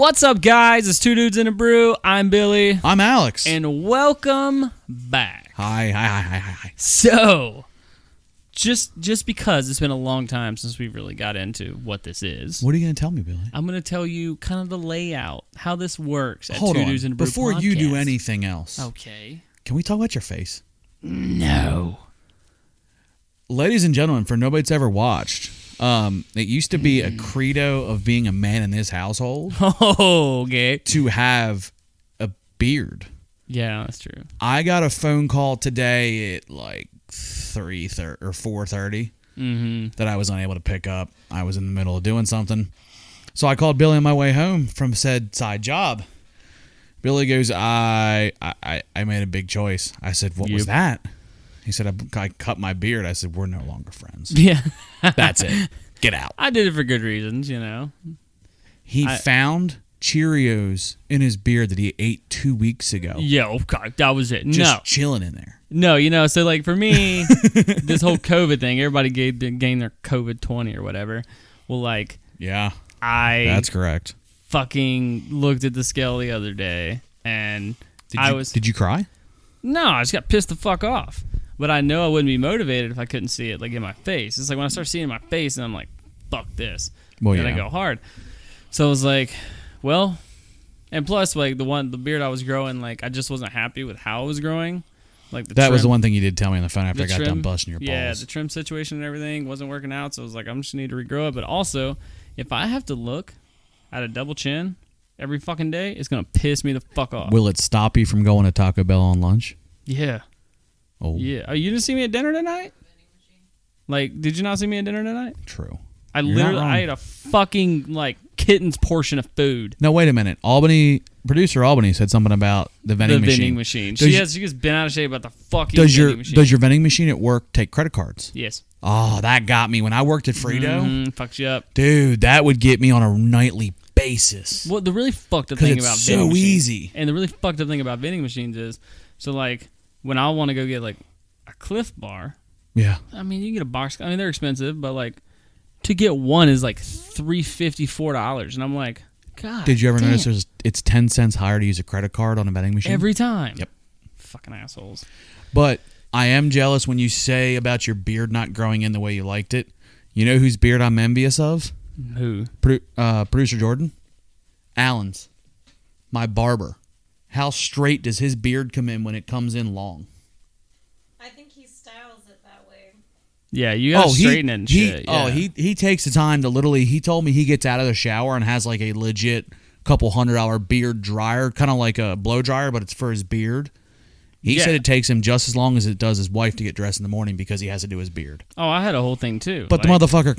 What's up, guys? It's Two Dudes and a Brew. I'm Billy. I'm Alex. And welcome back. Hi. So, just because it's been a long time since we really got into what this is. What are you going to tell me, Billy? I'm going to tell you kind of the layout, how this works at Hold Two on. Dudes and a Brew Before podcast. you do anything else. Okay. Can we talk about your face? No. Ladies and gentlemen, for nobody that's ever watched, it used to be a credo of being a man in this household Oh, okay. to have a beard. Yeah, that's true. I got a phone call today at like 3:30 or 4:30 that I was unable to pick up. I was in the middle of doing something. So I called Billy on my way home from said side job. Billy goes, I made a big choice. I said, what was that? He said, I cut my beard. I said, we're no longer friends. Yeah. That's it. Get out. I did it for good reasons, you know. He found Cheerios in his beard that he ate 2 weeks ago. Yo, God, that was it. Just chilling in there. No, you know, so like for me, this whole COVID thing, everybody gained their COVID-20 or whatever. Well, like, yeah, that's correct. Fucking looked at the scale the other day, and Did you cry? No, I just got pissed the fuck off. But I know I wouldn't be motivated if I couldn't see it like in my face. It's like when I start seeing it in my face, and I'm like, fuck this. Well, then I go hard. So I was like, well, and plus like the beard I was growing, like I just wasn't happy with how it was growing. Like that was the one thing you did tell me on the phone after I got trim, done busting your balls. Yeah, the trim situation and everything wasn't working out, so I was like, I'm just need to regrow it. But also, if I have to look at a double chin every fucking day, it's gonna piss me the fuck off. Will it stop you from going to Taco Bell on lunch? Yeah. Oh. Yeah. Oh, you didn't see me at dinner tonight? Like, did you not see me at dinner tonight? True. I ate a fucking like kitten's portion of food. No, wait a minute. Producer Albany said something about the vending machine. She gets bent out of shape about the fucking vending machine. Does your vending machine at work take credit cards? Yes. Oh, that got me when I worked at Frito. Fucks you up, dude. That would get me on a nightly basis. Well, the really fucked up thing about vending machines, easy, and the really fucked up thing about vending machines is, so like when I want to go get like a Cliff Bar. Yeah. I mean, you can get a box. I mean, they're expensive, but like to get one is like $3.50, $4, and I'm like, God. Did you ever notice it's 10 cents higher to use a credit card on a vending machine every time? Yep. Fucking assholes. But I am jealous when you say about your beard not growing in the way you liked it. You know whose beard I'm envious of? Who? Producer Jordan. Allen's. My barber. How straight does his beard come in when it comes in long? I think he styles it that way. Yeah, you gotta straighten it and shit. He takes the time to literally, he told me he gets out of the shower and has like a legit couple $100 beard dryer, kind of like a blow dryer, but it's for his beard. He said it takes him just as long as it does his wife to get dressed in the morning because he has to do his beard. Oh, I had a whole thing too. But like, the motherfucker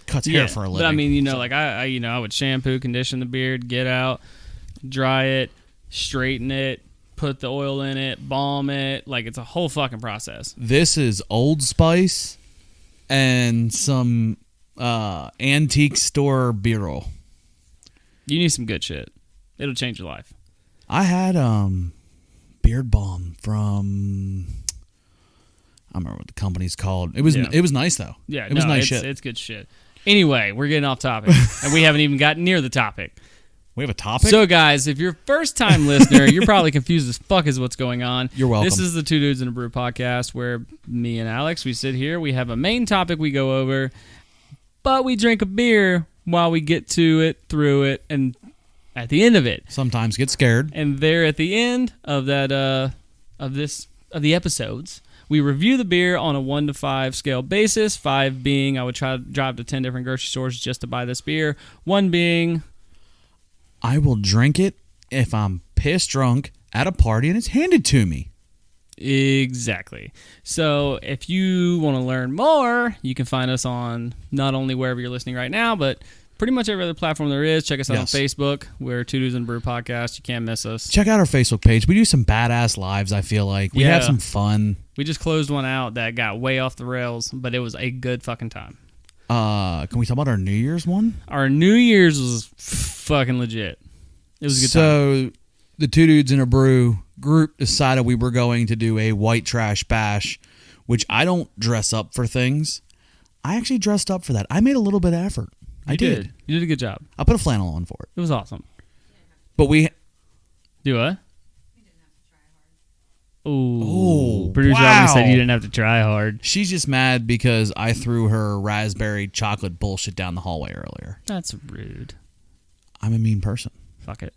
cuts hair for a living. But I mean, you know, like I would shampoo, condition the beard, get out, dry it, straighten it, put the oil in it, balm it. Like it's a whole fucking process. This is Old Spice and some antique store beard oil. You need some good shit. It'll change your life. I had beard balm from, I don't remember what the company's called. It was nice though. Yeah, it was nice shit. It's good shit. Anyway, we're getting off topic, and we haven't even gotten near the topic. We have a topic? So, guys, if you're a first-time listener, you're probably confused as fuck as what's going on. You're welcome. This is the Two Dudes and a Brew podcast where me and Alex, we sit here. We have a main topic we go over, but we drink a beer while we get to it, through it, and at the end of it. Sometimes get scared. And there at the end of that of the episodes, we review the beer on a 1 to 5 scale basis. 5 being I would try to drive to 10 different grocery stores just to buy this beer. 1 being I will drink it if I'm pissed drunk at a party and it's handed to me. Exactly. So if you want to learn more, you can find us on not only wherever you're listening right now, but pretty much every other platform there is. Check us out on Facebook. We're Two Dudes and a Brew podcast. You can't miss us. Check out our Facebook page. We do some badass lives, I feel like. We have some fun. We just closed one out that got way off the rails, but it was a good fucking time. Can we talk about our New Year's one? Our New Year's was fucking legit. It was a good time. So the Two Dudes and a Brew group decided we were going to do a white trash bash, which I don't dress up for things. I actually dressed up for that. I made a little bit of effort. I did. You did a good job. I put a flannel on for it. It was awesome. But we... Do what? You didn't have to try hard. Oh, producer Robin said you didn't have to try hard. She's just mad because I threw her raspberry chocolate bullshit down the hallway earlier. That's rude. I'm a mean person. Fuck it.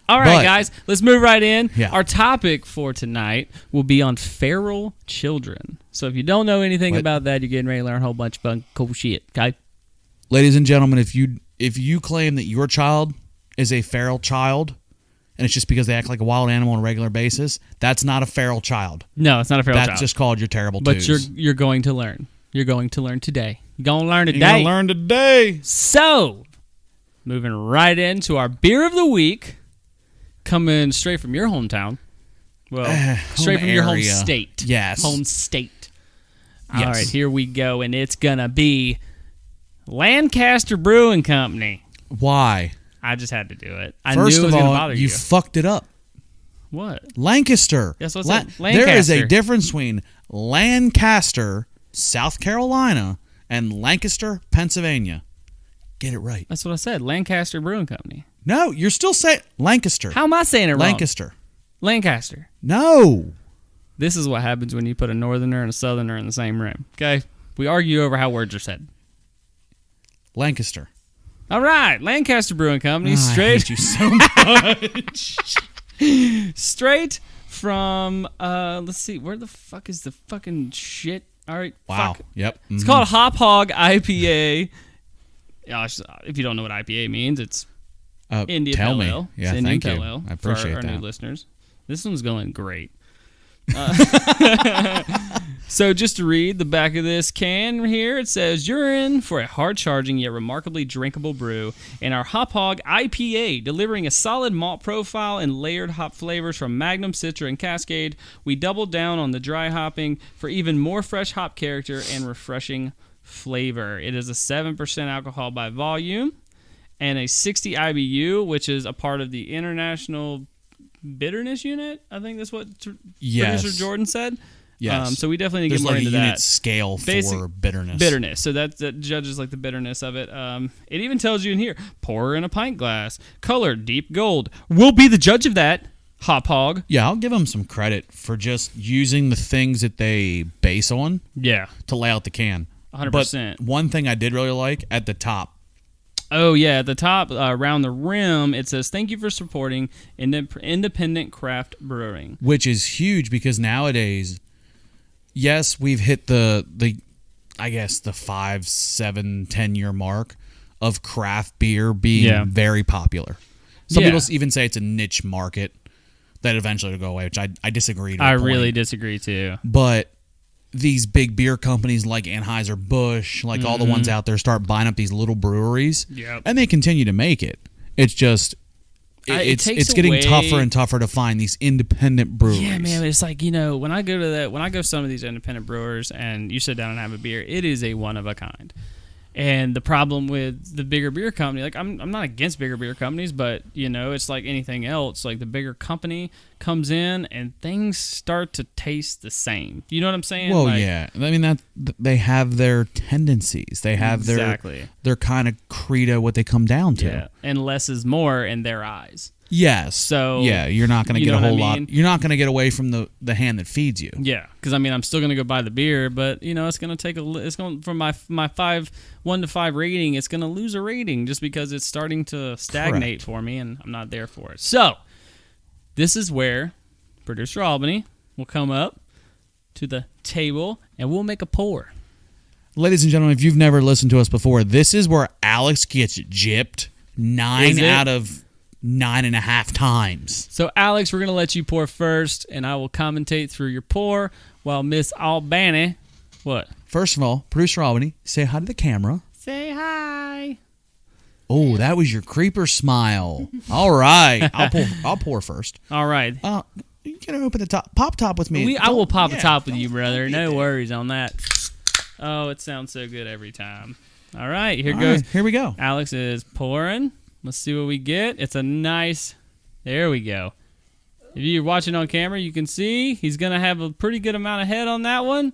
All right, guys, let's move right in. Yeah. Our topic for tonight will be on feral children. So if you don't know anything about that, you're getting ready to learn a whole bunch of cool shit, okay? Ladies and gentlemen, if you claim that your child is a feral child, and it's just because they act like a wild animal on a regular basis, that's not a feral child. No, it's not a feral child. That's just called your terrible twos. But you're going to learn. You're going to learn today. You're going to learn today. You're going to learn today. So, moving right into our beer of the week, coming straight from your hometown. Well, straight from your home state. Yes. Home state. Yes. All right, here we go, and it's going to be Lancaster Brewing Company. Why? I just had to do it. I First knew it was of going to all, bother you. you fucked it up. What? Lancaster. That's what I said. Lancaster. There is a difference between Lancaster, South Carolina, and Lancaster, Pennsylvania. Get it right. That's what I said. Lancaster Brewing Company. No, you're still saying Lancaster. How am I saying it wrong? Lancaster. Lancaster. No. This is what happens when you put a northerner and a southerner in the same room. Okay? We argue over how words are said. Lancaster. All right. Lancaster Brewing Company. I hate you so much. Straight from, let's see. Where the fuck is the fucking shit? All right. Wow. Fuck. Yep. Mm-hmm. It's called Hop Hog IPA. If you don't know what IPA means, it's Indian tell Pale me. Ale. Yeah, It's Indian thank you. Pale Ale I appreciate for our that. new listeners. This one's going great. So just to read the back of this can here, it says, you're in for a hard-charging yet remarkably drinkable brew in our Hop Hog IPA, delivering a solid malt profile and layered hop flavors from Magnum, Citra, and Cascade. We doubled down on the dry hopping for even more fresh hop character and refreshing flavor. It is a 7% alcohol by volume and a 60 IBU, which is a part of the International Bitterness Unit. I think that's what producer Jordan said. Yes. So we definitely need to There's get more like into a unit that. scale for bitterness. Bitterness. So that judges like the bitterness of it. It even tells you in here, pour in a pint glass. Color, deep gold. We'll be the judge of that. Hop Hog. Yeah, I'll give them some credit for just using the things that they base on Yeah. to lay out the can. 100%. But one thing I did really like at the top. Oh, yeah. At the top, around the rim, it says, thank you for supporting independent craft brewing. Which is huge because nowadays, yes, we've hit the I guess, the 5, 7, 10-year mark of craft beer being very popular. Some people even say it's a niche market that eventually will go away, which I disagree to a point. Really disagree, too. But these big beer companies like Anheuser-Busch, like all the ones out there, start buying up these little breweries, and they continue to make it. It's just it's getting tougher and tougher to find these independent breweries. Yeah, man, it's like, when I go to some of these independent brewers and you sit down and have a beer, it is a one of a kind. And the problem with the bigger beer company, like I'm not against bigger beer companies, but it's like anything else. Like the bigger company comes in and things start to taste the same. You know what I'm saying? Well, like, yeah. I mean that they have their tendencies. They have their kind of credo, what they come down to. Yeah, and less is more in their eyes. Yes. So yeah, you're not going to get a whole lot. You're not going to get away from the hand that feeds you. Yeah, because I'm still going to go buy the beer, but it's going to take it's going from my 1 to 5 rating. It's going to lose a rating just because it's starting to stagnate for me, and I'm not there for it. So this is where producer Albany will come up to the table and we'll make a pour. Ladies and gentlemen, if you've never listened to us before, this is where Alex gets gypped 9 out of 9.5 times. So, Alex, we're going to let you pour first, and I will commentate through your pour while Miss Albany, what? First of all, producer Albany, say hi to the camera. Say hi. Oh, that was your creeper smile. All right. I'll pour first. All right. You can open the top. Pop top with me. I will pop the top with you, brother. No worries on that. Oh, it sounds so good every time. All right. Here goes. Right, here we go. Alex is pouring. Let's see what we get. It's a nice... There we go. If you're watching on camera, you can see he's going to have a pretty good amount of head on that one.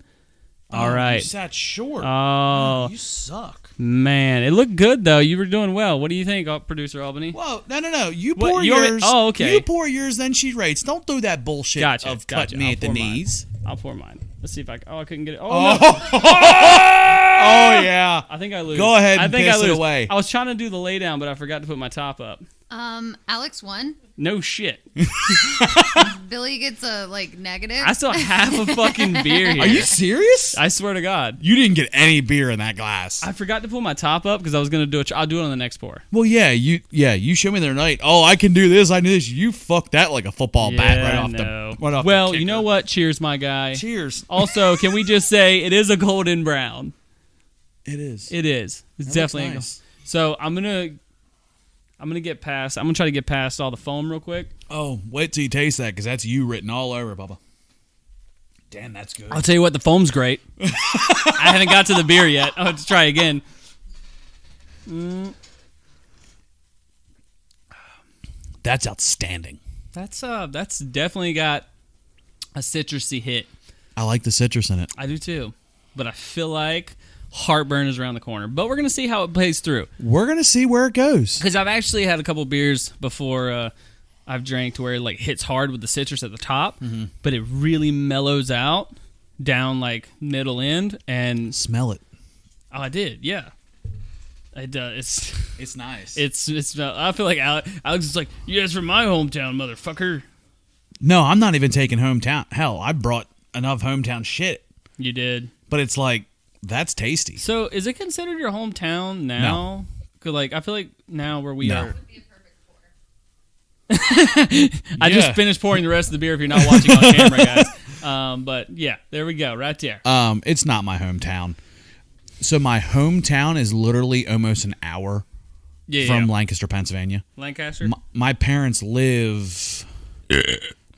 All right. You sat short. Oh, you suck. man. It looked good, though. You were doing well. What do you think, Producer Albany? Whoa, no. You pour yours. yours. Oh, okay. You pour yours, then she rates. Don't do that bullshit of cutting me at the knees. I'll pour mine. Let's see if I couldn't get it. Oh, Oh, no. oh yeah. I think I lose. Go ahead and I think piss I lose. it away. I was trying to do the lay down, but I forgot to put my top up. Alex won. No shit. Billy gets a negative. I still have a fucking beer here. Are you serious? I swear to God. You didn't get any beer in that glass. I forgot to pull my top up because I was gonna do it. I'll do it on the next pour. Well, you showed me the other night. Oh, I can do this. I do this. You fucked that like a football bat right off the. Well, you know what? Cheers, my guy. Cheers. Also, can we just say it is a golden brown? It is. It is. It's That definitely. looks nice. So I'm gonna get past. I'm gonna try to get past all the foam real quick. Oh, wait till you taste that because that's you written all over, Bubba. Damn, that's good. I'll tell you what, the foam's great. I haven't got to the beer yet. I'll have to try again. That's outstanding. That's definitely got a citrusy hit. I like the citrus in it. I do too, but I feel like heartburn is around the corner. But we're gonna see how it plays through. We're gonna see where it goes. Because I've actually had a couple beers before I've drank to where it hits hard with the citrus at the top, but it really mellows out down middle end and Smell it. Oh, I did, yeah. It's nice. It's. I feel like Alex is like, you guys from my hometown, motherfucker. No, I'm not even taking hometown. Hell, I brought enough hometown shit. You did, but it's that's tasty. So, is it considered your hometown now? Because I feel like now where we are. I just finished pouring the rest of the beer. If you're not watching on camera, guys. But yeah, there we go, right there. It's not my hometown. So my hometown is literally almost an hour from Lancaster, Pennsylvania. Lancaster? My parents live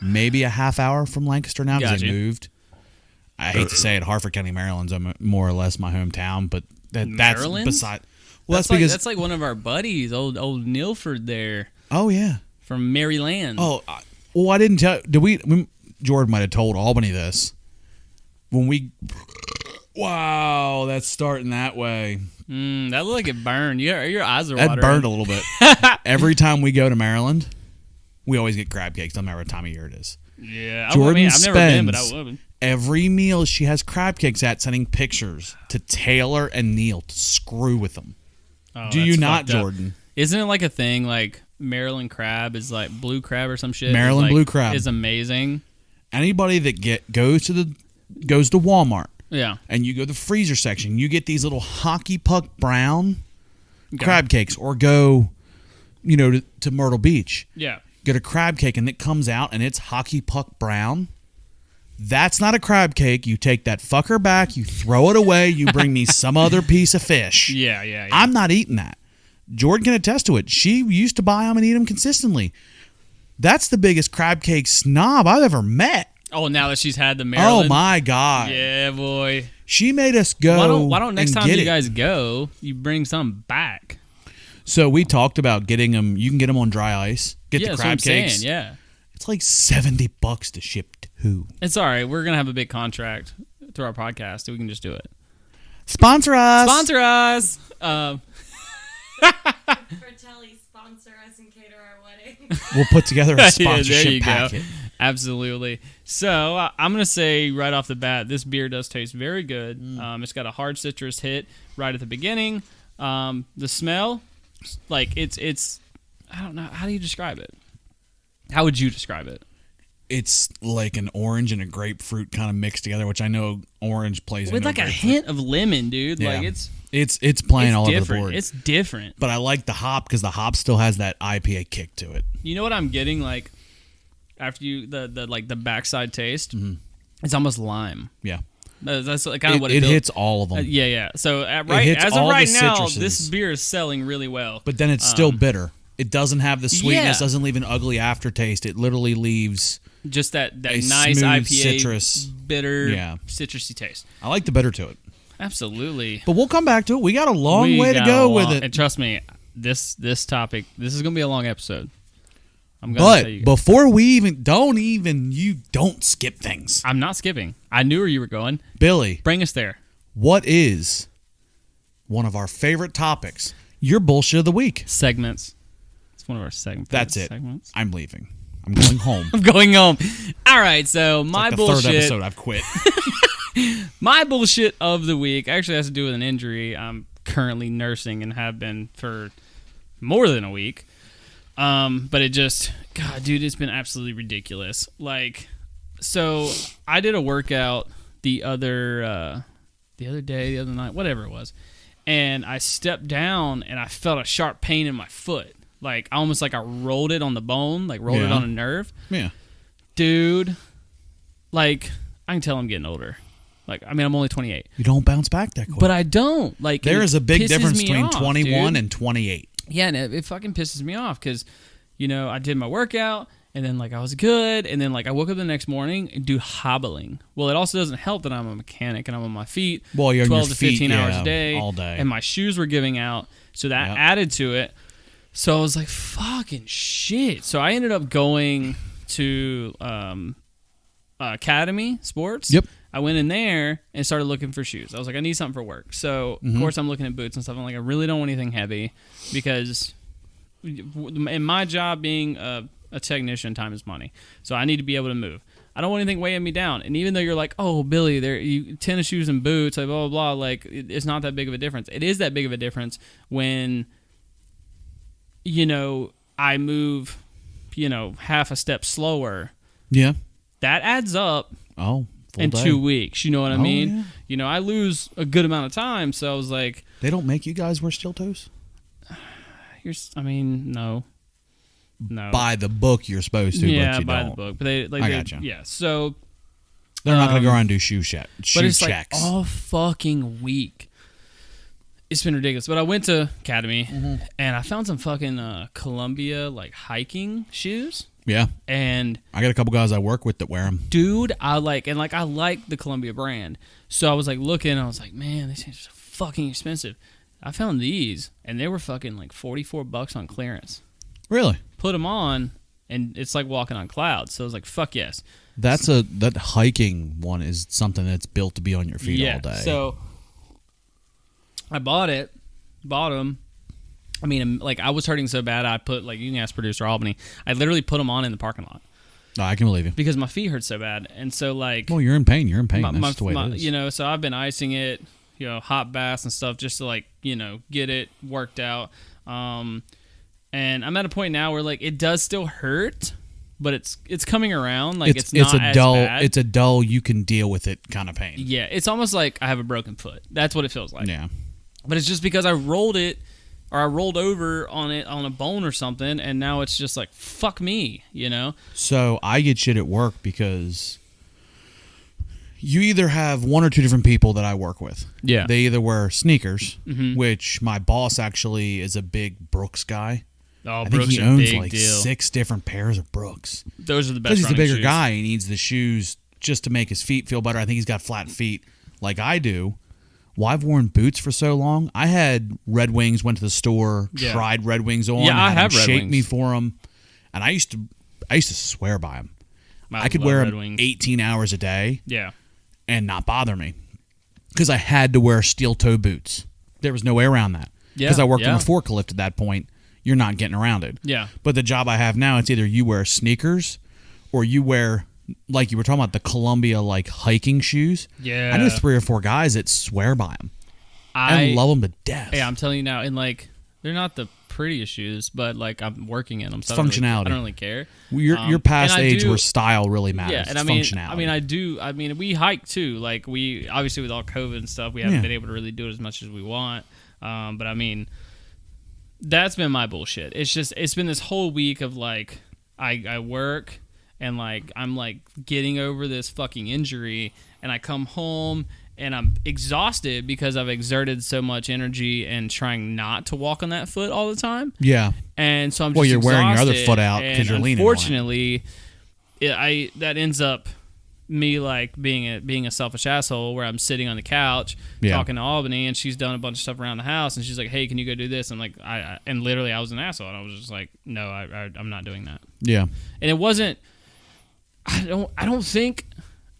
maybe a half hour from Lancaster now because they moved. I hate to say it, Harford County, Maryland's more or less my hometown, but that's beside. Well, that's because that's one of our buddies, old Nilford there. Oh yeah, from Maryland. Oh, well, I didn't tell. Did we? Jordan might have told Albany this when we. Wow, that's starting that way. That looked like it burned. Your eyes are watering. That burned a little bit. Every time we go to Maryland, we always get crab cakes. No matter what time of year it is. Yeah, Jordan I've never been, but I would. Every meal she has crab cakes at, sending pictures to Taylor and Neil to screw with them. Oh, do you not, Jordan? Isn't it like a thing Maryland crab is blue crab or some shit? Maryland blue crab is amazing. Anybody that goes to Walmart. Yeah. And you go to the freezer section, you get these little hockey puck brown crab cakes, or go, to Myrtle Beach. Yeah. Get a crab cake and it comes out and it's hockey puck brown. That's not a crab cake. You take that fucker back, you throw it away, you bring me some other piece of fish. Yeah. I'm not eating that. Jordan can attest to it. She used to buy them and eat them consistently. That's the biggest crab cake snob I've ever met. Oh, now that she's had the Maryland. Oh my God. Yeah, boy. She made us go. Why don't next time you guys go, you bring some back? So we talked about getting them. You can get them on dry ice. Get the crab cakes. Saying, yeah. It's like $70 to ship to. It's all right. We're gonna have a big contract through our podcast. So we can just do it. Sponsor us. Sponsor us. Fratelli, sponsor us and cater our wedding. We'll put together a sponsorship packet. Go. Absolutely. So I'm going to say right off the bat, this beer does taste very good. It's got a hard citrus hit right at the beginning. The smell, it's I don't know. How do you describe it? How would you describe it? It's like an orange and a grapefruit kind of mixed together, which I know orange plays with a hint of lemon, dude. Yeah. It's playing all over the board. It's different. But I like the hop because the hop still has that IPA kick to it. You know what I'm getting after you the backside taste? Mm-hmm. It's almost lime. Yeah. That's kind of what it hits all of them. Yeah. So as of right now, this beer is selling really well. But then it's still bitter. It doesn't have the sweetness. Doesn't leave an ugly aftertaste. It literally leaves just that nice IPA citrus, bitter, citrusy taste. I like the bitter to it. Absolutely. But we'll come back to it. We got a long way to go with it. And trust me, this topic, this is going to be a long episode. I'm going to tell you But before we don't skip things. I'm not skipping. I knew where you were going. Billy, Bring us there. what is one of our favorite topics? Your bullshit of the week. Segments. It's one of our segments. That's it. Segments. I'm leaving. I'm going home. I'm going home. All right, so my like the bullshit. third episode I've quit. My bullshit of the week actually has to do with an injury I'm currently nursing and have been for more than a week. But it just, God, dude, it's been absolutely ridiculous. Like, so I did a workout the other night, whatever it was, and I stepped down and I felt a sharp pain in my foot. Like, almost like I rolled it on the bone, like rolled it on a nerve. Yeah. Dude, like, I can tell I'm getting older. Like, I mean, I'm only 28. You don't bounce back that quick. But I don't. Like, there is a big difference me between off, 21 dude. and 28. Yeah, and it fucking pisses me off because, you know, I did my workout and then, like, I was good. And then, like, I woke up the next morning and do hobbling. Well, it also doesn't help that I'm a mechanic and I'm on my feet Well, you're 12 on your to 15 feet, hours a day. all day. And my shoes were giving out. So that added to it. So I was like, fucking shit. So I ended up going to Academy Sports. Yep. I went in there and started looking for shoes. I was like, I need something for work. So, of course, I'm looking at boots and stuff. I'm like, I really don't want anything heavy because in my job being a technician, time is money. So I need to be able to move. I don't want anything weighing me down. And even though you're like, oh, Billy, tennis shoes and boots, like blah, blah, blah, like it's not that big of a difference. It is that big of a difference when, you know, I move, you know, half a step slower. Yeah. That adds up. Oh, full in day. 2 weeks, you know what I mean? Yeah. You know, I lose a good amount of time, so I was like, They don't make you guys wear steel toes? no. By the book, you're supposed to, Yeah, but you by don't. the book. But they gotcha. Yeah, so. They're not going to go around and do shoe But it's checks. like all fucking week. It's been ridiculous. But I went to Academy, and I found some fucking Columbia, like, hiking shoes. Yeah. And I got a couple guys I work with that wear them. dude, I like the Columbia brand. So I was like looking, and I was like, man, these things are fucking expensive. I found these, and they were fucking like $44 on clearance. Really? Put them on, and it's like walking on clouds. So I was like, fuck yes. That hiking one is something that's built to be on your feet all day. So I bought them. I mean, like, I was hurting so bad, I put, like, you can ask producer Albany, I literally put them on in the parking lot. Oh, I can believe you. Because my feet hurt so bad. And so, like... Well, you're in pain. That's the way it is. You know, so I've been icing it, you know, hot baths and stuff just to, like, you know, get it worked out. And I'm at a point now where, like, it does still hurt, but it's coming around. Like, it's not as bad. It's a dull, you can deal with it kind of pain. Yeah, it's almost like I have a broken foot. That's what it feels like. Yeah. But it's just because I rolled it, or I rolled over on it on a bone or something, and now it's just like, fuck me, you know? So I get shit at work because you either have one or two different people that I work with. Yeah. They either wear sneakers, which my boss actually is a big Brooks guy. Oh, I think Brooks he are owns big like deal. 6 different pairs of Brooks. Those are the best. Because he's the bigger shoes. guy, he needs the shoes just to make his feet feel better. I think he's got flat feet like I do. Well, I've worn boots for so long. I had Red Wings, went to the store, tried Red Wings on. Yeah, I have Red shake Wings. me for them, and I used to swear by them. I could love wear Red them Wings. 18 hours a day, Yeah. and not bother me, because I had to wear steel toe boots. There was no way around that. Yeah, Because I worked yeah. on a forklift at that point. You're not getting around it. Yeah. But the job I have now, it's either you wear sneakers, or you wear, like you were talking about, the Columbia like hiking shoes. Yeah. I know 3 or 4 guys that swear by them. I love them to death. Yeah, I'm telling you now, and like, they're not the prettiest shoes, but like, I'm working in them. So functionality. I don't really care. You're past and I age do- where style really matters. Yeah, and it's functionality. I mean, we hike too. Like, we obviously with all COVID and stuff, we haven't Yeah. been able to really do it as much as we want. But I mean, that's been my bullshit. It's been this whole week of like, I work and like I'm like getting over this fucking injury, and I come home and I'm exhausted because I've exerted so much energy and trying not to walk on that foot all the time. Yeah. And so I'm just Well, you're wearing your other exhausted, foot out 'cause and you're leaning on it. Unfortunately, that ends up me like being a selfish asshole where I'm sitting on the couch talking to Albany, and she's done a bunch of stuff around the house, and she's like, hey, can you go do this? I'm like, and literally I was an asshole, and I was just like, no, I'm not doing that. Yeah. And it wasn't, I don't think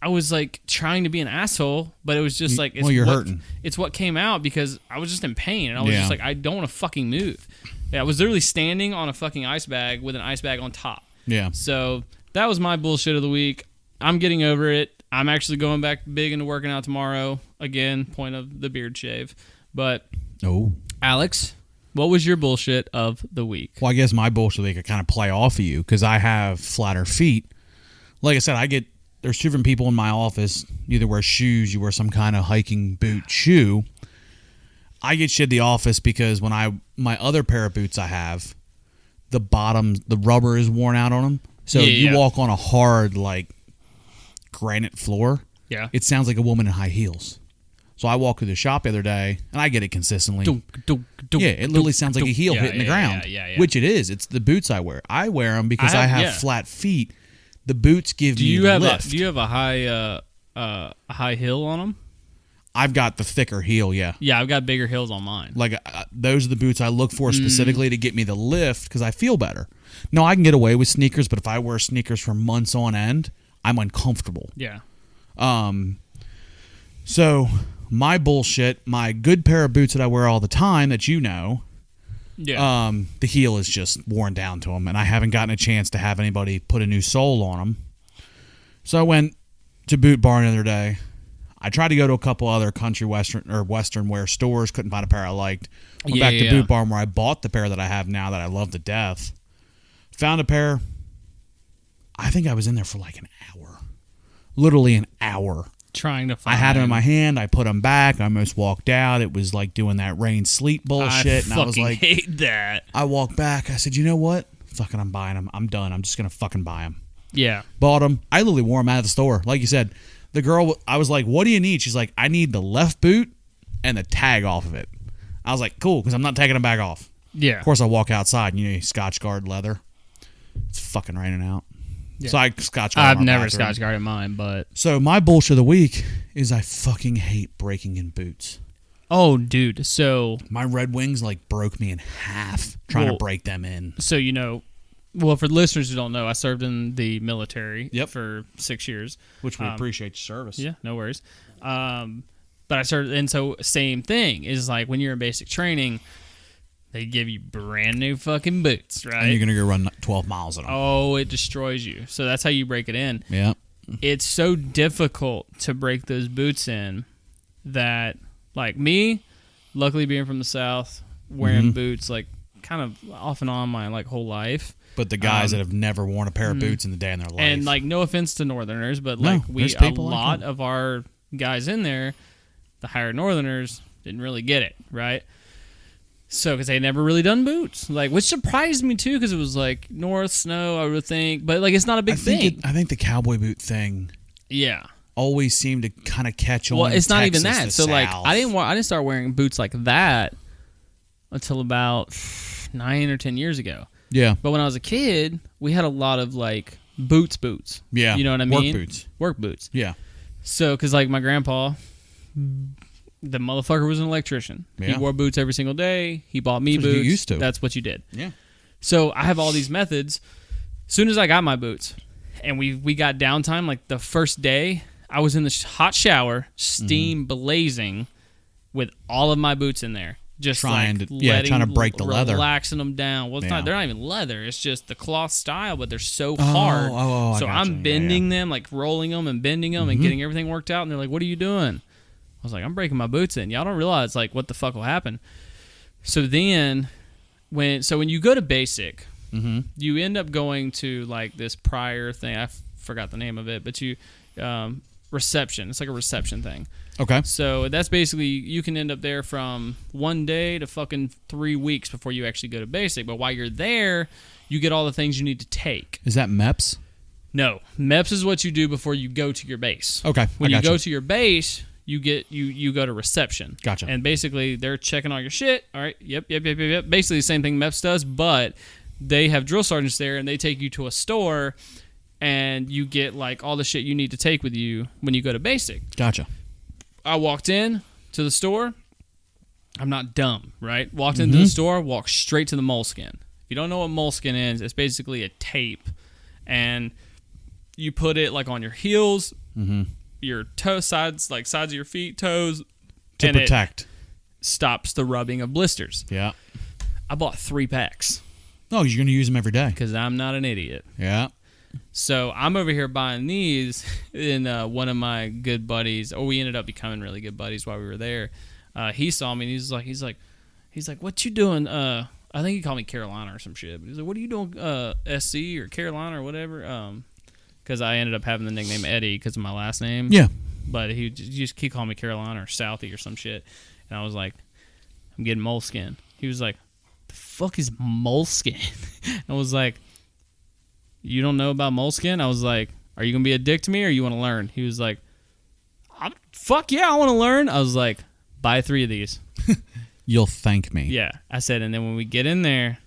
I was like trying to be an asshole, but it was just like, you're hurting. It's what came out because I was just in pain, and I was just like, I don't want to fucking move. Yeah, I was literally standing on a fucking ice bag with an ice bag on top. Yeah. So that was my bullshit of the week. I'm getting over it. I'm actually going back big into working out tomorrow. Again, point of the beard shave. But, Alex, what was your bullshit of the week? Well, I guess my bullshit of the week could kind of play off of you because I have flatter feet. Like I said, there's different people in my office. You either wear shoes, you wear some kind of hiking boot shoe. I get shit at the office because when my other pair of boots I have, the rubber is worn out on them. So you walk on a hard, like, granite floor. Yeah. It sounds like a woman in high heels. So I walked through the shop the other day, and I get it consistently. It literally sounds like a heel hitting the ground, which it is. It's the boots I wear. I wear them because I have flat feet. The boots give me lift. Do you have a high heel on them? I've got the thicker heel, yeah. Yeah, I've got bigger heels on mine. Like, those are the boots I look for specifically to get me the lift because I feel better. No, I can get away with sneakers, but if I wear sneakers for months on end, I'm uncomfortable. Yeah. So, my bullshit, my good pair of boots that I wear all the time that you know, the heel is just worn down to them, and I haven't gotten a chance to have anybody put a new sole on them. So I went to Boot Barn the other day. I tried to go to a couple other country western wear stores, couldn't find a pair I liked. Went back to Boot Barn where I bought the pair that I have now that I love to death. Found a pair. I think I was in there for like an hour. Literally an hour. Trying to find. I had them in my hand. I put them back. I almost walked out. It was like doing that rain sleet bullshit. And I was like, hate that. I walked back. I said, you know what? Fucking, I'm buying them. I'm done. I'm just going to fucking buy them. Yeah. Bought them. I literally wore them out of the store. Like you said, the girl, I was like, what do you need? She's like, I need the left boot and the tag off of it. I was like, cool, because I'm not taking them back off. Yeah. Of course, I walk outside and, Scotch Guard leather. It's fucking raining out. Yeah. So I Scotch Guard. I've never Scotch Guarded mine, but. So my bullshit of the week is I fucking hate breaking in boots. Oh, dude. So. My Red Wings, like, broke me in half trying to break them in. So, well, for listeners who don't know, I served in the military for 6 years. Which we appreciate your service. Yeah, no worries. But I served, and so same thing is like when you're in basic training, they give you brand new fucking boots, right? And you're going to go run 12 miles in them. Oh, it destroys you. So that's how you break it in. Yeah. It's so difficult to break those boots in that, like me, luckily being from the South, wearing boots like kind of off and on my like whole life. But the guys that have never worn a pair of boots in the day in their life. And like, no offense to Northerners, but like a lot of our guys in there, the higher Northerners, didn't really get it, right? So, because they had never really done boots, like, which surprised me too, because it was like north snow, I would think, but like it's not a big thing. I think the cowboy boot thing, always seemed to kind of catch on. Well, it's not even Texas, that. So, like, I didn't start wearing boots like that until about 9 or 10 years ago. Yeah. But when I was a kid, we had a lot of like boots. Yeah. You know what I mean? Work boots. Yeah. So, because like my grandpa, the motherfucker was an electrician. Yeah. He wore boots every single day. He bought me boots. Used to. That's what you did. Yeah. So I have all these methods. As soon as I got my boots, and we got downtime, like the first day, I was in the hot shower, steam blazing, with all of my boots in there. Just trying to break the leather, relaxing them down. Well, it's not. They're not even leather. It's just the cloth style, but they're so hard. So I'm bending them, like rolling them and bending them and getting everything worked out. And they're like, "What are you doing?" I was like, "I'm breaking my boots in." Y'all don't realize like what the fuck will happen. So then, when you go to basic, you end up going to like this prior thing. I forgot the name of it, but you reception. It's like a reception thing. Okay. So that's basically, you can end up there from 1 day to fucking 3 weeks before you actually go to basic. But while you're there, you get all the things you need to take. Is that MEPS? No. MEPS is what you do before you go to your base. Okay. When you go to your base, you go to reception. Gotcha. And basically, they're checking all your shit. All right. Yep. Basically the same thing MEPS does, but they have drill sergeants there, and they take you to a store and you get like all the shit you need to take with you when you go to basic. Gotcha. I walked in to the store. I'm not dumb, right? Walked into the store, walked straight to the moleskin. If you don't know what moleskin is, it's basically a tape, and you put it like on your heels, your toe sides, like sides of your feet, toes, to protect. It stops the rubbing of blisters. Yeah. I bought 3 packs. Oh, you're going to use them every day. Because I'm not an idiot. Yeah. So I'm over here buying these, and one of my good buddies, we ended up becoming really good buddies while we were there. He saw me, and he's like, what you doing? I think he called me Carolina or some shit. But he's like, what are you doing, SC or Carolina or whatever? Because I ended up having the nickname Eddie because of my last name. Yeah. But he called me Carolina or Southie or some shit. And I was like, I'm getting moleskin. He was like, the fuck is moleskin? I was like, you don't know about moleskin? I was like, are you going to be a dick to me or you want to learn? He was like, fuck yeah, I want to learn. I was like, buy 3 of these. You'll thank me. Yeah. I said, and then when we get in there,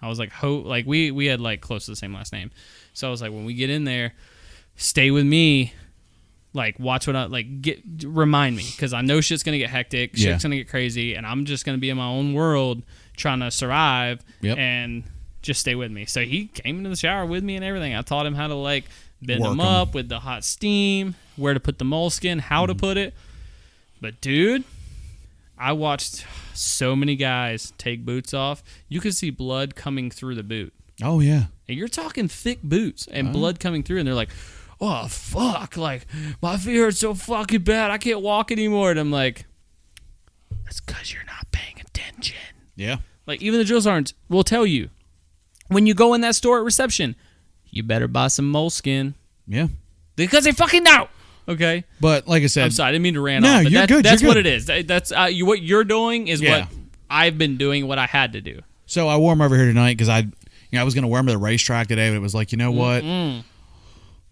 I was like, we had like close to the same last name. So I was like, when we get in there, stay with me. Like, watch what I, like, remind me. Because I know shit's going to get hectic. Shit's going to get crazy. And I'm just going to be in my own world trying to survive. Yep. And just stay with me. So he came into the shower with me and everything. I taught him how to, like, bend Work them up with the hot steam, where to put the moleskin, how to put it. But, dude, I watched so many guys take boots off. You could see blood coming through the boot. Oh, yeah. And you're talking thick boots and blood coming through. And they're like, oh, fuck, like, my feet hurt so fucking bad, I can't walk anymore. And I'm like, that's because you're not paying attention. Yeah. Like, even the drill sergeants will tell you, when you go in that store at reception, you better buy some moleskin. Yeah. Because they fucking know. Okay? But, like I said. I'm sorry, I didn't mean to rant no, off. But you're good. That's you're what good. it is. That's what you're doing is what I've been doing, what I had to do. So I wore them over here tonight because I was going to wear them to the racetrack today, but it was like, you know what?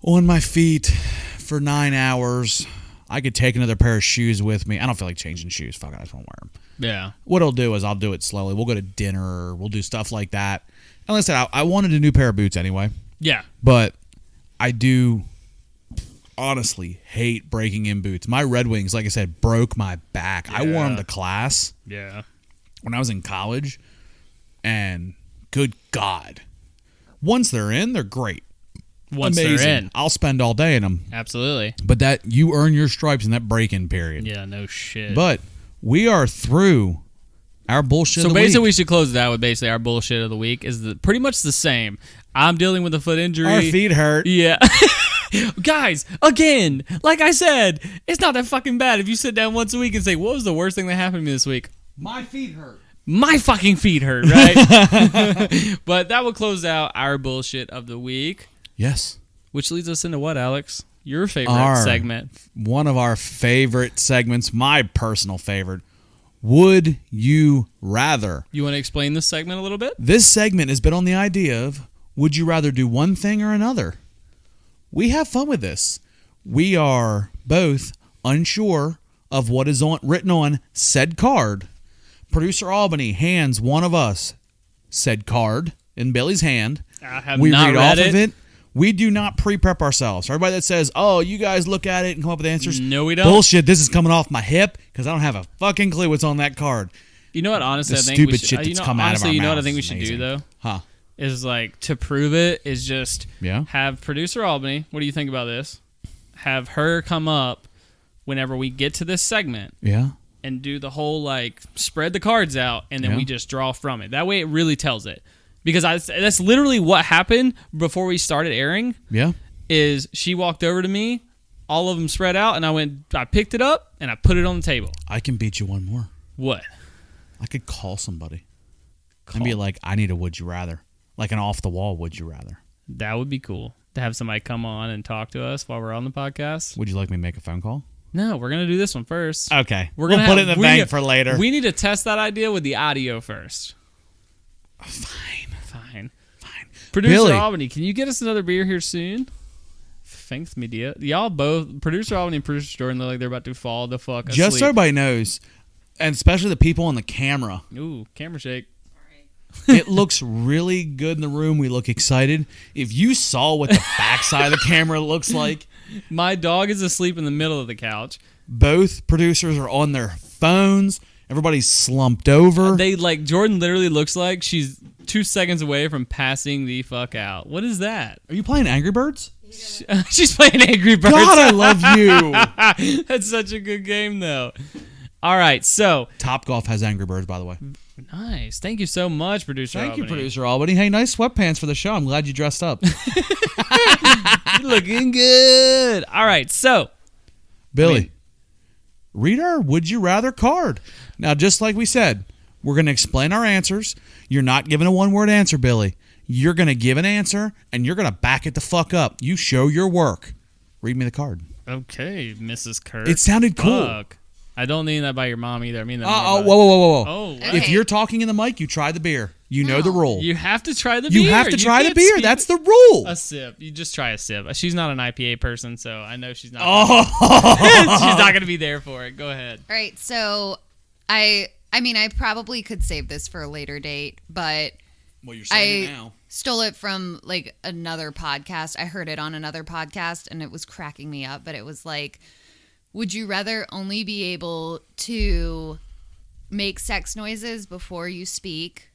On my feet for 9 hours, I could take another pair of shoes with me. I don't feel like changing shoes. Fuck it, I just won't wear them. Yeah. What I'll do is I'll do it slowly. We'll go to dinner or we'll do stuff like that. And like I said, I wanted a new pair of boots anyway. Yeah. But I do honestly hate breaking in boots. My Red Wings, like I said, broke my back. Yeah. I wore them to class. Yeah. When I was in college. And good God. Once they're in, they're great. Once amazing. They're in. I'll spend all day in them. Absolutely. But that you earn your stripes in that break-in period. Yeah, no shit. But we are through our bullshit of the week. So basically we should close it out with basically our bullshit of the week is pretty much the same. I'm dealing with a foot injury. Our feet hurt. Yeah. Guys, again, like I said, it's not that fucking bad if you sit down once a week and say, what was the worst thing that happened to me this week? My feet hurt. My fucking feet hurt, right? But that would close out our bullshit of the week. Yes. Which leads us into what, Alex? Your favorite segment. One of our favorite segments, my personal favorite. Would you rather? You want to explain this segment a little bit? This segment has been on the idea of, would you rather do one thing or another? We have fun with this. We are both unsure of what is written on said card. Producer Albany hands one of us said card in Billy's hand. I have we not read read off it. of it. We do not pre-prep ourselves. Everybody that says, oh, you guys look at it and come up with answers. No, we don't. Bullshit, this is coming off my hip because I don't have a fucking clue what's on that card. You know what, honestly, The I think stupid we should, shit that's come out of honestly, our you know what I mouths think we is should amazing. do, though? Huh. Is like, to prove it, is just Yeah. have producer Albany, what do you think about this? Have her come up whenever we get to this segment. Yeah. And do the whole, like, spread the cards out, and then we just draw from it. That way it really tells it. Because that's literally what happened before we started airing. Yeah. Is she walked over to me, all of them spread out, and I picked it up, and I put it on the table. I can beat you one more. What? I could call somebody. And be like, I need a would you rather. Like an off-the-wall would you rather. That would be cool. To have somebody come on and talk to us while we're on the podcast. Would you like me to make a phone call? No, we're going to do this one first. Okay. We'll put it in the bank for later. We need to test that idea with the audio first. Fine. Producer Billy. Albany, can you get us another beer here soon? Thanks, media. Y'all both, Producer Albany and Producer Jordan, look like they're about to fall the fuck asleep. Just so everybody knows, and especially the people on the camera. Ooh, camera shake. It looks really good in the room. We look excited. If you saw what the backside of the camera looks like. My dog is asleep in the middle of the couch. Both producers are on their phones. Everybody's slumped over. Jordan literally looks like she's 2 seconds away from passing the fuck out. What is that? Are you playing Angry Birds? She's playing Angry Birds. God, I love you. That's such a good game, though. All right, so Topgolf has Angry Birds, by the way. nice. Thank you so much, producer. Thank you, Albany. producer Albany. Hey, nice sweatpants for the show. I'm glad you dressed up. You're looking good. All right, so Billy, read our Would You Rather card. Now, just like we said, we're going to explain our answers. You're not giving a one-word answer, Billy. You're going to give an answer, and you're going to back it the fuck up. You show your work. Read me the card. okay, Mrs. Kirk. It sounded cool. Fuck. I don't mean that by your mom either. I mean that. Whoa. Oh, Okay. If you're talking in the mic, you try the beer. You know the rule. you have to try the beer. You have to try the can't beer. speak- That's the rule. a sip. You just try a sip. She's not an IPA person, so I know she's not. Oh. She's not gonna be there for it. Go ahead. All right, so I mean, I probably could save this for a later date, but Well, you're I saying it now. stole it from like another podcast. I heard it on another podcast and it was cracking me up, but it was like, would you rather only be able to make sex noises before you speak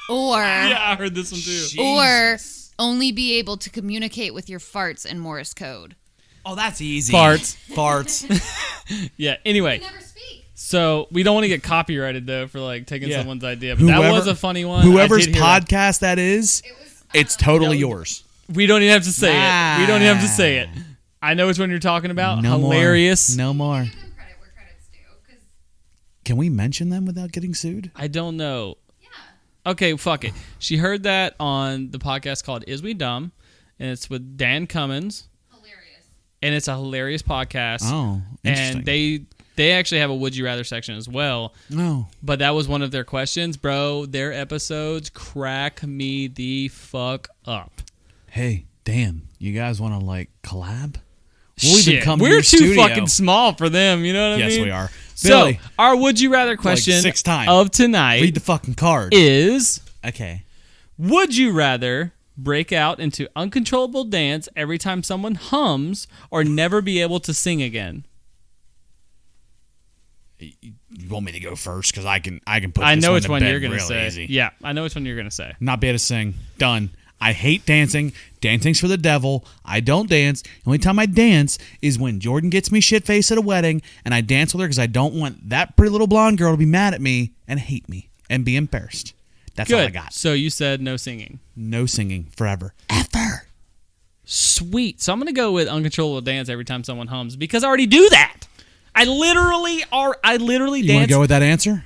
or Yeah, I heard this one too. or only be able to communicate with your farts in Morse code? Oh, that's easy. Farts. Farts. Anyway, Never speak. so we don't want to get copyrighted though for like taking Yeah. someone's idea. But that was a funny one. Whoever's I did hear that. podcast that is, It was it's totally No. yours. We don't even have to say Ah. it. We don't even have to say it. I know which one you're talking about. Hilarious. No more. Give them credit where credit's due, 'cause, Can we mention them without getting sued? I don't know. yeah. Okay, fuck it. She heard that on the podcast called Is We Dumb, and it's with Dan Cummins, Hilarious. and it's a hilarious podcast. Oh, interesting. And they actually have a Would You Rather section as well. No. But that was one of their questions, bro. Their episodes crack me the fuck up. Hey, Dan, you guys want to like collab? We'll even Shit, come to we're your too studio. fucking small for them. You know what I mean? Yes, we are. So Billy, our Would You Rather question 6 times. of tonight read the fucking card. is: Okay. would you rather break out into uncontrollable dance every time someone hums, or never be able to sing again? You want me to go first? Because I can put I this know one which to one bed you're gonna really say. easy. Yeah, I know which one you're gonna say. Not be able to sing. Done. I hate dancing. Dancing's for the devil. I don't dance. The only time I dance is when Jordan gets me shit-faced at a wedding, and I dance with her because I don't want that pretty little blonde girl to be mad at me and hate me and be embarrassed. That's all I Good. got. So you said no singing. No singing forever. Ever. Sweet. So I'm gonna go with uncontrollable dance every time someone hums because I already do that. I literally You want to dance. go with that answer?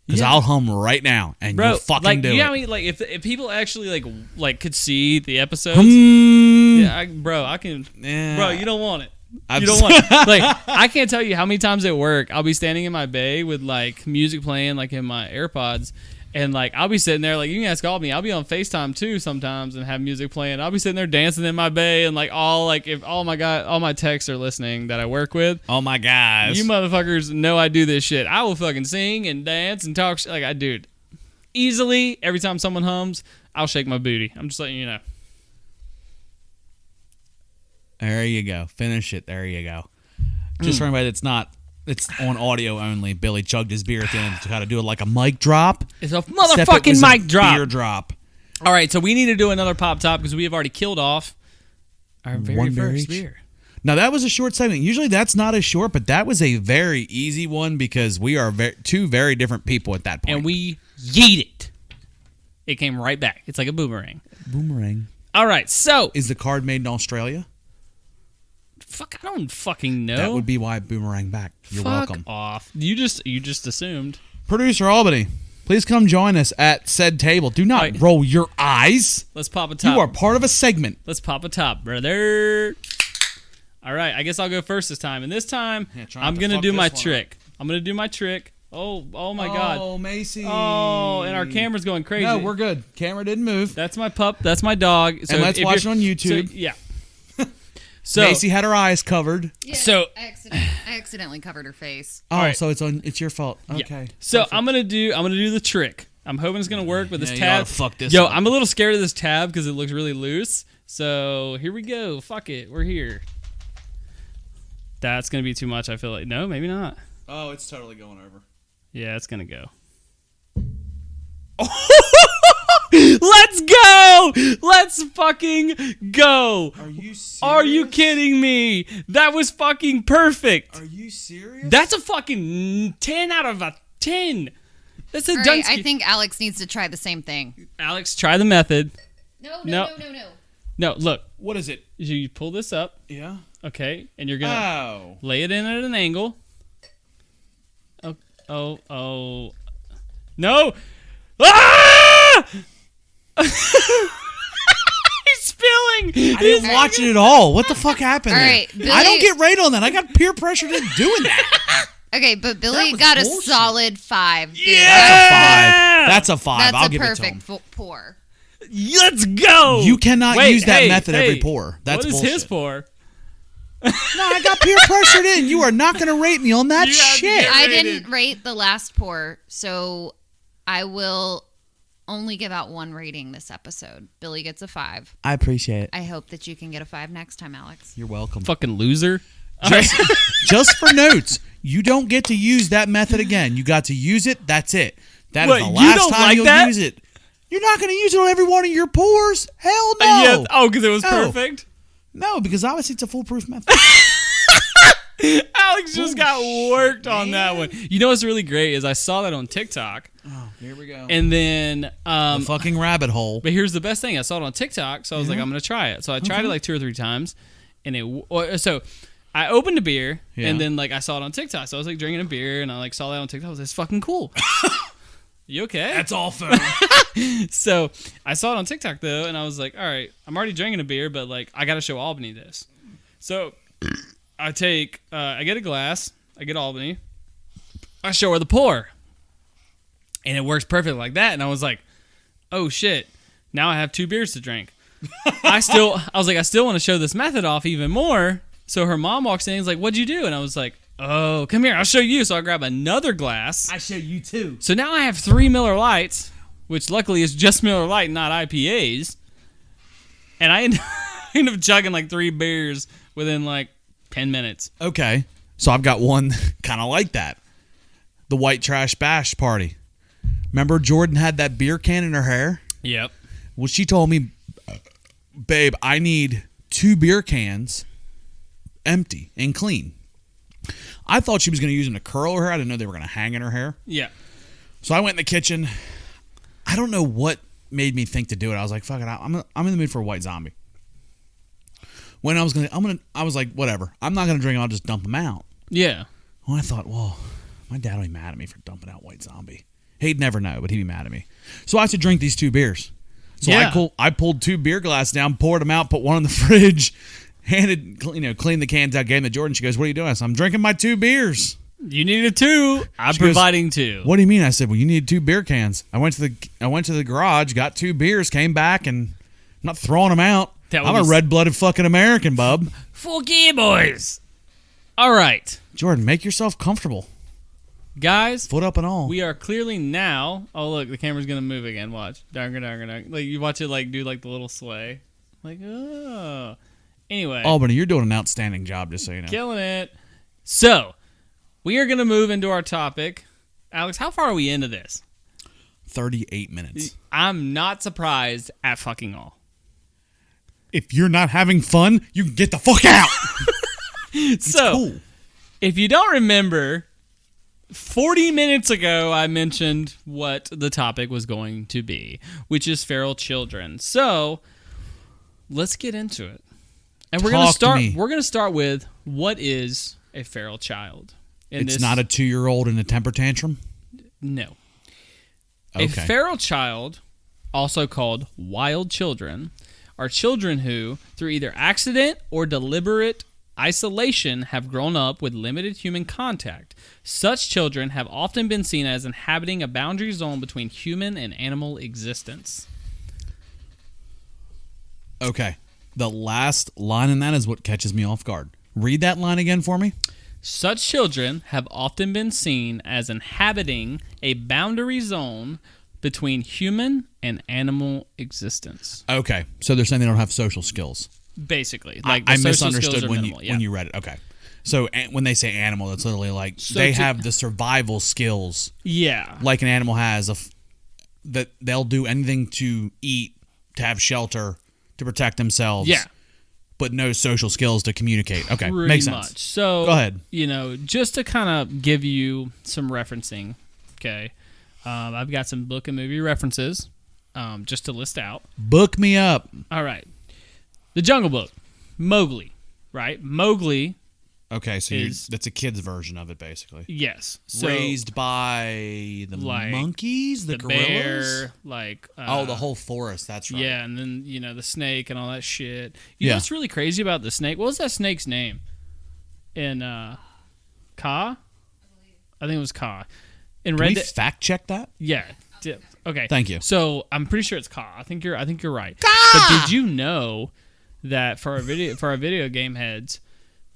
Because Yeah. I'll hum right now, and Bro, you'll fucking like, do you know it. what I mean? Like, if people actually like could see the episodes, Hmm. yeah, bro, I can. Yeah. Bro, you don't want it. I'm You don't want it. Like, I can't tell you how many times at work I'll be standing in my bay with like music playing, like in my AirPods, and like I'll be sitting there, like you can ask all me. I'll be on FaceTime too sometimes and have music playing. I'll be sitting there dancing in my bay, and like if all my texts are listening that I work with. Oh my gosh. You motherfuckers know I do this shit. I will fucking sing and dance and talk like I do. Easily, every time someone hums, I'll shake my booty. I'm just letting you know. There you go. Finish it. There you go. Just for anybody it's on audio only. Billy chugged his beer at the end to how to do it like a mic drop. It's a Except it motherfucking was a mic drop. Beer drop. All right, so we need to do another pop top because we have already killed off our very One beer first each? beer. Now that was a short segment. Usually that's not as short, but that was a very easy one because we are two very different people at that point. And we yeet it. It came right back. It's like a boomerang. Boomerang. All right, so Is the card made in Australia? fuck, I don't fucking know. That would be why it boomerang back. You're Fuck welcome. off. You just assumed. Producer Albany, please come join us at said table. Do not Right. roll your eyes. Let's pop a top. You are part of a segment. Let's pop a top, brother. All right, I guess I'll go first this time. And this time, Yeah, try not I'm to going to fuck do this my one up. trick. I'm going to do my trick. Oh my God. Oh, Macy. Oh, and our camera's going crazy. No, we're good. Camera didn't move. That's my pup. That's my dog. So And let's if watch you're- it on YouTube. So, yeah. So, Macy had her eyes covered. Yeah, So- I accidentally covered her face. Oh, right. so it's your fault. yeah. Okay. So I'm gonna do the trick. I'm hoping it's going to work with this you tab. oughta fuck this Yo, up. I'm a little scared of this tab because it looks really loose. So here we go. Fuck it. We're here. That's going to be too much, I feel like. No, maybe not. Oh, it's totally going over. Yeah, it's going to go. Let's go! Let's fucking go! Are you serious? Are you kidding me? That was fucking perfect. Are you serious? That's a fucking 10 out of a 10. That's a All right, Dunsky. I think Alex needs to try the same thing. Alex, try the method. No. No, look. What is it? You pull this up. Yeah. Okay, and you're going to lay it in at an angle. Oh. No! Ah! He's spilling! I didn't watch it at all. What the fuck happened All there? right, Billy- I don't get right on that. I got peer pressured into doing that. Okay, but Billy was got a bullshit. solid 5. Dude. Yeah! That's a 5. That's I'll a give it to perfect him. pour. Let's go! You cannot Wait, use that hey, method hey, every pour. That's what is bullshit. his pour? No, I got peer pressured in. You are not going to rate me on that You have to shit. get- I rated. didn't rate the last pour, so I will only give out 1 rating this episode. Billy gets a 5. I appreciate it. I hope that you can get a 5 next time, Alex. You're welcome. Fucking loser. Just for notes, you don't get to use that method again. You got to use it. That's it. That is What, the you last don't time like you'll that? use it. You're not going to use it on every one of your pours. Hell no. Yes. Oh, because it was No. perfect? No, because obviously it's a foolproof method. Alex just got worked on that one. You know what's really great is I saw that on TikTok, Oh, here we go. and then The fucking rabbit hole. but here's the best thing: I saw it on TikTok, so I was like, I'm gonna try it. So I tried it like 2 or 3 times, and so I opened a beer, Yeah. and then like I saw it on TikTok, so I was like drinking a beer, and I like saw that on TikTok. I was like, it's fucking cool. You okay? That's all phone. So I saw it on TikTok though, and I was like, all right, I'm already drinking a beer, but like I gotta show Albany this. So I get a glass, I get Albany, I show her the pour, and it works perfect like that. And I was like, oh shit, now I have 2 beers to drink. I was like, I still want to show this method off even more. So her mom walks in and is like, what'd you do? And I was like, oh, come here, I'll show you. So I grab another glass. I show you too. So now I have 3 Miller Lights, which luckily is just Miller Lite, not IPAs. And I end up chugging like 3 beers within like 10 minutes. Okay, so I've got one kind of like that. The white trash bash party. Remember Jordan had that beer can in her hair? Yep. Well, she told me, babe, I need 2 beer cans empty and clean. I thought she was going to use them to curl her hair. I didn't know they were going to hang in her hair. Yeah. So I went in the kitchen. I don't know what made me think to do it. I was like, fuck it, I'm in the mood for a white zombie. When I was like, whatever. I'm not gonna drink them. I'll just dump them out. Yeah. Well, I thought, well, my dad will be mad at me for dumping out white zombie. He'd never know, but he'd be mad at me. So I had to drink these 2 beers. So Yeah. I pulled 2 beer glasses down, poured them out, put one in the fridge, cleaned the cans out, gave them to Jordan. She goes, "What are you doing?" I said, "I'm drinking my 2 beers." You needed 2. I'm She goes, providing 2. What do you mean? I said, "Well, you need 2 beer cans." I went to the garage, got 2 beers, came back, and I'm not throwing them out. That I'm would a be- red-blooded fucking American, bub. Fuck yeah, boys. All right. Jordan, make yourself comfortable. Guys, Foot up and all. we are clearly now. Oh, look, the camera's going to move again. Watch. Darnger. Like, you watch it, like, do, like, the little sway. Like, oh. Anyway. Albany, you're doing an outstanding job, just so you know. Killing it. So, we are going to move into our topic. Alex, how far are we into this? 38 minutes. I'm not surprised at fucking all. If you're not having fun, you can get the fuck out. So, Cool. if you don't remember, 40 minutes ago, I mentioned what the topic was going to be, which is feral children. So, let's get into it. And we're going to Talk to start. me. We're going to start with what is a feral child. It's not a 2-year-old in a temper tantrum? No. Okay. A feral child, also called wild children, are children who, through either accident or deliberate isolation, have grown up with limited human contact. Such children have often been seen as inhabiting a boundary zone between human and animal existence. Okay. The last line in that is what catches me off guard. Read that line again for me. Such children have often been seen as inhabiting a boundary zone between human and animal existence. Okay, so they're saying they don't have social skills. Basically, I misunderstood when you read it. Okay, so when they say animal, that's literally like they have the survival skills. Yeah, like an animal has that they'll do anything to eat, to have shelter, to protect themselves. Yeah, but no social skills to communicate. Okay, pretty makes sense. Much. So go ahead. Just to kind of give you some referencing. Okay, I've got some book and movie references, just to list out. Book me up. All right. The Jungle Book, Mowgli, right? Mowgli. Okay, so that's a kid's version of it, basically. Yes. So, raised by the monkeys, the gorillas? Bear, the whole forest, that's right. Yeah, and then, the snake and all that shit. You know what's really crazy about the snake? What was that snake's name? In Ka? I think it was Ka. Can we fact check that? Yeah. Okay. Thank you. So I'm pretty sure it's Ka. I think you're right. Ka! But did you know that for our video game heads,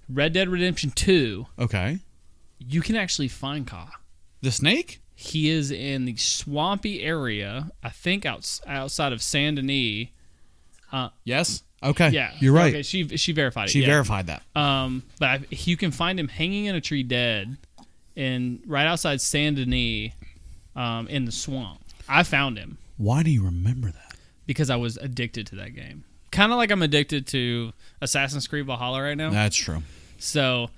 Red Dead Redemption 2, okay, you can actually find Ka. The snake? He is in the swampy area, I think outside of Saint Denis. Yes. Okay. Yeah. You're right. Okay. She verified it. She verified that. But you can find him hanging in a tree dead, right outside Saint Denis, in the swamp. I found him. Why do you remember that? Because I was addicted to that game. Kind of like I'm addicted to Assassin's Creed Valhalla right now. That's true. So,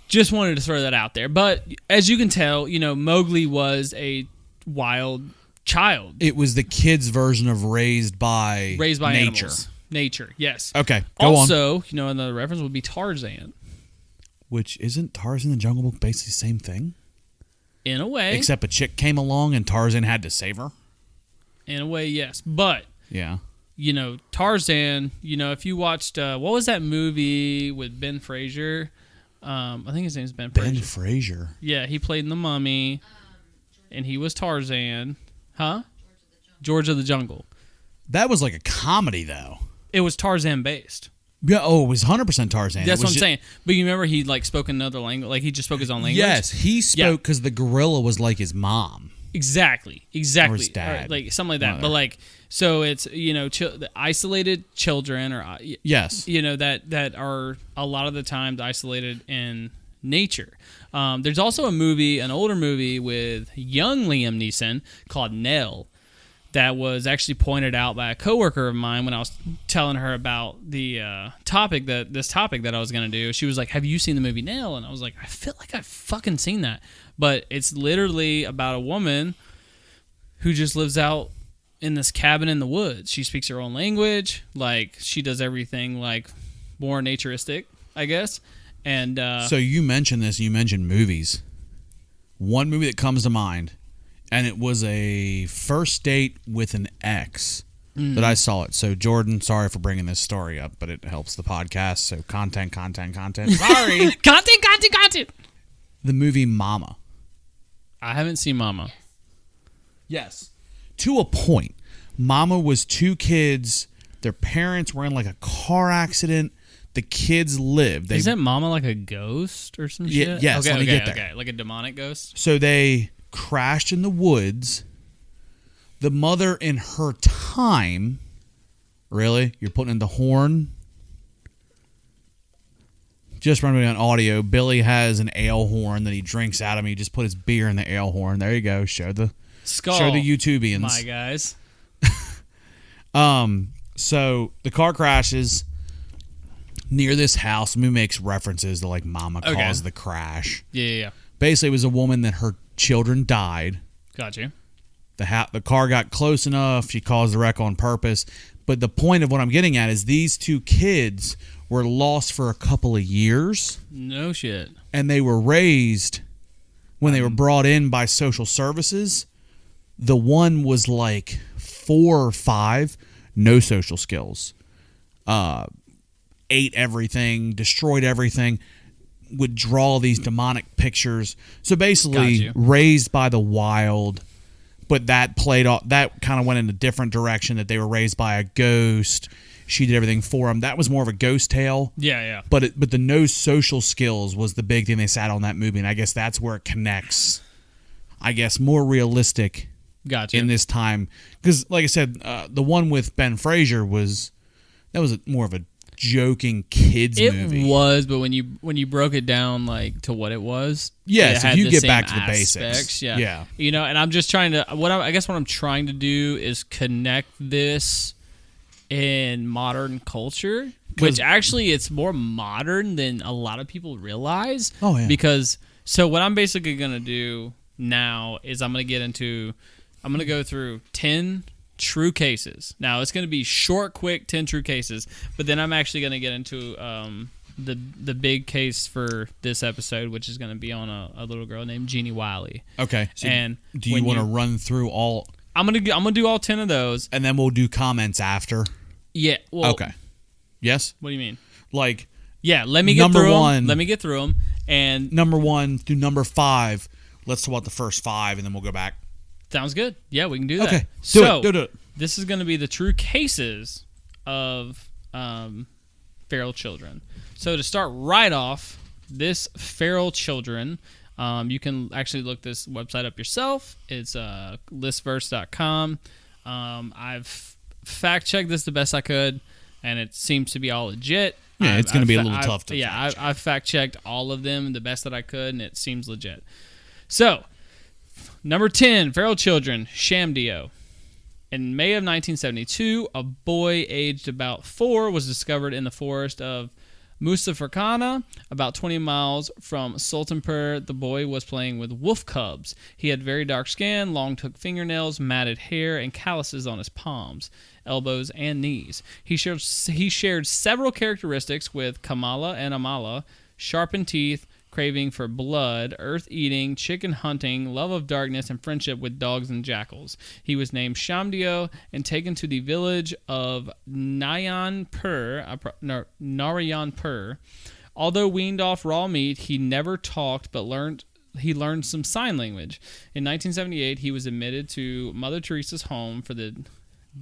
just wanted to throw that out there. But as you can tell, Mowgli was a wild child. It was the kid's version of raised by nature. Animals. Nature, yes. Okay, go on. Also, another reference would be Tarzan. Which isn't Tarzan and the Jungle Book basically the same thing? In a way. Except a chick came along and Tarzan had to save her? In a way, yes. But, yeah. Tarzan, if you watched, what was that movie with Ben Fraser? I think his name's Ben Fraser. Ben Fraser? Yeah, he played in The Mummy, and he was Tarzan. Huh? George of the Jungle. That was like a comedy, though. It was Tarzan based. Yeah, it was 100% Tarzan. That's what I'm saying. But you remember he spoke another language, like he just spoke his own language? Yes, he spoke because the gorilla was like his mom. Exactly. Or his dad. Or like something like that. But so it's, the isolated children or, yes, that are a lot of the times isolated in nature. There's also an older movie with young Liam Neeson called Nell that was actually pointed out by a coworker of mine when I was telling her about the topic that I was going to do. She was like, "Have you seen the movie Nell?" And I was like, "I feel like I've fucking seen that." But it's literally about a woman who just lives out in this cabin in the woods. She speaks her own language. Like, she does everything like more naturistic, I guess. And so you mentioned this. You mentioned movies. One movie that comes to mind, and it was a first date with an ex that I saw it. So Jordan, sorry for bringing this story up, but it helps the podcast. So content. Sorry. Content. The movie Mama. I haven't seen Mama. Yes. To a point. Mama was two kids. Their parents were in like a car accident. The kids lived. Isn't Mama like a ghost or some shit? Yes, let me get there. Okay, like a demonic ghost? So they crashed in the woods. The mother in her time... Really? You're putting in the horn? Just running on audio, Billy has an ale horn that he drinks out of. He just put his beer in the ale horn. There you go. Show the YouTubians. My guys. So the car crashes near this house. Moo makes references to like Mama caused the crash. Yeah. Basically, it was a woman that her children died. Got you. The car got close enough. She caused the wreck on purpose. But the point of what I'm getting at is these two kids were lost for a couple of years. No shit. And they were raised when they were brought in by social services. The one was like 4 or 5, no social skills. Ate everything, destroyed everything, would draw these demonic pictures. So basically raised by the wild, but that kind of went in a different direction, that they were raised by a ghost. She did everything for them. That was more of a ghost tale. Yeah. But the no social skills was the big thing they sat on that movie, and I guess that's where it connects. I guess more realistic Gotcha. in this time. Because, like I said, the one with Ben Fraser was more of a joking kids movie. It was, but when you broke it down like to what it was, yes, it if you the get same back to the aspects, basics, yeah. You know, and I'm just trying to I guess what I'm trying to do is connect this in modern culture, which actually it's more modern than a lot of people realize. Oh yeah. Because so what I'm basically gonna do now is I'm gonna go through 10 true cases. Now it's going to be short, quick, 10 true cases, but then I'm actually going to get into the big case for this episode, which is going to be on a little girl named Jeannie Wiley. Okay. So and do you want to run through all? I'm gonna do all 10 of those, and then we'll do comments after. Yeah. Well, okay. Yes. What do you mean? Like, yeah. Let me get through them. Let me get through them. And number 1 through number 5. Let's talk about the first 5, and then we'll go back. Sounds good. Yeah, we can do that. Okay. Do it. This is going to be the true cases of feral children. So to start right off, this feral children, you can actually look this website up yourself. It's listverse.com. I've fact-checked this the best I could, and it seems to be all legit. Yeah, it's going to be a little tough to fact-check. I've fact-checked all of them the best that I could, and it seems legit. So, number 10, feral children, Shamdio. In May of 1972, a boy aged about 4 was discovered in the forest of Musafarkhana, about 20 miles from Sultanpur. The boy was playing with wolf cubs. He had very dark skin, long took fingernails, matted hair, and calluses on his palms, elbows, and knees. He shared several characteristics with Kamala and Amala: sharpened teeth, craving for blood, earth-eating, chicken hunting, love of darkness, and friendship with dogs and jackals. He was named Shamdio and taken to the village of Narayanpur. Although weaned off raw meat, he never talked, but learned some sign language. In 1978, he was admitted to Mother Teresa's home for the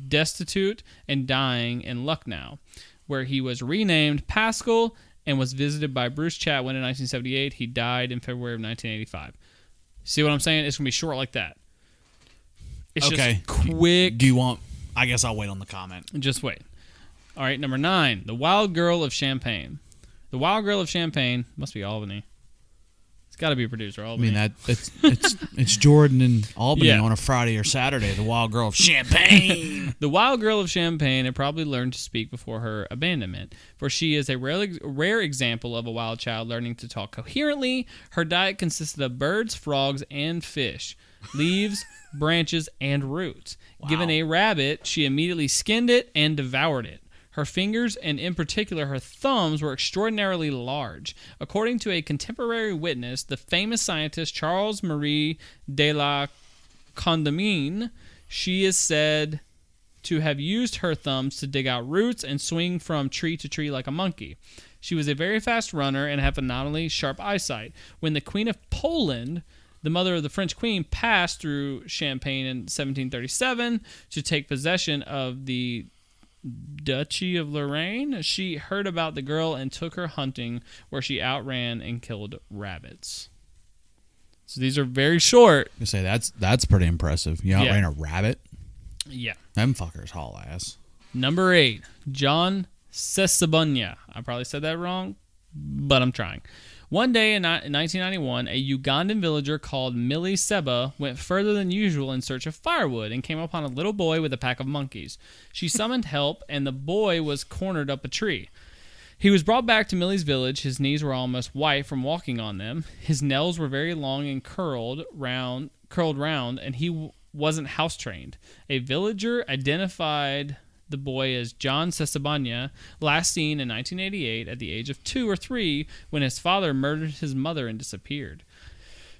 destitute and dying in Lucknow, where he was renamed Pascal and was visited by Bruce Chatwin in 1978. He died in February of 1985. See what I'm saying? It's going to be short like that. It's just quick. Do you want... I guess I'll wait on the comment. Just wait. All right, number 9. The Wild Girl of Champagne. The Wild Girl of Champagne must be Albany. It's got to be a producer, Albany. I mean, it's Jordan and Albany on a Friday or Saturday. The Wild Girl of Champagne. The Wild Girl of Champagne had probably learned to speak before her abandonment, for she is a rare example of a wild child learning to talk coherently. Her diet consisted of birds, frogs, and fish, leaves, branches, and roots. Wow. Given a rabbit, she immediately skinned it and devoured it. Her fingers, and in particular her thumbs, were extraordinarily large. According to a contemporary witness, the famous scientist Charles Marie de la Condamine, she is said to have used her thumbs to dig out roots and swing from tree to tree like a monkey. She was a very fast runner and had phenomenally sharp eyesight. When the Queen of Poland, the mother of the French Queen, passed through Champagne in 1737 to take possession of the Duchy of Lorraine, she heard about the girl and took her hunting, where she outran and killed rabbits. So these are very short. You say that's pretty impressive. You outran a rabbit? Yeah. Them fuckers haul ass. Number 8, John Sesabunya. I probably said that wrong, but I'm trying. One day in 1991, a Ugandan villager called Millie Seba went further than usual in search of firewood and came upon a little boy with a pack of monkeys. She summoned help, and the boy was cornered up a tree. He was brought back to Millie's village. His knees were almost white from walking on them. His nails were very long and curled round, and he wasn't house-trained. A villager identified the boy as John Sesabanya, last seen in 1988 at the age of 2 or 3 when his father murdered his mother and disappeared.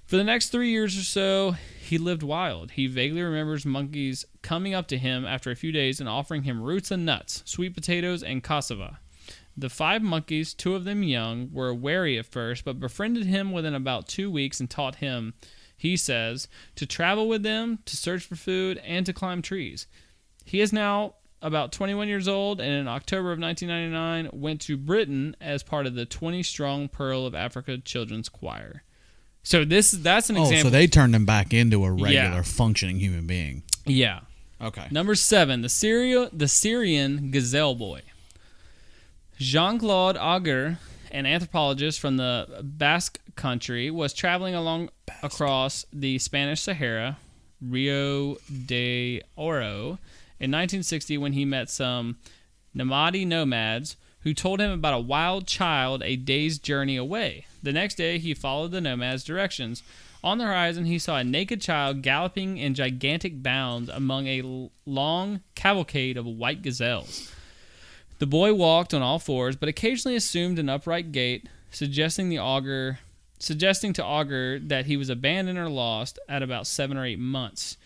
For the next 3 years or so, he lived wild. He vaguely remembers monkeys coming up to him after a few days and offering him roots and nuts, sweet potatoes, and cassava. The 5 monkeys, 2 of them young, were wary at first, but befriended him within about 2 weeks and taught him, he says, to travel with them, to search for food, and to climb trees. He is now about 21 years old, and in October of 1999 went to Britain as part of the 20-strong Pearl of Africa Children's Choir. So that's an example. So they turned him back into a regular functioning human being. Yeah. Okay. Number 7, the Syrian gazelle boy. Jean-Claude Auger, an anthropologist from the Basque country, was traveling across the Spanish Sahara, Rio de Oro, in 1960 when he met some Namadi nomads who told him about a wild child a day's journey away. The next day, he followed the nomads' directions. On the horizon, he saw a naked child galloping in gigantic bounds among a long cavalcade of white gazelles. The boy walked on all fours, but occasionally assumed an upright gait, suggesting to Auger that he was abandoned or lost at about 7 or 8 months.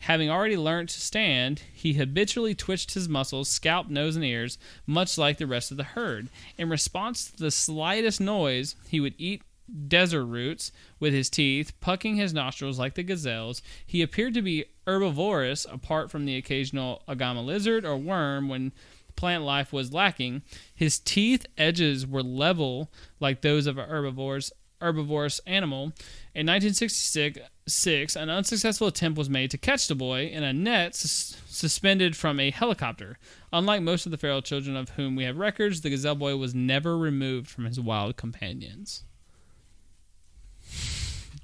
Having already learned to stand, he habitually twitched his muscles, scalp, nose, and ears, much like the rest of the herd. In response to the slightest noise, he would eat desert roots with his teeth, pucking his nostrils like the gazelles. He appeared to be herbivorous, apart from the occasional agama lizard or worm when plant life was lacking. His teeth edges were level like those of an herbivorous animal. In 1966, an unsuccessful attempt was made to catch the boy in a net suspended from a helicopter. Unlike most of the feral children of whom we have records, the gazelle boy was never removed from his wild companions.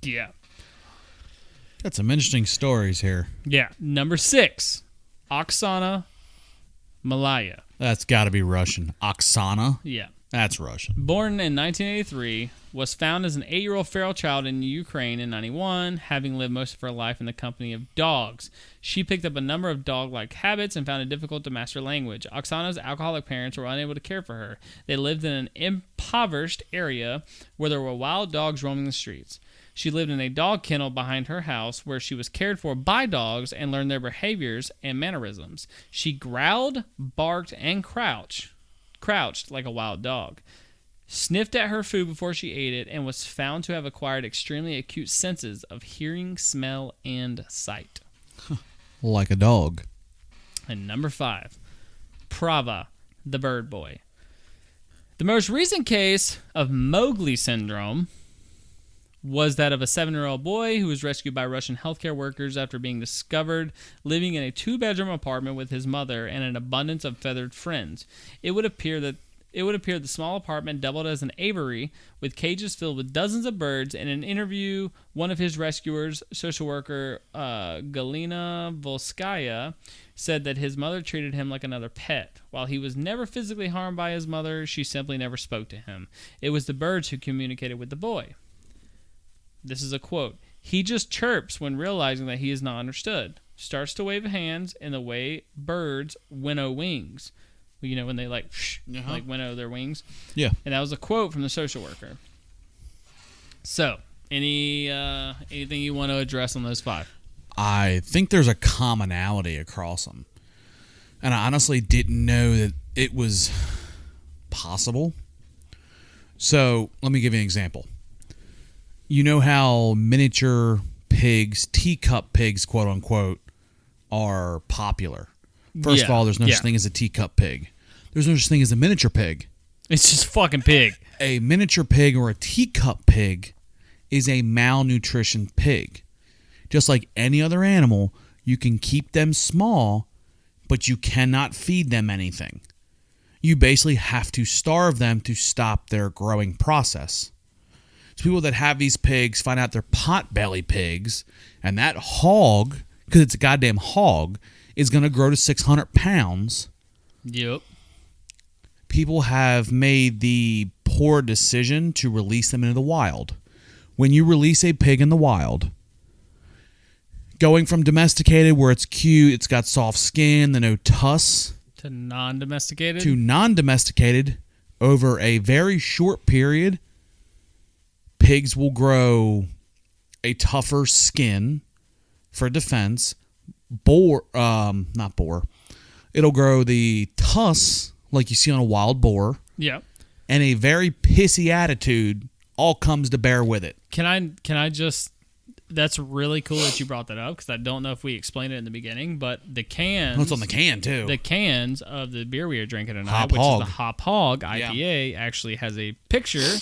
Yeah. Got some interesting stories here. Yeah. Number 6, Oksana Malaya. That's got to be Russian. Oksana? Yeah. That's Russian. Born in 1983, was found as an 8-year-old feral child in Ukraine in 1991, having lived most of her life in the company of dogs. She picked up a number of dog-like habits and found it difficult to master language. Oksana's alcoholic parents were unable to care for her. They lived in an impoverished area where there were wild dogs roaming the streets. She lived in a dog kennel behind her house where she was cared for by dogs and learned their behaviors and mannerisms. She growled, barked, and crouched like a wild dog, sniffed at her food before she ate it, and was found to have acquired extremely acute senses of hearing, smell, and sight. Like a dog. And number 5, Prava, the bird boy. The most recent case of Mowgli syndrome was that of a 7-year-old boy who was rescued by Russian healthcare workers after being discovered living in a 2-bedroom apartment with his mother and an abundance of feathered friends. It would appear the small apartment doubled as an aviary with cages filled with dozens of birds. In an interview, one of his rescuers, social worker Galina Volskaya, said that his mother treated him like another pet. While he was never physically harmed by his mother, she simply never spoke to him. It was the birds who communicated with the boy. This is a quote. He just chirps when realizing that he is not understood. Starts to wave hands in the way birds winnow wings. You know, when they like winnow their wings. Yeah. And that was a quote from the social worker. So, anything you want to address on those 5? I think there's a commonality across them. And I honestly didn't know that it was possible. So, let me give you an example. You know how miniature pigs, teacup pigs, quote unquote, are popular. First of all, there's no such thing as a teacup pig. There's no such thing as a miniature pig. It's just fucking pig. A miniature pig or a teacup pig is a malnutrition pig. Just like any other animal, you can keep them small, but you cannot feed them anything. You basically have to starve them to stop their growing process. So people that have these pigs find out they're pot-belly pigs, and that hog, because it's a goddamn hog, is going to grow to 600 pounds. Yep. People have made the poor decision to release them into the wild. When you release a pig in the wild, going from domesticated where it's cute, it's got soft skin, the no tusks, to non-domesticated? To non-domesticated, over a very short period, pigs will grow a tougher skin for defense. Not boar. It'll grow the tusks like you see on a wild boar. Yeah. And a very pissy attitude all comes to bear with it. Can I just... That's really cool that you brought that up because I don't know if we explained it in the beginning, but the cans... Oh, it's on the can, too. The cans of the beer we are drinking tonight, Hop which Hog. is the Hop Hog IPA, actually has a picture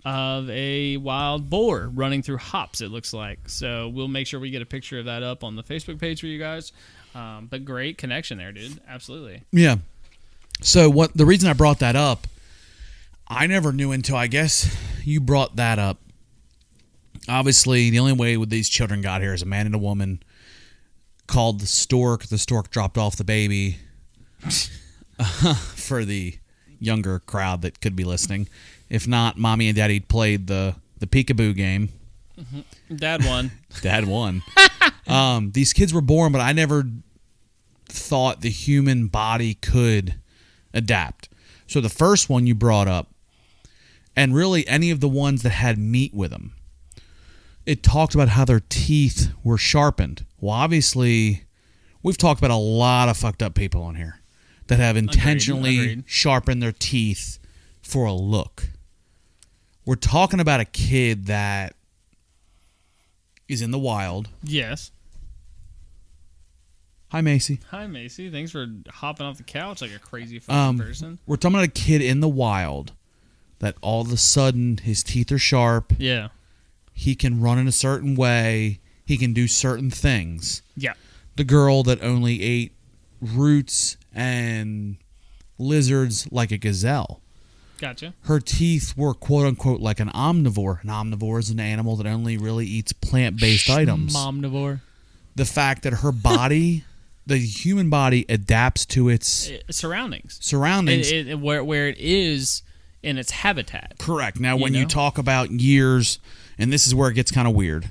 of a wild boar running through hops, it looks like. So we'll make sure we get a picture of that up on the Facebook page for you guys. But great connection there, dude. Absolutely. Yeah. So the reason I brought that up, I never knew until I guess you brought that up. Obviously, the only way these children got here is a man and a woman called the stork. The stork dropped off the baby for the younger crowd that could be listening. If not, mommy and daddy played the peekaboo game. Mm-hmm. Dad won. Dad won. These kids were born, but I never thought the human body could adapt. So the first one you brought up, and really any of the ones that had meat with them, it talked about how their teeth were sharpened. Well, obviously, we've talked about a lot of fucked up people on here that have intentionally Agreed. sharpened their teeth for a look. We're talking about a kid that is in the wild. Yes. Hi, Macy. Hi, Macy. Thanks for hopping off the couch like a crazy fucking person. We're talking about a kid in the wild that all of a sudden his teeth are sharp. Yeah. He can run in a certain way. He can do certain things. Yeah. The girl that only ate roots and lizards like a gazelle. Gotcha. Her teeth were quote-unquote like an omnivore. An omnivore is an animal that only really eats plant-based items. Omnivore. The fact that her body, the human body, adapts to its surroundings. Where it is in its habitat. Correct. Now, when you talk about years, and this is where it gets kind of weird,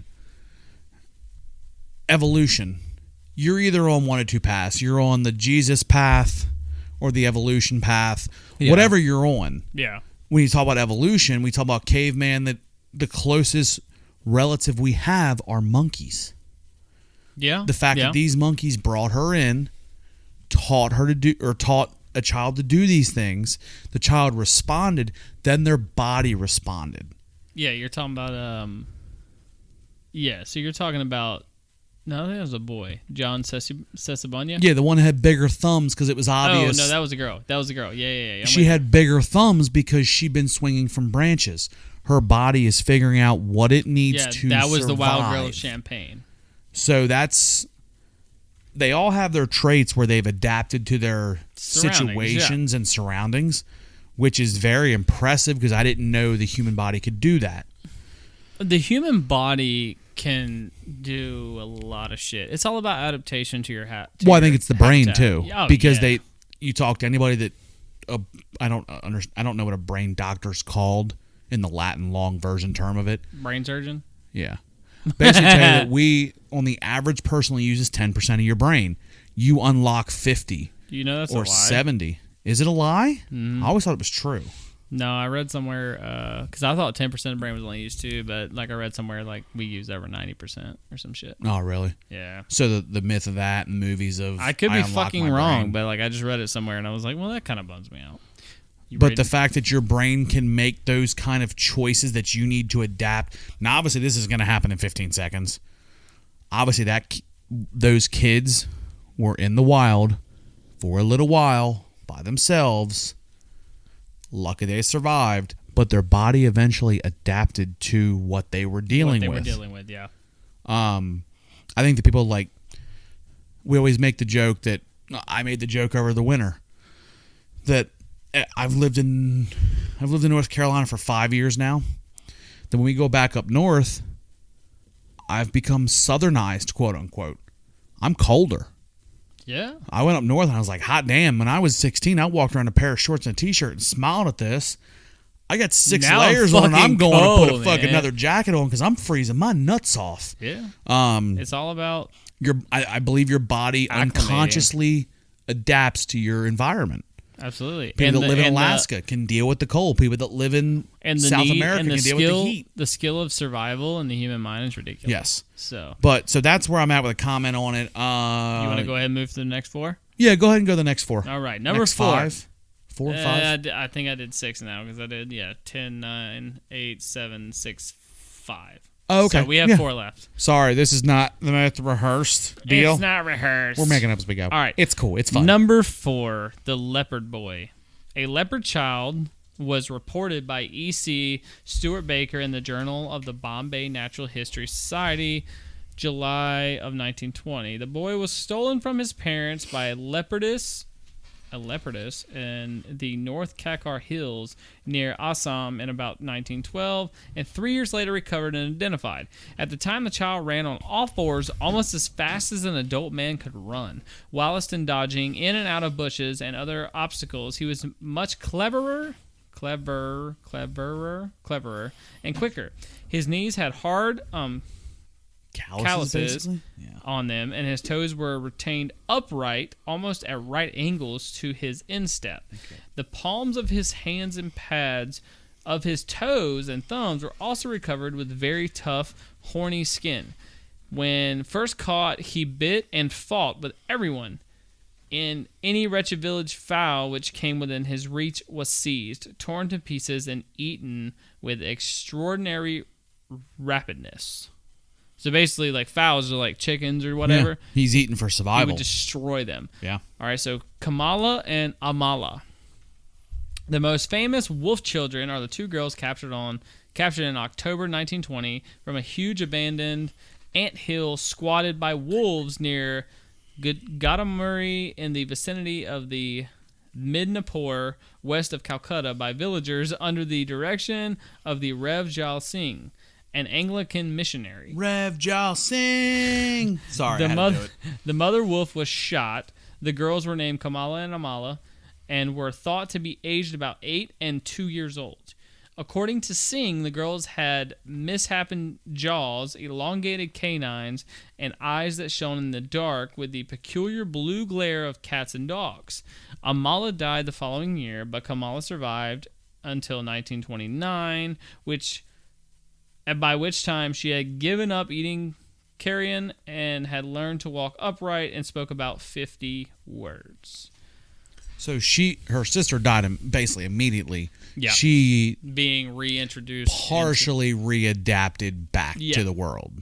evolution. You're either on one or two paths. You're on the Jesus path or the evolution path, whatever you're on. Yeah. When you talk about evolution, we talk about caveman, that the closest relative we have are monkeys. Yeah. The fact that these monkeys brought her in, taught a child to do these things, the child responded, then their body responded. Yeah, you're talking about so you're talking about, no, I think that was a boy. John Sesabanya? Yeah, the one that had bigger thumbs because it was obvious. Oh, no, that was a girl. Yeah. She had bigger thumbs because she'd been swinging from branches. Her body is figuring out what it needs to survive. That was the wild girl of Champagne. So they all have their traits where they've adapted to their situations and surroundings, which is very impressive because I didn't know the human body could do that. The human body can do a lot of shit. It's all about adaptation to your I think it's the brain too, because yeah. You talk to anybody that I don't know what a brain doctor's called in the Latin long version term of it. Brain surgeon. Yeah, basically tell you that on the average person only uses 10% of your brain. You unlock 50. Do you know that's or a lie? 70. Is it a lie? Mm-hmm. I always thought it was true. No, I read somewhere, because I thought 10% of the brain was only used too, but like I read somewhere like we use over 90% or some shit. Oh, really? Yeah. So the myth of that and movies of I could be fucking wrong, but like I just read it somewhere and I was like, well, that kind of bums me out. But the fact that your brain can make those kind of choices that you need to adapt. Now, obviously, this is going to happen in 15 seconds. Obviously, those kids were in the wild for a little while by themselves. Lucky they survived, but their body eventually adapted to what they were dealing with. Yeah. I think the people we always make the joke that I made the joke over the winter that I've lived in North Carolina for 5 years now. Then when we go back up north, I've become southernized, quote unquote. I'm colder. Yeah. I went up north and I was like, hot damn. When I was 16, I walked around in a pair of shorts and a t-shirt and smiled at this. I got 6 layers on and I'm going to put a fucking another jacket on because I'm freezing my nuts off. Yeah. It's all about I believe your body unconsciously adapts to your environment. Absolutely. People that live in Alaska can deal with the cold. People that live in South America can deal with the heat. The skill of survival in the human mind is ridiculous. Yes. So that's where I'm at with a comment on it. You want to go ahead and move to the next 4? Yeah, go ahead and go to the next 4. All right, number next 4. 5? 4 or 5? I think I did 6 now because I did 10, 9, 8, 7, 6, 5. Oh, okay. So we have 4 left. Sorry, this is not the most rehearsed deal. It's not rehearsed. We're making up as we go. All right. It's cool. It's fun. Number 4, the leopard boy. A leopard child was reported by E.C. Stuart Baker in the Journal of the Bombay Natural History Society, July of 1920. The boy was stolen from his parents by a leopardess in the North Kakar Hills near Assam in about 1912, and 3 years later recovered and identified. At the time, the child ran on all fours almost as fast as an adult man could run. Whilst in dodging in and out of bushes and other obstacles, he was much cleverer, and quicker. His knees had hard calluses on them, and his toes were retained upright, almost at right angles to his instep. Okay. The palms of his hands and pads of his toes and thumbs were also recovered with very tough, horny skin. When first caught, he bit and fought with everyone. In any wretched village fowl which came within his reach was seized, torn to pieces, and eaten with extraordinary rapidness. So basically, like, fowls are like chickens or whatever. Yeah, he's eating for survival. He would destroy them. Yeah. All right, so Kamala and Amala. The most famous wolf children are the two girls captured in October 1920 from a huge abandoned anthill squatted by wolves near Gadamuri in the vicinity of the Midnapore, west of Calcutta, by villagers under the direction of the Rev Jal Singh, an Anglican missionary. Rev Jal Singh. Sorry, the mother wolf was shot. The girls were named Kamala and Amala and were thought to be aged about 8 and 2 years old. According to Singh, the girls had misshapen jaws, elongated canines, and eyes that shone in the dark with the peculiar blue glare of cats and dogs. Amala died the following year, but Kamala survived until 1929, by which time she had given up eating carrion and had learned to walk upright and spoke about 50 words. So her sister died basically immediately. Yeah. She being reintroduced, partially readapted back to the world,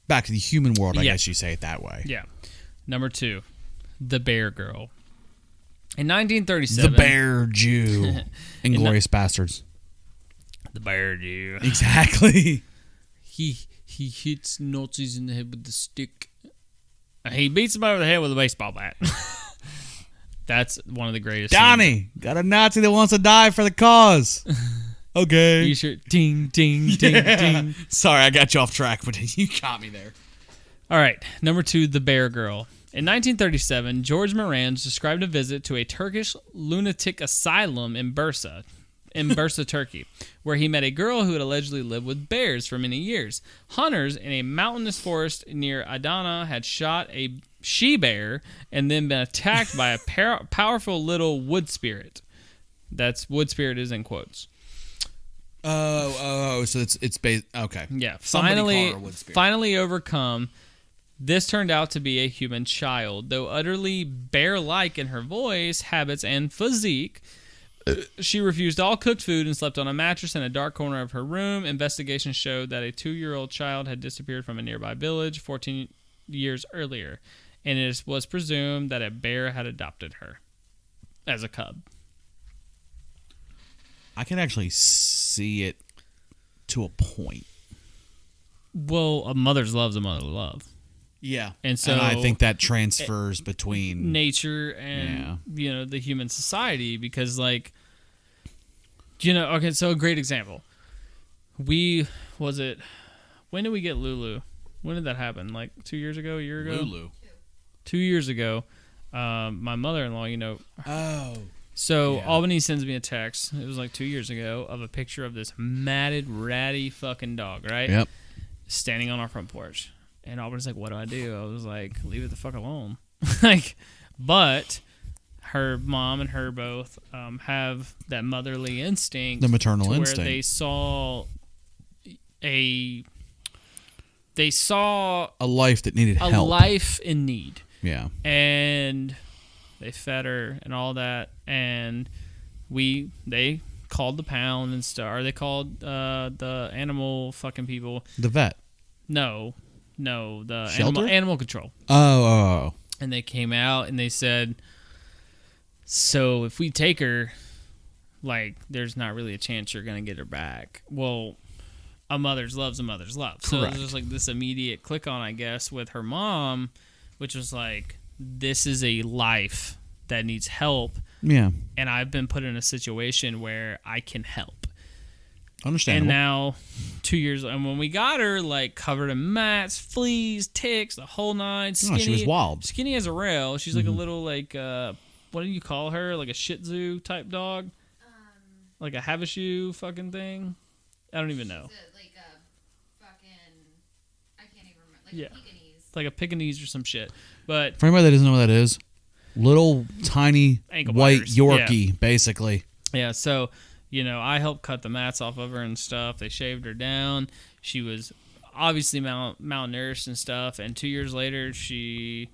back to the human world. I guess you say it that way. Yeah. Number 2, the Bear Girl. In 1937, the Bear Jew, Inglourious Bastards. The Bear Jew. Exactly. He hits Nazis in the head with the stick. He beats them over the head with a baseball bat. That's one of the greatest. Donnie, got a Nazi that wants to die for the cause. Okay. You sure? Ding, ding, ding, ding. Sorry, I got you off track, but you caught me there. All right. Number 2, the Bear Girl. In 1937, George Morange described a visit to a Turkish lunatic asylum in Bursa, Turkey, where he met a girl who had allegedly lived with bears for many years. Hunters in a mountainous forest near Adana had shot a she-bear and then been attacked by a powerful little wood spirit. That's wood spirit is in quotes. So it's based. Okay. Yeah. Finally overcome. This turned out to be a human child, though utterly bear-like in her voice, habits, and physique. She refused all cooked food and slept on a mattress in a dark corner of her room. Investigations showed that a 2-year-old child had disappeared from a nearby village 14 years earlier, and it was presumed that a bear had adopted her as a cub. I can actually see it to a point. Well, a mother's love is a mother's love. Yeah. And so I think that transfers between nature and the human society, because okay, so a great example. When did we get Lulu? When did that happen? Like 2 years ago, a year ago? Lulu. 2 years ago, my mother-in-law, Oh. So Albany sends me a text. It was like 2 years ago of a picture of this matted, ratty fucking dog, right? Yep. Standing on our front porch. And Albany's like, what do I do? I was like, leave it the fuck alone. But her mom and her both have that motherly instinct. The maternal instinct. Where they saw a life that needed help. A life in need. Yeah. And they fed her and all that. And they called the pound and stuff. Or they called the animal fucking people. The vet. No, the animal control. Oh. And they came out and they said, so if we take her, like there's not really a chance you're gonna get her back. Well, a mother's love's a mother's love. So Correct. there's just like this immediate click on, I guess, with her mom, which was like, this is a life that needs help. Yeah. And I've been put in a situation where I can help. Understandable. And now, 2 years, and when we got her, like covered in mats, fleas, ticks, the whole nine. Skinny, she was wild. Skinny as a rail. She's like a little like, what do you call her? Like a Shih Tzu type dog, like a Havashu fucking thing. I don't even know. Like a fucking, I can't even remember. Like Yeah. a Pekingese. Like a Pekingese or some shit. But For anybody that doesn't know what that is, little tiny Ankle white biters. Yorkie, basically. yeah, so, you know, I helped cut the mats off of her and stuff. They shaved her down. She was obviously malnourished and stuff. And 2 years later, she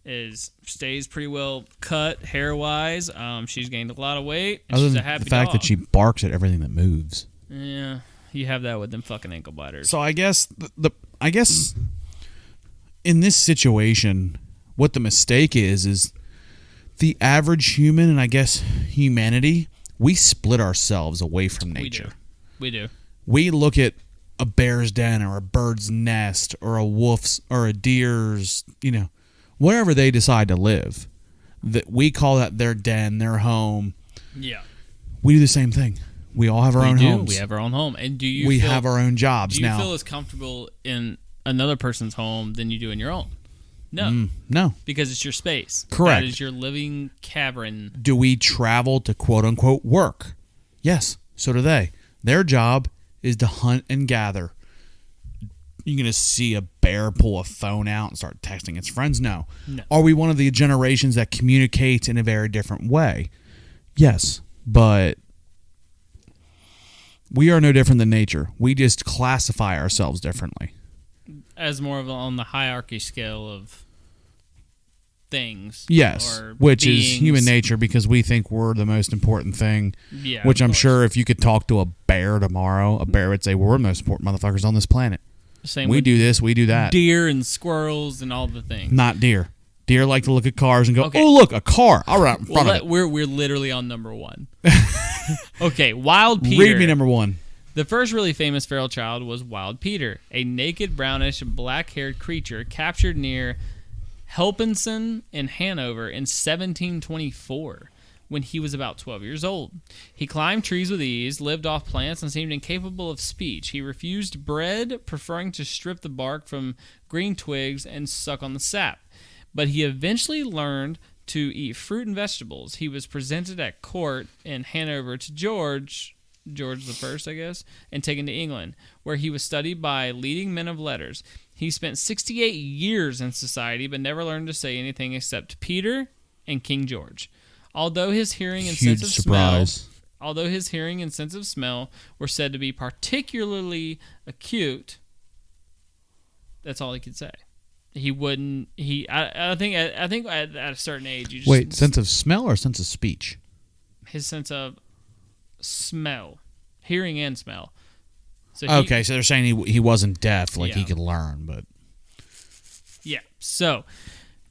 stays pretty well cut hair-wise. She's gained a lot of weight. And Other she's a than happy the fact dog. that she barks at everything that moves. Yeah, you have that with them fucking ankle biters. So I guess I guess in this situation, what the mistake is the average human, and I guess humanity, we split ourselves away from nature. We do. We look at a bear's den or a bird's nest or a wolf's or a deer's, wherever they decide to live. That we call that their den, their home. Yeah. We do the same thing. We all have our own homes. We have our own home. And We have our own jobs do you now. feel as comfortable in another person's home than you do in your own? No. No. Because it's your space. Correct. That is your living cavern. Do we travel to quote unquote work? Yes, so do they. Their job is to hunt and gather. You're going to see a bear pull a phone out and start texting its friends? No. Are we one of the generations that communicates in a very different way? Yes, but we are no different than nature. We just classify ourselves differently. As more of on the hierarchy scale of things. Yes, or which beings. is human nature because we think we're the most important thing. Yeah, which of I'm course. sure if you could talk to a bear tomorrow, a bear would say, we're the most important motherfuckers on this planet. Same We with do this, we do that. deer and squirrels and all the things. Not deer. Deer like to look at cars and go, Okay. oh, look, a car. All right, in front of it. We're literally on number one. Okay, Wild Peter. Read me number one. The first really famous feral child was Wild Peter, a naked, brownish, black-haired creature captured near Helpenson in Hanover in 1724 when he was about 12 years old. He climbed trees with ease, lived off plants, and seemed incapable of speech. He refused bread, preferring to strip the bark from green twigs and suck on the sap. But he eventually learned to eat fruit and vegetables. He was presented at court in Hanover to George I, I guess, and taken to England, where he was studied by leading men of letters. He spent 68 years in society, but never learned to say anything except Peter and King George. Although his hearing and sense of smell were said to be particularly acute, that's all he could say. He wouldn't. I think at a certain age, you just Wait, sense of smell or sense of speech? his sense of smell, hearing and smell. So Okay, so they're saying he wasn't deaf, like he Yeah. could learn, but yeah. So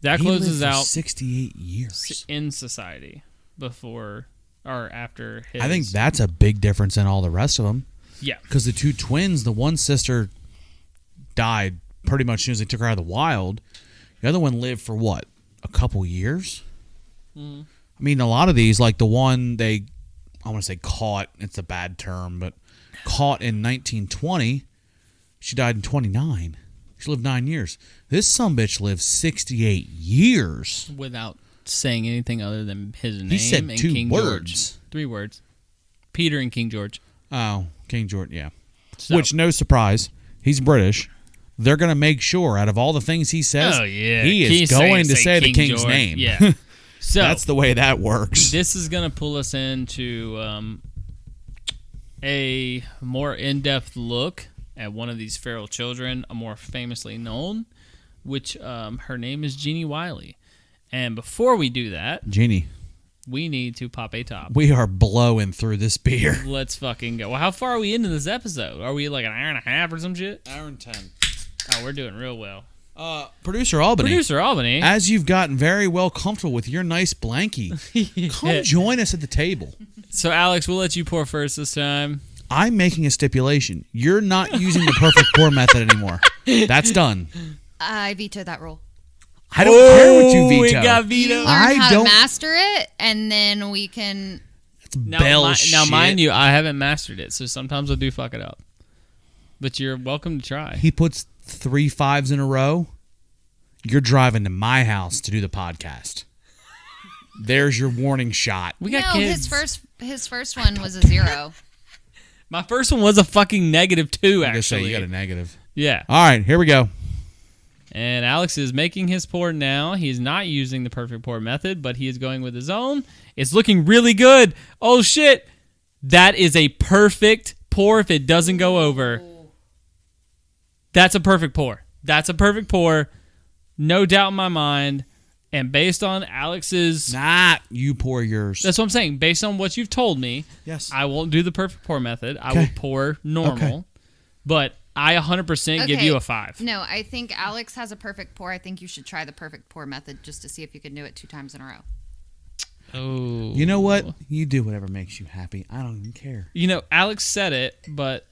that he closes lived for out 68 years. in society before or after his. I think that's a big difference in all the rest of them. Yeah. Because the two twins, the one sister died pretty much as soon as they took her out of the wild. The other one lived for what? A couple years? Mm-hmm. I mean, a lot of these, like the one I want to say caught, it's a bad term, but caught in 1920, she died in 29. She lived 9 years. This sumbitch lived 68 years. Without saying anything other than his name. He said and two King words. George. 3 words. Peter and King George. Oh, King George, yeah. So, Which, no surprise, he's British. They're going to make sure, out of all the things he says, he is going to say the king's George. name. Yeah. So that's the way that works. This is going to pull us into a more in-depth look at one of these feral children, a more famously known, which her name is Jeannie Wiley. And before we do that, Jeannie, we need to pop a top. we are blowing through this beer. Let's fucking go. Well, how far are we into this episode? Are we like an hour and a half or some shit? Hour and 10. Oh, we're doing real well. Producer Albany. As you've gotten very well comfortable with your nice blankie, come join us at the table. So, Alex, we'll let you pour first this time. I'm making a stipulation. You're not using the perfect pour method anymore. That's done. I veto that rule. I don't care what you veto. We got vetoed. You learn how to master it, and then we can... It's bullshit. Now, mind you, I haven't mastered it, so sometimes I do fuck it up. But you're welcome to try. He puts 3 5s in a row. You're driving to my house to do the podcast. There's your warning shot. We got kids. His first one was a 0. My first one was a fucking -2, actually. Say you got a negative. Yeah. All right, here we go. And Alex is making his pour now. He's not using the perfect pour method, but he is going with his own. It's looking really good. Oh, shit. That is a perfect pour if it doesn't go over. That's a perfect pour. No doubt in my mind. And based on Alex's... you pour yours. That's what I'm saying. Based on what you've told me, yes, I won't do the perfect pour method. I will pour normal. Okay. But I 100% give you a 5. No, I think Alex has a perfect pour. I think you should try the perfect pour method just to see if you can do it 2 times in a row. Oh. You know what? You do whatever makes you happy. I don't even care. You know, Alex said it, but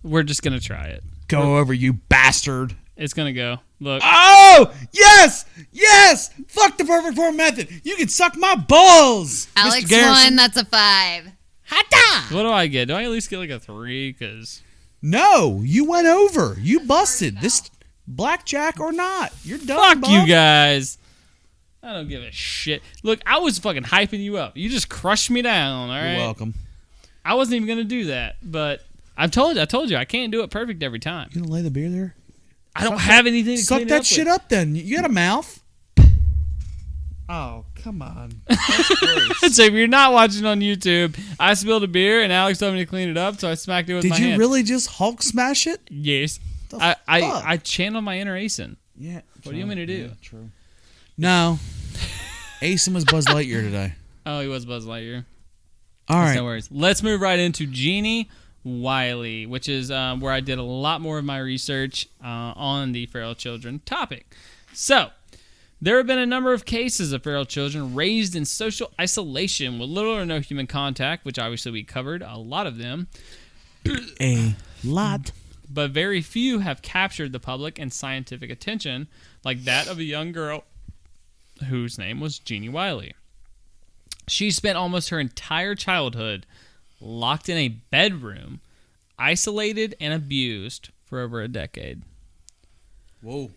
we're just going to try it. Go over, you bastard. It's going to go. Look. Oh, yes. Yes. Fuck the perfect pour method. You can suck my balls. Alex won. That's a 5. Hata. What do I get? Do I at least get like a 3? Because... No, you went over. You busted. This blackjack or not. You're done, Fuck you guys. I don't give a shit. Look, I was fucking hyping you up. You just crushed me down, all right? You're welcome. I wasn't even going to do that, but I told you, I can't do it perfect every time. You going to lay the beer there? I don't have anything to suck clean that it up shit with. up then. You got a mouth. Oh, come on. So if you're not watching on YouTube, I spilled a beer and Alex told me to clean it up, so I smacked it with my hand. Did you really just Hulk smash it? Yes. I channeled my inner Asen. Yeah. What do you want me to do? Yeah, true. No. Asen was Buzz Lightyear today. Oh, he was Buzz Lightyear. All right. No worries. Let's move right into Jeannie Wiley, which is where I did a lot more of my research on the feral children topic. So, there have been a number of cases of feral children raised in social isolation with little or no human contact, which obviously we covered a lot of them. A lot. But very few have captured the public and scientific attention, like that of a young girl whose name was Jeannie Wiley. She spent almost her entire childhood locked in a bedroom, isolated and abused for over a decade. Whoa.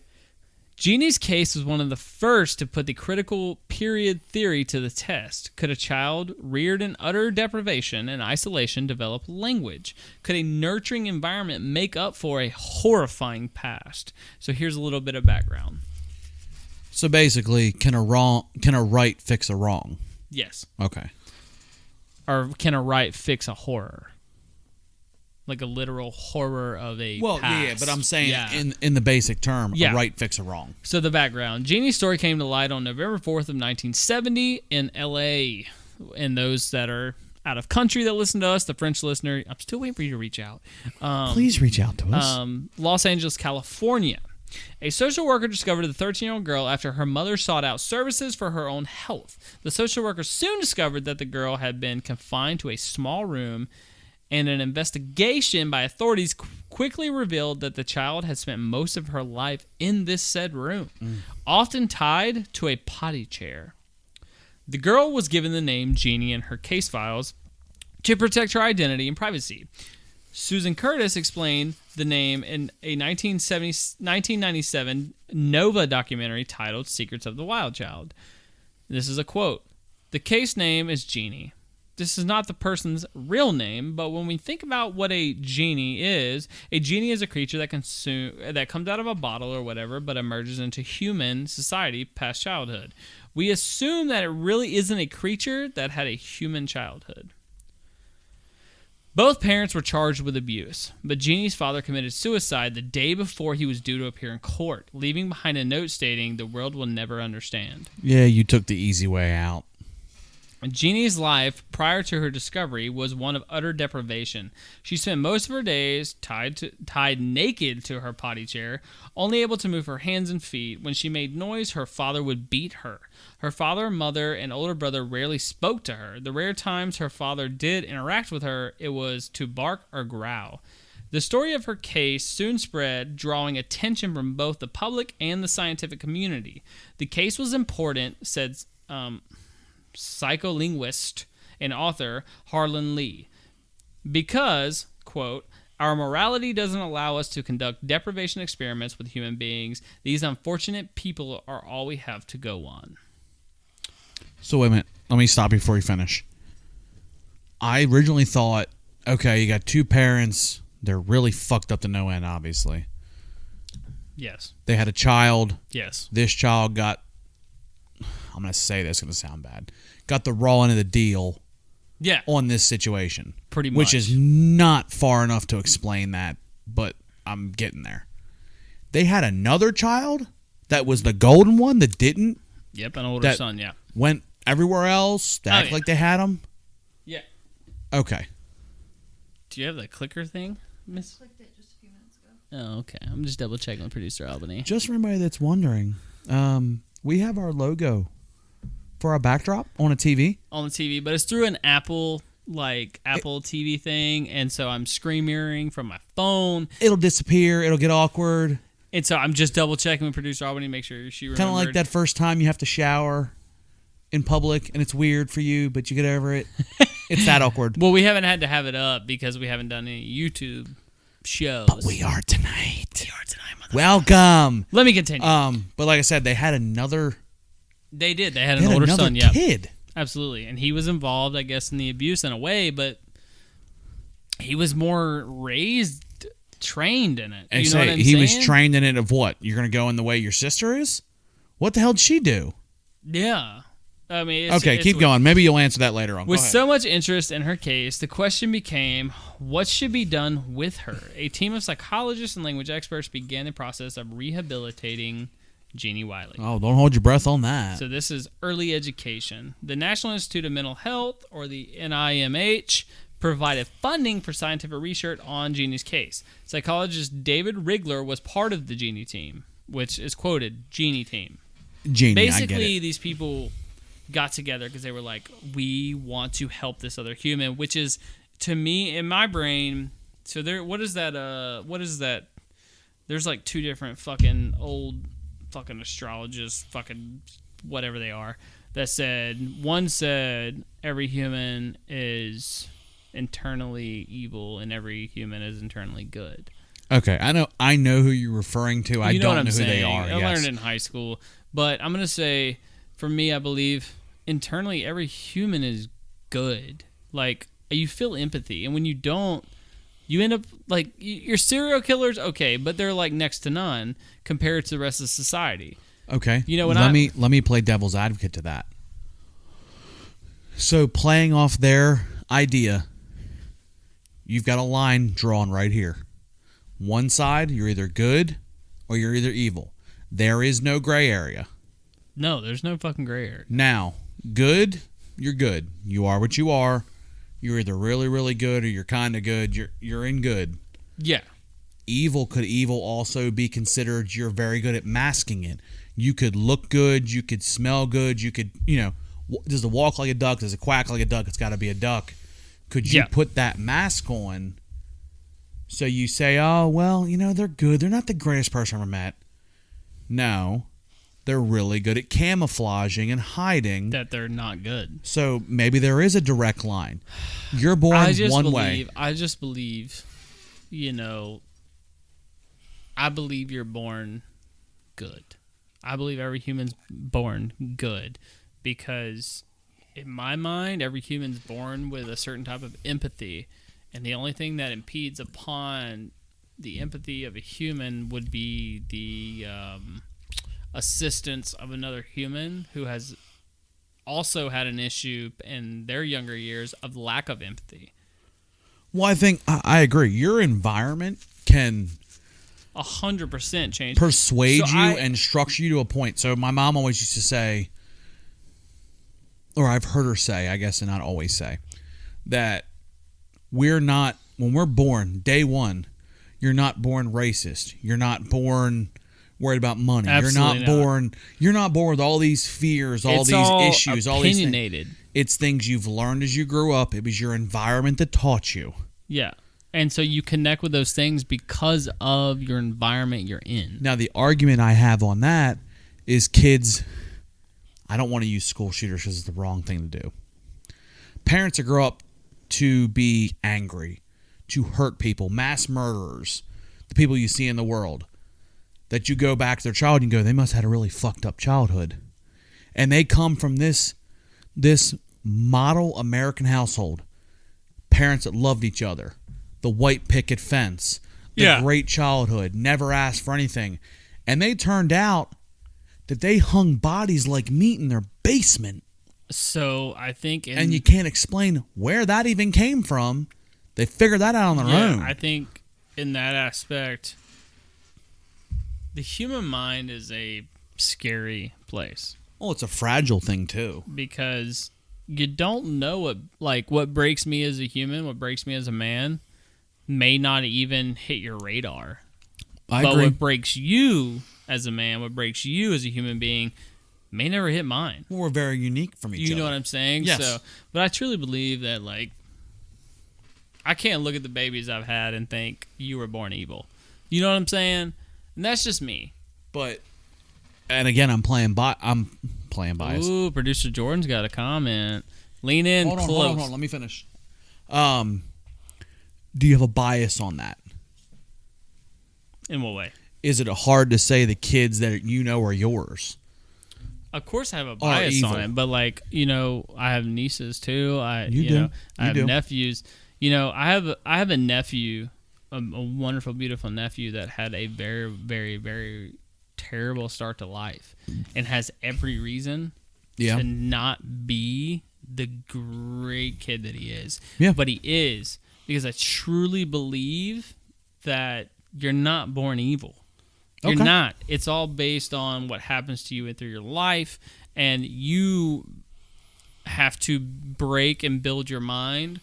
Jeannie's case was one of the first to put the critical period theory to the test. Could a child reared in utter deprivation and isolation develop language? Could a nurturing environment make up for a horrifying past? So here's a little bit of background. So basically, can a right fix a wrong? Yes. Okay. Or can a right fix a horror? Like a literal horror of a past. Yeah, but I'm saying in the basic term, a right fix a wrong. So the background. Jeannie's story came to light on November 4th of 1970 in L.A. And those that are out of country that listen to us, the French listener, I'm still waiting for you to reach out. Please reach out to us. Los Angeles, California. A social worker discovered the 13-year-old girl after her mother sought out services for her own health. The social worker soon discovered that the girl had been confined to a small room, and an investigation by authorities quickly revealed that the child had spent most of her life in this said room, often tied to a potty chair. The girl was given the name Jeannie in her case files to protect her identity and privacy. Susan Curtis explained the name in a 1997 Nova documentary titled Secrets of the Wild Child. This is a quote. "The case name is Jeannie. This is not the person's real name, but when we think about what a genie is a creature that comes out of a bottle or whatever, but emerges into human society past childhood. We assume that it really isn't a creature that had a human childhood." Both parents were charged with abuse, but Jeannie's father committed suicide the day before he was due to appear in court, leaving behind a note stating, "The world will never understand." Yeah, you took the easy way out. Jeannie's life prior to her discovery was one of utter deprivation. She spent most of her days tied naked to her potty chair, only able to move her hands and feet. When she made noise, her father would beat her. Her father, mother, and older brother rarely spoke to her. The rare times her father did interact with her, it was to bark or growl. The story of her case soon spread, drawing attention from both the public and the scientific community. The case was important, said psycholinguist and author Harlan Lee, because, quote, our morality doesn't allow us to conduct deprivation experiments with human beings. These unfortunate people are all we have to go on. So wait a minute. Let me stop before you finish. I originally thought, okay, you got two parents. They're really fucked up to no end, obviously. Yes. They had a child. Yes. This child got, I'm going to say this, it's going to sound bad, got the raw end of the deal on this situation. Pretty much. Which is not far enough to explain that, but I'm getting there. They had another child that was the golden one that didn't. Yep, an older son, yeah. Went everywhere else to act like they had him. Yeah. Okay. Do you have the clicker thing, Miss? Clicked it just a few minutes ago. Oh, okay. I'm just double checking with producer Albany. Just for anybody that's wondering, we have our logo for our backdrop on a TV. On the TV, but it's through an Apple TV thing, and so I'm screen mirroring from my phone. It'll disappear. It'll get awkward. And so I'm just double checking with producer Albany to make sure she remembered. Kind of like that first time you have to shower in public, and it's weird for you, but you get over it. It's that awkward. Well, we haven't had to have it up because we haven't done any YouTube shows. But we are tonight. Motherfucker. Welcome. Let me continue. But like I said, they had another. They did. They had an older son. Yeah, kid. Absolutely, and he was involved, I guess, in the abuse in a way, but he was more trained in it. You know what I'm saying? He was trained in it of what? You're going to go in the way your sister is? What the hell did she do? Yeah. I mean, keep going. Maybe you'll answer that later on. With so much interest in her case, the question became, what should be done with her? A team of psychologists and language experts began the process of rehabilitating Jeannie Wiley. Oh, don't hold your breath on that. So this is early education. The National Institute of Mental Health, or the NIMH, provided funding for scientific research on Jeannie's case. Psychologist David Rigler was part of the Jeannie team, which is quoted, Jeannie team. Jeannie, basically, I get it. These people got together because they were like, we want to help this other human, which is, to me, in my brain, so there, what is that, there's like two different fucking old fucking astrologists, fucking whatever they are, that said, one said every human is internally evil and every human is internally good. Okay, I know who you're referring to. I don't know who they are. I learned it in high school, but I'm going to say, for me, I believe internally every human is good. Like, you feel empathy, and when you don't, you end up like, your serial killers, okay, but they're like next to none compared to the rest of society. Okay, you know what? Let me play devil's advocate to that. So, playing off their idea, you've got a line drawn right here. One side, you're either good or you're either evil. There is no gray area. No, there's no fucking gray area. Now, good, you're good. You are what you are. You're either really, really good or you're kind of good. You're in good. Yeah. Evil could also be considered you're very good at masking it. You could look good. You could smell good. You could, does it walk like a duck? Does it quack like a duck? It's got to be a duck. Could you put that mask on so you say, oh, well, they're good. They're not the greatest person I ever met. No. They're really good at camouflaging and hiding. That they're not good. So maybe there is a direct line. You're born one way. I just believe, I believe you're born good. I believe every human's born good because in my mind, every human's born with a certain type of empathy. And the only thing that impedes upon the empathy of a human would be the assistance of another human who has also had an issue in their younger years of lack of empathy. Well, I think I agree. Your environment can 100% change, persuade you and structure you to a point. So my mom always used to say, or I've heard her say, I guess, and not always say, that we're not, when we're born, day one, you're not born racist. You're not born worried about money. Absolutely You're not born with all these fears, all these issues, all these opinionated. It's things you've learned as you grew up. It was your environment that taught you. Yeah. And so you connect with those things because of your environment you're in. Now, the argument I have on that is kids, I don't want to use school shooters because it's the wrong thing to do. Parents that grow up to be angry, to hurt people, mass murderers, the people you see in the world, that you go back to their childhood and go, they must have had a really fucked up childhood. And they come from this model American household. Parents that loved each other. The white picket fence. The great childhood. Never asked for anything. And they turned out that they hung bodies like meat in their basement. So I think... and you can't explain where that even came from. They figured that out on their own. I think in that aspect, the human mind is a scary place. Oh, it's a fragile thing too. Because you don't know what breaks me as a human, what breaks me as a man, may not even hit your radar. I agree. What breaks you as a man, what breaks you as a human being, may never hit mine. Well, we're very unique from each other. You know what I'm saying? Yes. So, but I truly believe that, like, I can't look at the babies I've had and think you were born evil. You know what I'm saying? And that's just me. But, and again, I'm playing bias. Ooh, producer Jordan's got a comment. Lean in close. Hold on. Let me finish. Do you have a bias on that? In what way? Is it hard to say the kids that you know are yours? Of course I have a bias on it, but like, you know, I have nieces too. I have nephews. You know, I have a nephew, a wonderful, beautiful nephew that had a very, very, very terrible start to life and has every reason to not be the great kid that he is. Yeah. But he is, because I truly believe that you're not born evil. You're not. It's all based on what happens to you through your life, and you have to break and build your mind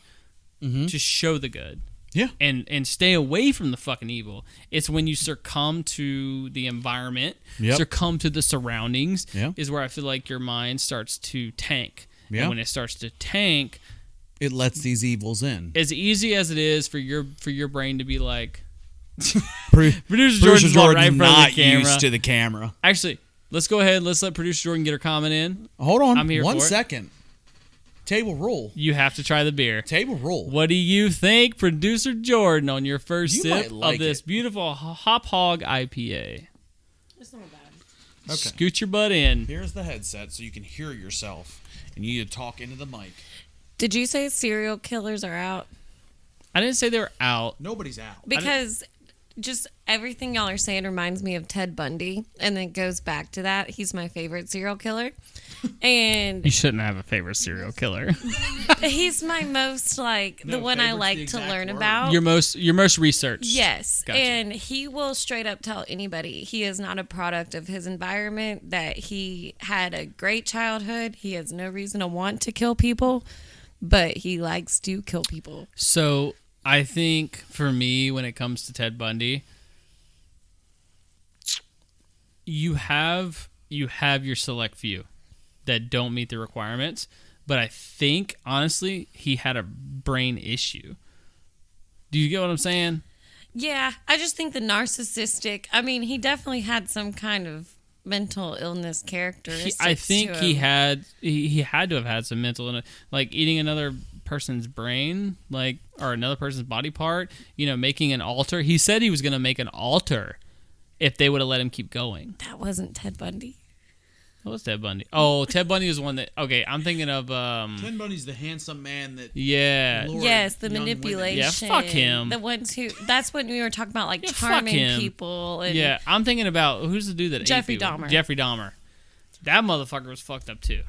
to show the good. Yeah. And stay away from the fucking evil. It's when you succumb to the environment, succumb to the surroundings, is where I feel like your mind starts to tank. Yeah. And when it starts to tank, it lets these evils in. As easy as it is for your brain to be like, Producer Jordan's not used to the camera. Actually, let's go ahead. Let's let Producer Jordan get her comment in. Hold on. I'm here 1 second. Table rule. You have to try the beer. Table rule. What do you think, Producer Jordan, on your first sip of this beautiful Hop Hog IPA? It's not bad. Okay. Scoot your butt in. Here's the headset so you can hear yourself, and you need to talk into the mic. Did you say serial killers are out? I didn't say they were out. Nobody's out. Because just everything y'all are saying reminds me of Ted Bundy, and then goes back to that. He's my favorite serial killer. And you shouldn't have a favorite serial killer. He's my most the one I like to learn about. Your most researched. Yes. Gotcha. And he will straight up tell anybody he is not a product of his environment, that he had a great childhood. He has no reason to want to kill people, but he likes to kill people. So I think for me, when it comes to Ted Bundy, you have your select few that don't meet the requirements, but I think honestly he had a brain issue. Do you get what I'm saying? Yeah, I just think the narcissistic. I mean, he definitely had some kind of mental illness characteristics. I think he had to have had some mental illness, like eating another person's brain, like, or another person's body part. You know, making an altar. He said he was going to make an altar if they would have let him keep going. That wasn't Ted Bundy. What was Ted Bundy? Oh, Ted Bundy was one that... Okay, I'm thinking of... Ted Bundy's the handsome man that... Yeah. Yes, the manipulation. Yeah, fuck him. The ones who... That's when we were talking about, like, charming people. And yeah, I'm thinking about... Who's the dude that Jeffrey ate people? Dahmer. Jeffrey Dahmer. That motherfucker was fucked up, too.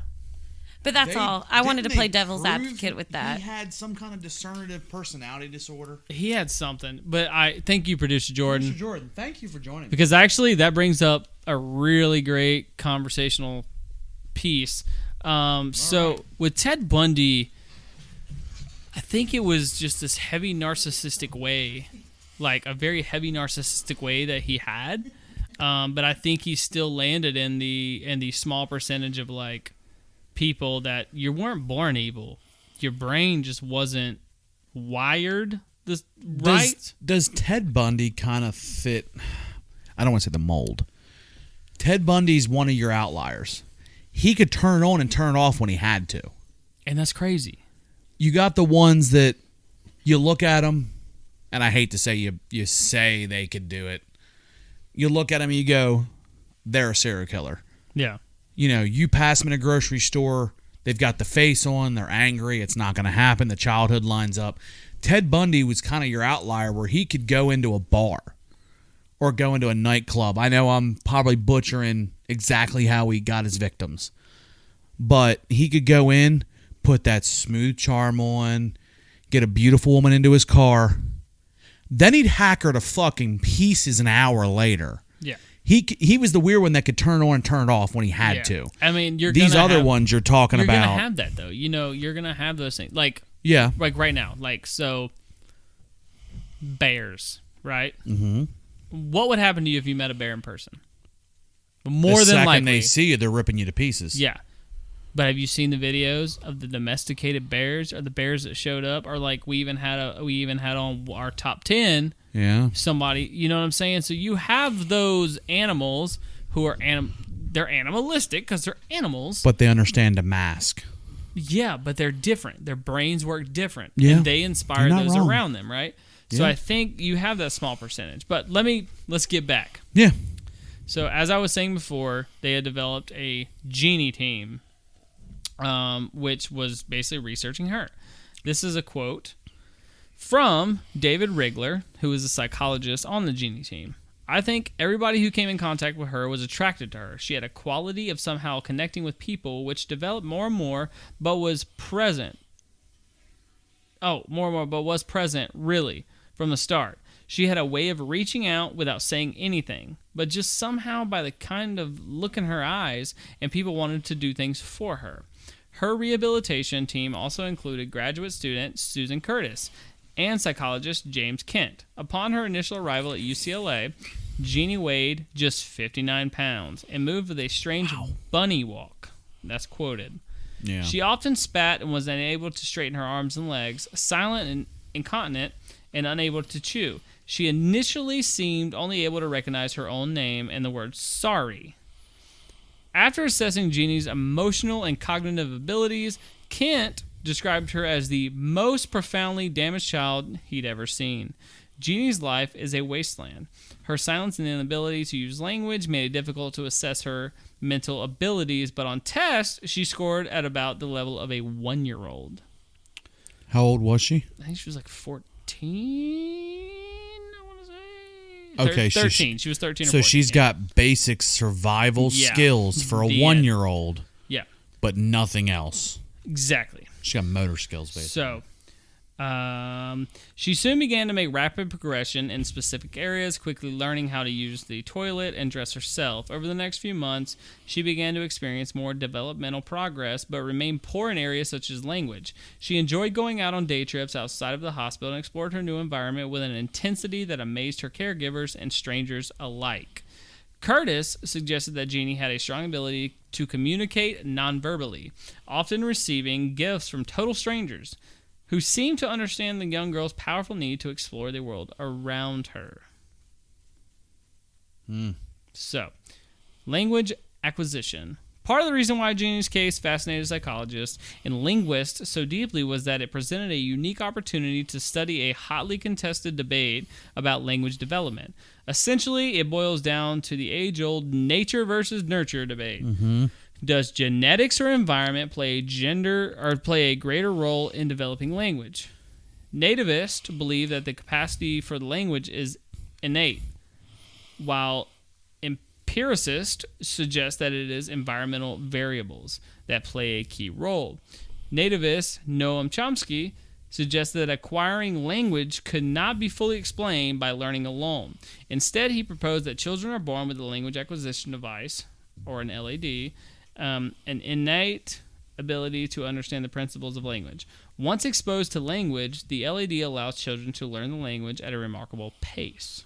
But that's all. I wanted to play devil's advocate with that. He had some kind of discernitive personality disorder. He had something. But I... Thank you, Producer Jordan. Producer Jordan, thank you for joining me. Because actually, that brings up a really great conversational piece. So with Ted Bundy, I think it was just this heavy narcissistic way, like a very heavy narcissistic way that he had. But I think he still landed in the small percentage of like people that you weren't born evil. Your brain just wasn't wired right. Does Ted Bundy kind of fit? I don't want to say the mold. Ted Bundy's one of your outliers. He could turn on and turn off when he had to. And that's crazy. You got the ones that you look at them, and I hate to say you say they could do it. You look at them and you go, they're a serial killer. Yeah. You know, you pass them in a grocery store, they've got the face on, they're angry, it's not going to happen, the childhood lines up. Ted Bundy was kind of your outlier where he could go into a bar or go into a nightclub. I know I'm probably butchering exactly how he got his victims, but he could go in, put that smooth charm on, get a beautiful woman into his car, then he'd hack her to fucking pieces an hour later. Yeah. He was the weird one that could turn on and turn off when he had to. I mean, these other ones you're talking about. You're gonna have that though. You know, you're gonna have those things. Like right now. Like so, bears, right? Mm-hmm. What would happen to you if you met a bear in person? More than likely, the second they see you, they're ripping you to pieces. Yeah. But have you seen the videos of the domesticated bears or the bears that showed up? Or like we even had on our top 10. Yeah. Somebody, you know what I'm saying? So you have those animals who are they're animalistic because they're animals. But they understand a mask. Yeah, but they're different. Their brains work different. Yeah. And they inspire those wrong. around them, right? So I think you have that small percentage. But let's get back. Yeah. So as I was saying before, they had developed a genie team, which was basically researching her. This is a quote from David Rigler, who is a psychologist on the genie team. I think everybody who came in contact with her was attracted to her. She had a quality of somehow connecting with people, which developed more and more, but was present. But was present, really, from the start. She had a way of reaching out without saying anything, but just somehow by the kind of look in her eyes, and people wanted to do things for her. Her rehabilitation team also included graduate student Susan Curtis and psychologist James Kent. Upon her initial arrival at UCLA, Jeannie weighed just 59 pounds and moved with a strange bunny walk. That's quoted. Yeah. She often spat and was unable to straighten her arms and legs, silent and incontinent, and unable to chew. She initially seemed only able to recognize her own name and the word sorry. After assessing Jeannie's emotional and cognitive abilities, Kent described her as the most profoundly damaged child he'd ever seen. Jeannie's life is a wasteland. Her silence and inability to use language made it difficult to assess her mental abilities, but on tests, she scored at about the level of a 1-year-old. How old was she? I think she was like 14, I want to say. Okay, 13. She was 13 or 14. So she's got basic survival skills for a 1-year-old. Yeah. But nothing else. Exactly. She's got motor skills, basically. So, she soon began to make rapid progression in specific areas, quickly learning how to use the toilet and dress herself. Over the next few months, she began to experience more developmental progress, but remained poor in areas such as language. She enjoyed going out on day trips outside of the hospital and explored her new environment with an intensity that amazed her caregivers and strangers alike. Curtis suggested that Jeannie had a strong ability to communicate non-verbally, often receiving gifts from total strangers who seemed to understand the young girl's powerful need to explore the world around her. So, language acquisition. Part of the reason why Jeannie's case fascinated psychologists and linguists so deeply was that it presented a unique opportunity to study a hotly contested debate about language development. Essentially, it boils down to the age-old nature versus nurture debate. Mm-hmm. Does genetics or environment play a greater role in developing language? Nativists believe that the capacity for the language is innate, while empiricists suggest that it is environmental variables that play a key role. Nativist Noam Chomsky suggests that acquiring language could not be fully explained by learning alone. Instead, he proposed that children are born with a language acquisition device, or an LAD, an innate ability to understand the principles of language. Once exposed to language, the LED allows children to learn the language at a remarkable pace.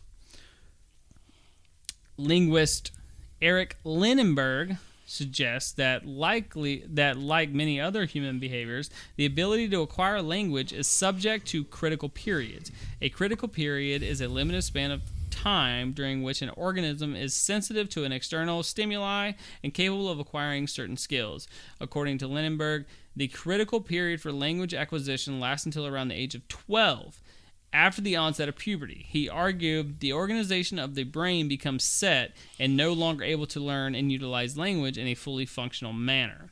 Linguist Eric Lindenberg suggests that like many other human behaviors, the ability to acquire language is subject to critical periods. A critical period is a limited span of time during which an organism is sensitive to an external stimuli and capable of acquiring certain skills. According to Lindenberg, the critical period for language acquisition lasts until around the age of 12. After the onset of puberty, he argued the organization of the brain becomes set and no longer able to learn and utilize language in a fully functional manner.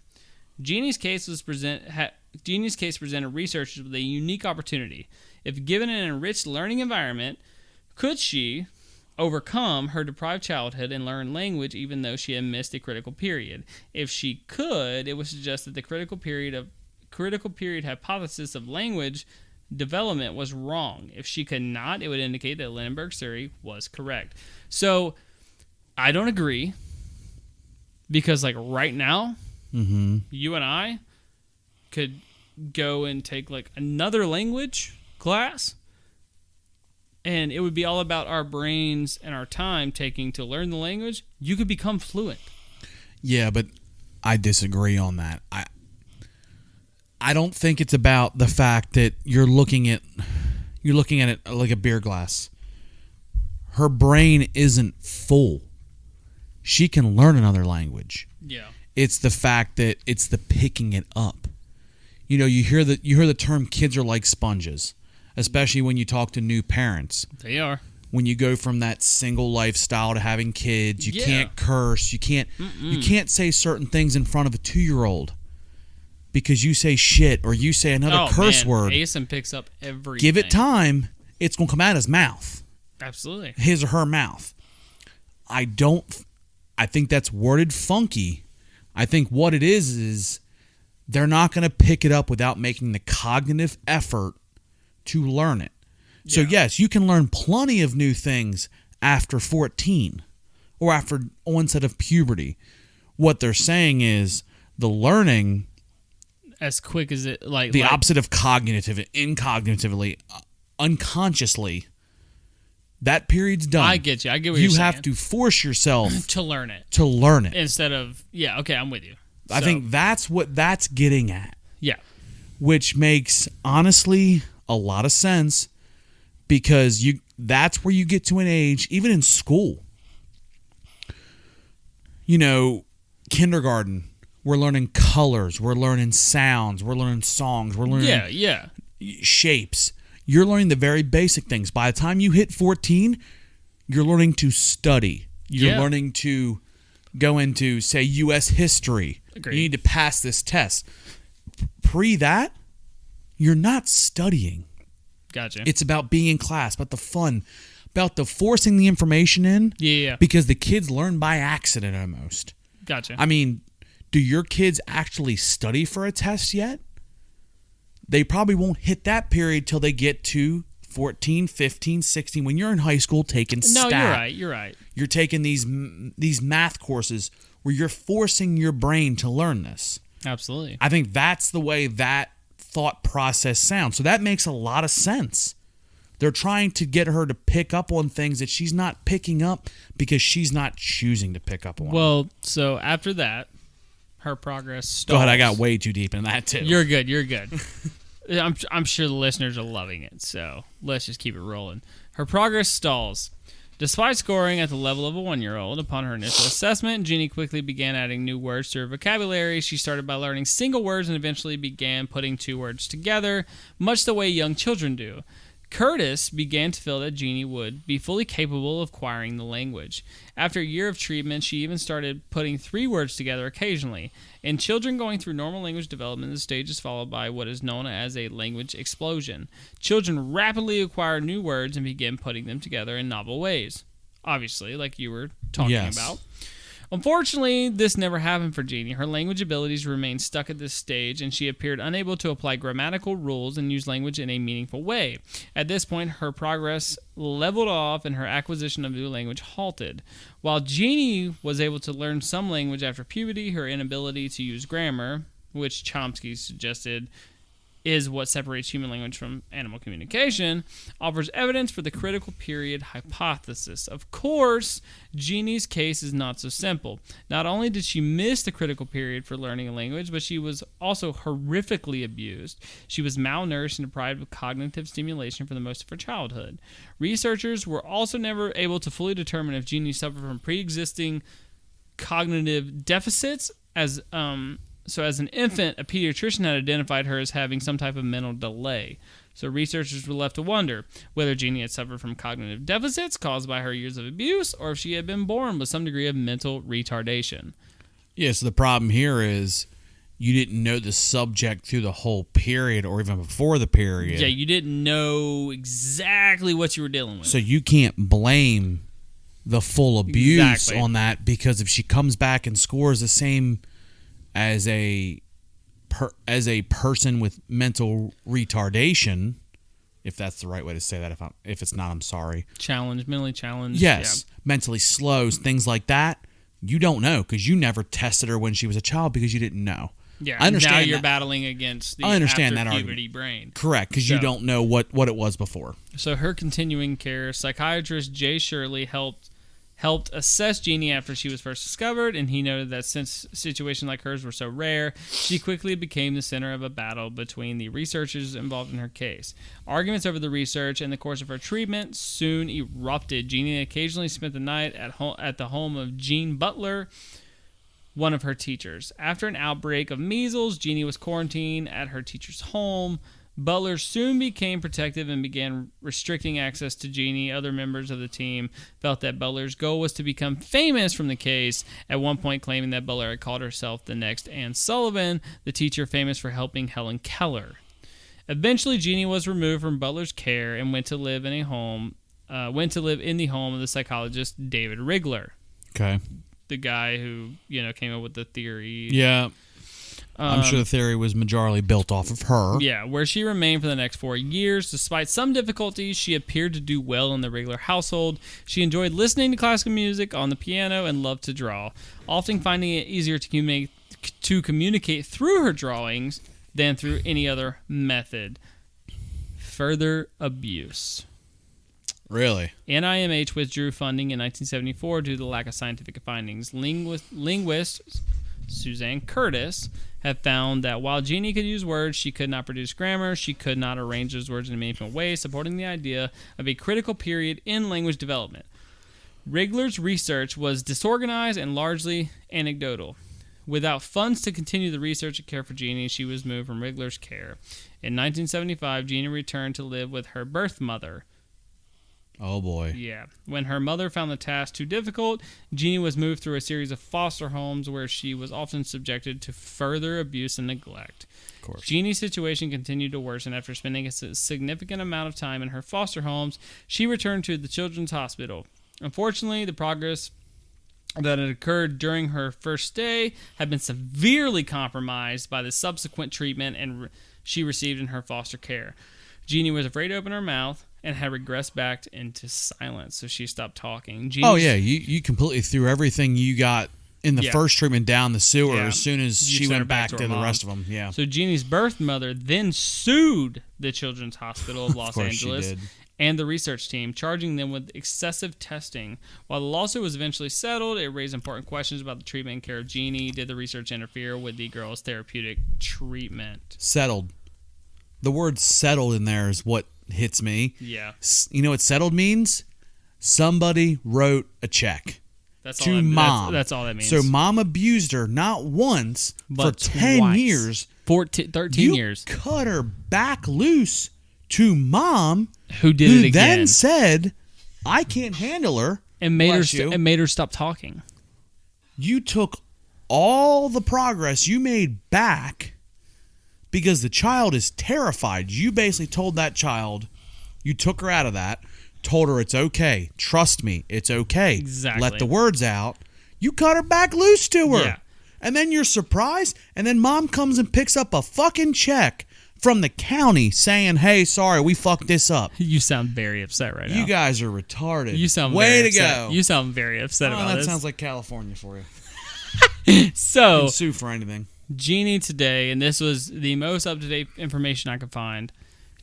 Jeannie's case presented researchers with a unique opportunity. If given an enriched learning environment, could she overcome her deprived childhood and learn language even though she had missed a critical period? If she could, it would suggest that the critical period hypothesis of language development was wrong. If she could not, it would indicate that Lindenberg's theory was correct. So I don't agree, because like right now, you and I could go and take like another language class, and it would be all about our brains and our time taking to learn the language. You could become fluent. Yeah, but I disagree on that. I don't think it's about the fact that you're looking at it like a beer glass. Her brain isn't full. She can learn another language. Yeah. It's the fact that it's the picking it up. You know, you hear the term kids are like sponges, especially when you talk to new parents. They are. When you go from that single lifestyle to having kids, you can't curse, you can't say certain things in front of a 2-year-old. Because you say shit or you say another curse word. Asen picks up everything. Give it time, it's going to come out of his mouth. Absolutely. His or her mouth. I think that's worded funky. I think what it is they're not going to pick it up without making the cognitive effort to learn it. So yes, you can learn plenty of new things after 14 or after onset of puberty. What they're saying is the learning, as quick as it the opposite of incognitively, unconsciously, that period's done. I get you. I get what you're saying. You have to force yourself to learn it. Instead of, okay, I'm with you. I think that's what that's getting at. Yeah. Which makes, honestly, a lot of sense, because that's where you get to an age, even in school. You know, kindergarten, we're learning colors, we're learning sounds, we're learning songs, we're learning shapes. You're learning the very basic things. By the time you hit 14, you're learning to study. You're learning to go into, say, U.S. history. Agreed. You need to pass this test. Pre that, you're not studying. Gotcha. It's about being in class, about the fun, about the forcing the information in. Yeah. Because the kids learn by accident almost. Gotcha. I mean, do your kids actually study for a test yet? They probably won't hit that period till they get to 14, 15, 16. When you're in high school taking stat. No, you're right. You're taking these math courses where you're forcing your brain to learn this. Absolutely. I think that's the way that thought process sounds. So that makes a lot of sense. They're trying to get her to pick up on things that she's not picking up because she's not choosing to pick up on. Well, so after that, her progress stalls. Go ahead, I got way too deep in that too. You're good. I'm sure the listeners are loving it, so let's just keep it rolling. Her progress stalls. Despite scoring at the level of a 1-year-old, upon her initial assessment, Jeannie quickly began adding new words to her vocabulary. She started by learning single words and eventually began putting 2 words together, much the way young children do. Curtis began to feel that Jeannie would be fully capable of acquiring the language. After a year of treatment, she even started putting 3 words together occasionally. In children going through normal language development, the stage is followed by what is known as a language explosion. Children rapidly acquire new words and begin putting them together in novel ways. Obviously, like you were talking about. Unfortunately, this never happened for Jeannie. Her language abilities remained stuck at this stage, and she appeared unable to apply grammatical rules and use language in a meaningful way. At this point, her progress leveled off and her acquisition of new language halted. While Jeannie was able to learn some language after puberty, her inability to use grammar, which Chomsky suggested is what separates human language from animal communication, offers evidence for the critical period hypothesis. Of course, Jeannie's case is not so simple. Not only did she miss the critical period for learning a language, but she was also horrifically abused. She was malnourished and deprived of cognitive stimulation for the most of her childhood. Researchers were also never able to fully determine if Jeannie suffered from pre-existing cognitive deficits So as an infant, a pediatrician had identified her as having some type of mental delay. So researchers were left to wonder whether Jeannie had suffered from cognitive deficits caused by her years of abuse, or if she had been born with some degree of mental retardation. Yeah, so the problem here is you didn't know the subject through the whole period or even before the period. Yeah, you didn't know exactly what you were dealing with. So you can't blame the full abuse on that, because if she comes back and scores the same as a person with mental retardation, if that's the right way to say that, if it's not, I'm sorry. Mentally challenged. Yes, yeah. Mentally slow, things like that. You don't know because you never tested her when she was a child because you didn't know. Yeah, I understand. Now you're battling against the after-puberty brain. Correct, because you don't know what it was before. So her continuing care, psychiatrist Jay Shirley helped assess Jeannie after she was first discovered, and he noted that since situations like hers were so rare, she quickly became the center of a battle between the researchers involved in her case. Arguments over the research and the course of her treatment soon erupted. Jeannie occasionally spent the night at the home of Jean Butler, one of her teachers. After an outbreak of measles, Jeannie was quarantined at her teacher's home. Butler soon became protective and began restricting access to Jeannie. Other members of the team felt that Butler's goal was to become famous from the case, at one point claiming that Butler had called herself the next Anne Sullivan, the teacher famous for helping Helen Keller. Eventually, Jeannie was removed from Butler's care and went to live in the home of the psychologist David Rigler. Okay. The guy who, came up with the theory. Yeah. I'm sure the theory was majorly built off of her. Yeah, where she remained for the next 4 years. Despite some difficulties, she appeared to do well in the Rigler household. She enjoyed listening to classical music on the piano and loved to draw, often finding it easier to communicate through her drawings than through any other method. Further abuse. Really? NIMH withdrew funding in 1974 due to the lack of scientific findings. Linguist Suzanne Curtis have found that while Jeannie could use words, she could not produce grammar. She could not arrange those words in a meaningful way, supporting the idea of a critical period in language development. Rigler's research was disorganized and largely anecdotal. Without funds to continue the research and care for Jeannie, she was moved from Rigler's care. In 1975, Jeannie returned to live with her birth mother. Oh, boy. Yeah. When her mother found the task too difficult, Jeannie was moved through a series of foster homes where she was often subjected to further abuse and neglect. Of course. Jeannie's situation continued to worsen after spending a significant amount of time in her foster homes. She returned to the Children's Hospital. Unfortunately, the progress that had occurred during her first stay had been severely compromised by the subsequent treatment she received in her foster care. Jeannie was afraid to open her mouth and had regressed back into silence, so she stopped talking. You completely threw everything you got in the first treatment down the sewer as soon as she went back to the rest of them. Yeah. So Jeannie's birth mother then sued the Children's Hospital of Los Angeles and the research team, charging them with excessive testing. While the lawsuit was eventually settled, it raised important questions about the treatment and care of Jeannie. Did the research interfere with the girl's therapeutic treatment? Settled. The word settled in there is what hits me. Yeah. You know what settled means? Somebody wrote a check to mom. That's all that means. So mom abused her not once, but for 10 years. 13 years. You cut her back loose to mom, who did it again. Then said, I can't handle her. And made her stop talking. You took all the progress you made back because the child is terrified. You basically told that child, you took her out of that, told her it's okay. Trust me, it's okay. Exactly. Let the words out. You cut her back loose to her. Yeah. And then you're surprised, and then mom comes and picks up a fucking check from the county saying, hey, sorry, we fucked this up. You sound very upset right now. You guys are retarded. You sound way very to upset. go. You sound very upset about that this. Sounds like California for you. So You can sue for anything. Jeannie today, and this was the most up-to-date information I could find.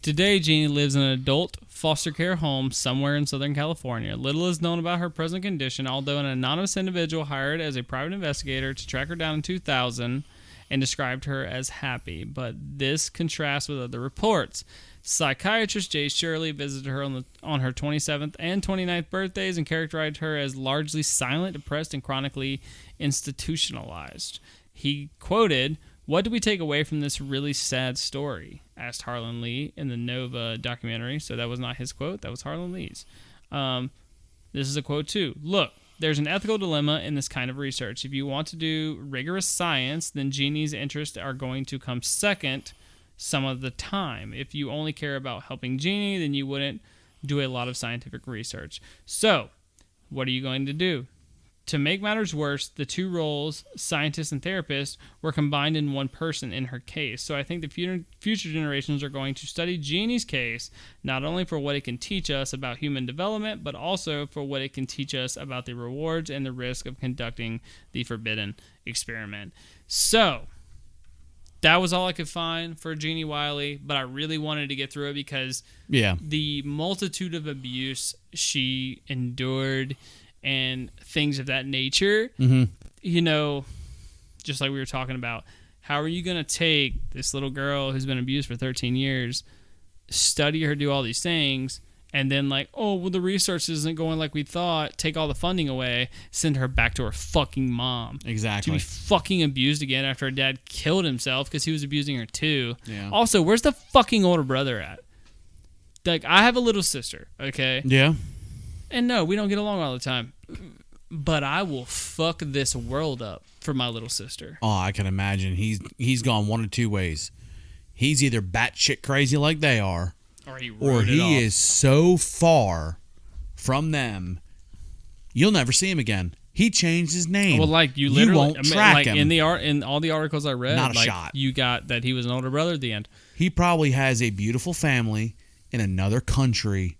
Today, Jeannie lives in an adult foster care home somewhere in Southern California. Little is known about her present condition, although an anonymous individual hired as a private investigator to track her down in 2000 and described her as happy. But this contrasts with other reports. Psychiatrist Jay Shirley visited her on her 27th and 29th birthdays and characterized her as largely silent, depressed, and chronically institutionalized. He quoted, "What do we take away from this really sad story?" asked Harlan Lee in the Nova documentary. So that was not his quote. That was Harlan Lee's. This is a quote too. "Look, there's an ethical dilemma in this kind of research. If you want to do rigorous science, then Jeannie's interests are going to come second some of the time. If you only care about helping Jeannie, then you wouldn't do a lot of scientific research. So, what are you going to do?" To make matters worse, the two roles, scientist and therapist, were combined in one person in her case. So I think the future generations are going to study Jeannie's case, not only for what it can teach us about human development, but also for what it can teach us about the rewards and the risk of conducting the forbidden experiment. So, that was all I could find for Jeannie Wiley, but I really wanted to get through it because the multitude of abuse she endured and things of that nature, you know, just like we were talking about, how are you going to take this little girl who's been abused for 13 years, study her, do all these things, and then like, oh, well, the research isn't going like we thought, take all the funding away, send her back to her fucking mom. Exactly. To be fucking abused again after her dad killed himself because he was abusing her too. Yeah. Also, where's the fucking older brother at? Like, I have a little sister, okay? Yeah. And no, we don't get along all the time. But I will fuck this world up for my little sister. Oh, I can imagine. He's gone one of two ways. He's either batshit crazy like they are, or he is so far from them, you'll never see him again. He changed his name. Well, like you literally won't track him. in all the articles I read. Not a like, shot. You got that he was an older brother at the end. He probably has a beautiful family in another country,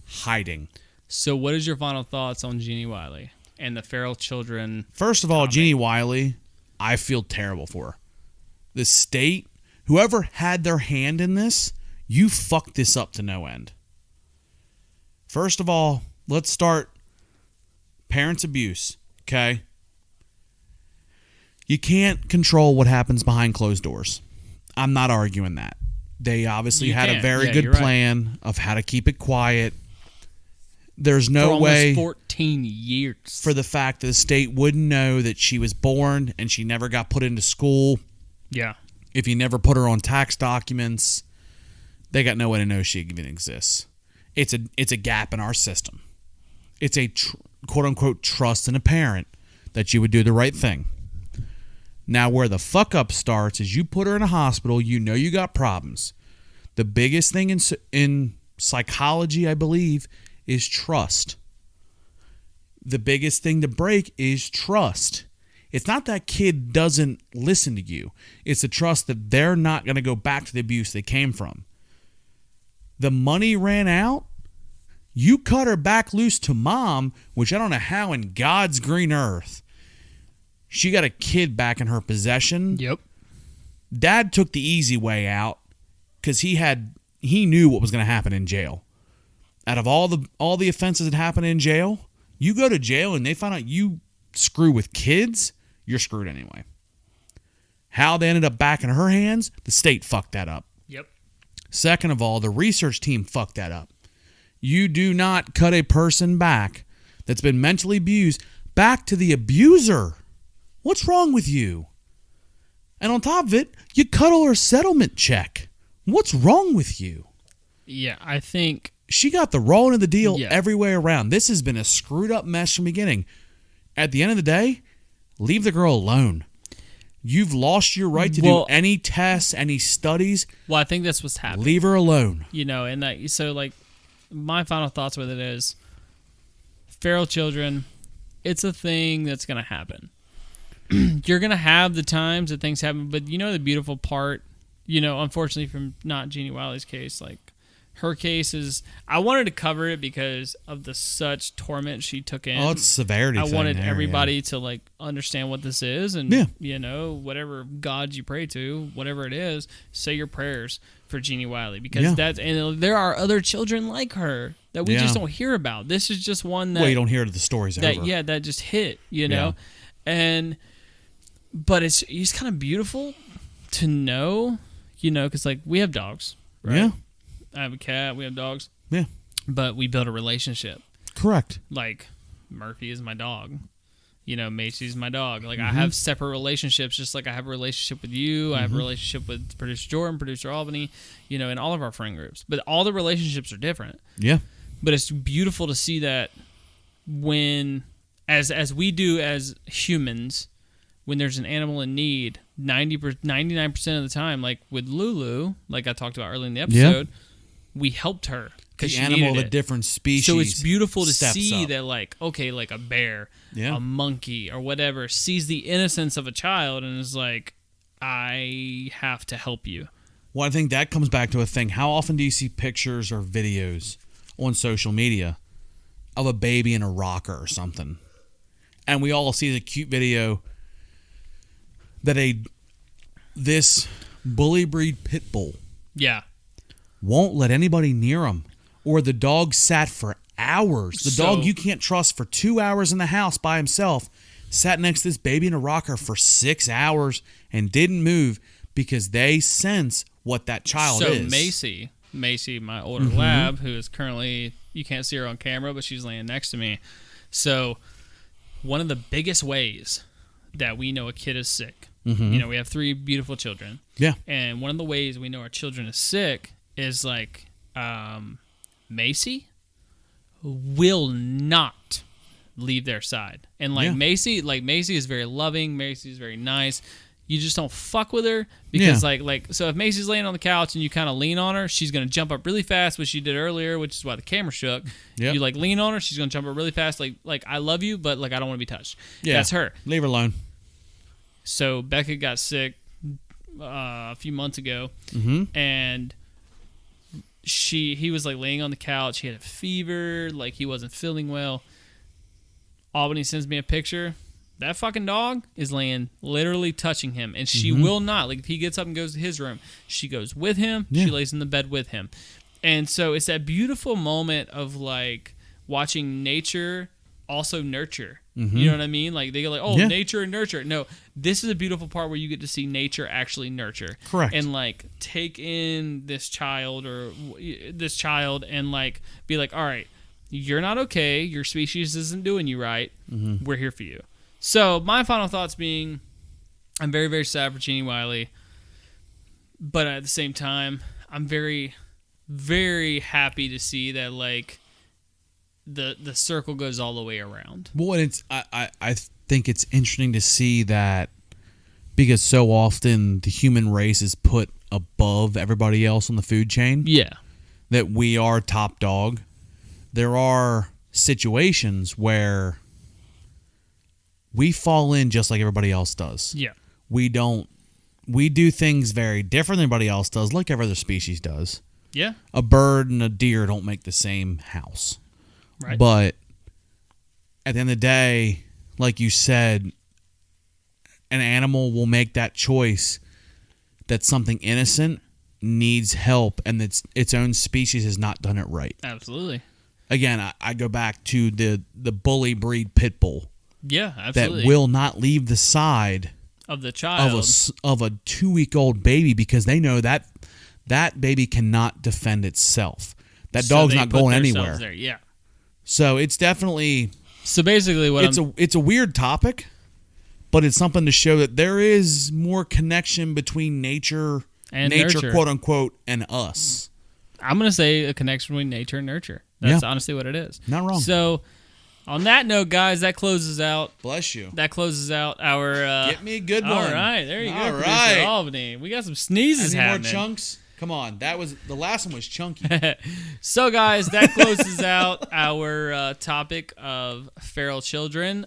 hiding. So, what is your final thoughts on Jeannie Wiley and the feral children? First of all, Jeannie Wiley, I feel terrible for her. The state, whoever had their hand in this, you fucked this up to no end. First of all, let's start parents' abuse, okay? You can't control what happens behind closed doors. I'm not arguing that. They obviously had a very good plan of how to keep it quiet. There's no way for almost 14 years for the fact that the state wouldn't know that she was born and she never got put into school. Yeah. If you never put her on tax documents, they got no way to know she even exists. It's a gap in our system. It's a quote unquote trust in a parent that you would do the right thing. Now, where the fuck up starts is you put her in a hospital. You know you got problems. The biggest thing in psychology, I believe, is trust. The biggest thing to break is trust. It's not that kid doesn't listen to you. It's the trust that they're not going to go back to the abuse they came from. The money ran out. You cut her back loose to mom, which I don't know how in God's green earth she got a kid back in her possession. Yep. Dad took the easy way out because he knew what was going to happen in jail. Out of all the offenses that happen in jail, you go to jail and they find out you screw with kids, you're screwed anyway. How they ended up back in her hands, the state fucked that up. Yep. Second of all, the research team fucked that up. You do not cut a person back that's been mentally abused back to the abuser. What's wrong with you? And on top of it, you cut her settlement check. What's wrong with you? Yeah, I think she got the raw end of the deal every way around. This has been a screwed up mess from the beginning. At the end of the day, leave the girl alone. You've lost your right to do any tests, any studies. Well, I think that's what's happening. Leave her alone. You know, and that, so like my final thoughts with it is feral children, it's a thing that's going to happen. You're going to have the times that things happen, but you know the beautiful part, you know, unfortunately from not Jeannie Wiley's case, like her case is, I wanted to cover it because of the such torment she took in. Oh, it's severity. I wanted everybody to like understand what this is, and you know, whatever God you pray to, whatever it is, say your prayers for Jeannie Wiley, because that's, and there are other children like her that we just don't hear about. This is just one that, well, you don't hear the stories that over. Yeah, that just hit, you know, but it's kind of beautiful to know, you know, because like we have dogs, right? Yeah. I have a cat. We have dogs. Yeah. But we build a relationship. Correct. Like, Murphy is my dog. You know, Macy's my dog. Like, I have separate relationships, just like I have a relationship with you. I have a relationship with producer Jordan, producer Albany, you know, and all of our friend groups. But all the relationships are different. Yeah. But it's beautiful to see that when, as we do as humans, when there's an animal in need, 99% of the time, like with Lulu, like I talked about earlier in the episode, we helped her because The she animal needed of a it. different species. So it's beautiful to steps see up. that, like, okay, like a bear, Yeah. a monkey, or whatever sees the innocence of a child and is like, I have to help you. Well, I think that comes back to a thing. How often do you see pictures or videos on social media of a baby in a rocker or something? And we all see the cute video that this bully breed pit bull won't let anybody near him, or the dog sat for hours. The dog you can't trust for 2 hours in the house by himself sat next to this baby in a rocker for 6 hours and didn't move because they sense what that child is. So Macy, my older lab, who is currently, you can't see her on camera, but she's laying next to me. So one of the biggest ways that we know a kid is sick, you know, we have 3 beautiful children. Yeah. And one of the ways we know our children is sick is like Macy will not leave their side. And like Macy is very loving. Macy is very nice. You just don't fuck with her because so if Macy's laying on the couch and you kind of lean on her, she's going to jump up really fast, which she did earlier, which is why the camera shook. Yep. You like lean on her, she's going to jump up really fast. Like I love you, but like I don't want to be touched. Yeah. That's her. Leave her alone. So Becca got sick a few months ago, and he was like laying on the couch. He had a fever, like he wasn't feeling well. Albany sends me a picture. That fucking dog is laying, literally touching him, and she will not. Like if he gets up and goes to his room, she goes with him. Yeah. She lays in the bed with him, and so it's that beautiful moment of like watching nature also nurture. You know what I mean? Like they go like, oh, nature and nurture. No, this is a beautiful part where you get to see nature actually nurture. Correct. And like take in this child and like be like, all right, you're not okay. Your species isn't doing you right. We're here for you. So my final thoughts being, I'm very, very sad for Jeannie Wiley, but at the same time, I'm very, very happy to see that like the circle goes all the way around. Well, it's I think it's interesting to see that because so often the human race is put above everybody else on the food chain. Yeah. That we are top dog. There are situations where we fall in just like everybody else does. Yeah. We do things very different than everybody else does, like every other species does. Yeah. A bird and a deer don't make the same house. Right. But at the end of the day, like you said, an animal will make that choice that something innocent needs help and that its own species has not done it right. Absolutely. Again, I go back to the bully breed pit bull. Yeah, absolutely. That will not leave the side of the child of a 2-week-old baby because they know that baby cannot defend itself. That dog's not going anywhere. There. Yeah. So it's definitely basically it's a weird topic, but it's something to show that there is more connection between nature and nature nurture, quote unquote, and us. I'm gonna say a connection between nature and nurture. That's honestly what it is. Not wrong. So on that note, guys, that closes out. Bless you. That closes out our. Get me a good one. All right, there you go. All Producer right, Albany. We got some sneezes Any happening. more chunks? Come on, the last one was chunky. So, guys, that closes out our topic of feral children.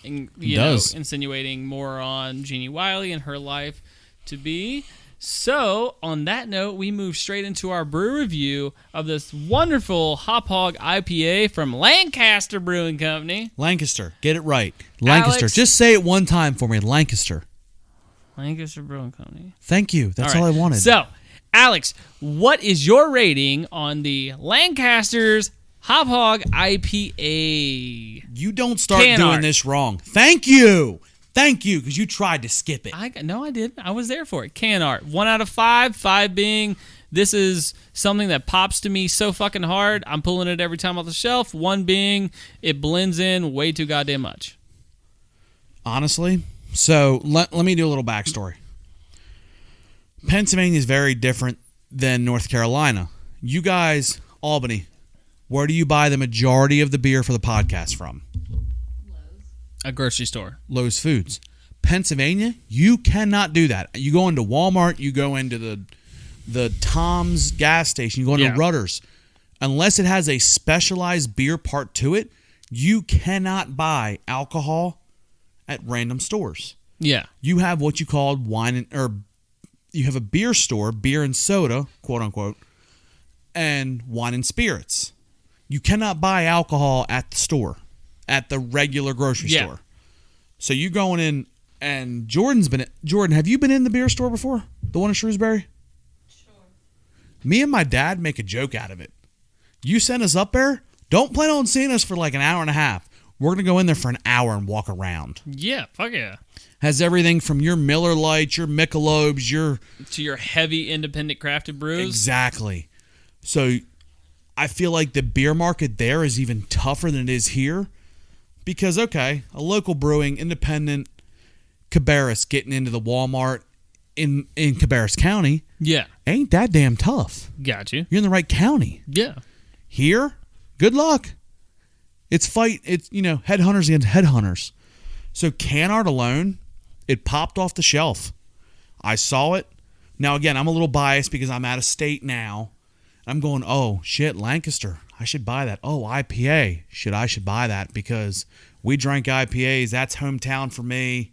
Insinuating more on Jeannie Wiley and her life to be. So, on that note, we move straight into our brew review of this wonderful Hop Hog IPA from Lancaster Brewing Company. Lancaster. Get it right. Lancaster. Alex. Just say it one time for me. Lancaster. Lancaster Brewing Company. Thank you. That's all I wanted. So, Alex, what is your rating on the Lancaster's Hop Hog IPA? You don't start Can doing art. this wrong. Thank you. Thank you, because you tried to skip it. No, I didn't. I was there for it. Can art. 1 out of 5. 5 being this is something that pops to me so fucking hard. I'm pulling it every time off the shelf. 1 being it blends in way too goddamn much. Honestly, so let me do a little backstory. Pennsylvania is very different than North Carolina. You guys, Albany, where do you buy the majority of the beer for the podcast from? A grocery store. Lowe's Foods. Pennsylvania, you cannot do that. You go into Walmart, you go into the Tom's gas station, you go into Rutter's. Unless it has a specialized beer part to it, you cannot buy alcohol at random stores. Yeah. You have what you call you have a beer store, beer and soda, quote unquote, and wine and spirits. You cannot buy alcohol at the store, at the regular grocery store. So you going in, and Jordan, have you been in the beer store before? The one in Shrewsbury? Sure. Me and my dad make a joke out of it. You send us up there, don't plan on seeing us for like an hour and a half. We're going to go in there for an hour and walk around. Yeah, fuck yeah. Has everything from your Miller Lights, your Michelobes, to your heavy independent crafted brews. Exactly. So I feel like the beer market there is even tougher than it is here. Because, okay, a local brewing, independent, Cabarrus getting into the Walmart in Cabarrus County ain't that damn tough. Got you. You're in the right county. Yeah. Here, good luck. It's headhunters against headhunters. So can art alone, it popped off the shelf. I saw it. Now, again, I'm a little biased because I'm out of state now. I'm going, oh, shit, Lancaster. I should buy that. Oh, IPA. I should buy that because we drank IPAs. That's hometown for me.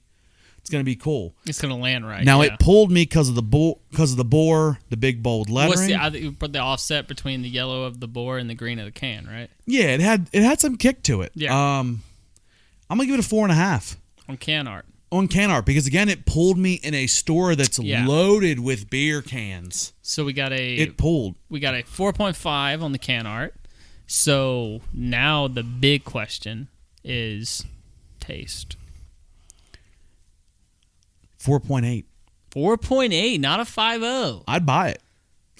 It's going to be cool. It's going to land right. Now, it pulled me because of the boar, the big bold lettering. I think you put the offset between the yellow of the boar and the green of the can, right? Yeah, it had some kick to it. Yeah. I'm going to give it a 4.5. On can art. On can art, because again, it pulled me in a store that's loaded with beer cans. So we got a 4.5 on the can art. So now the big question is taste. 4.8. 4.8, not a 5.0. I'd buy it.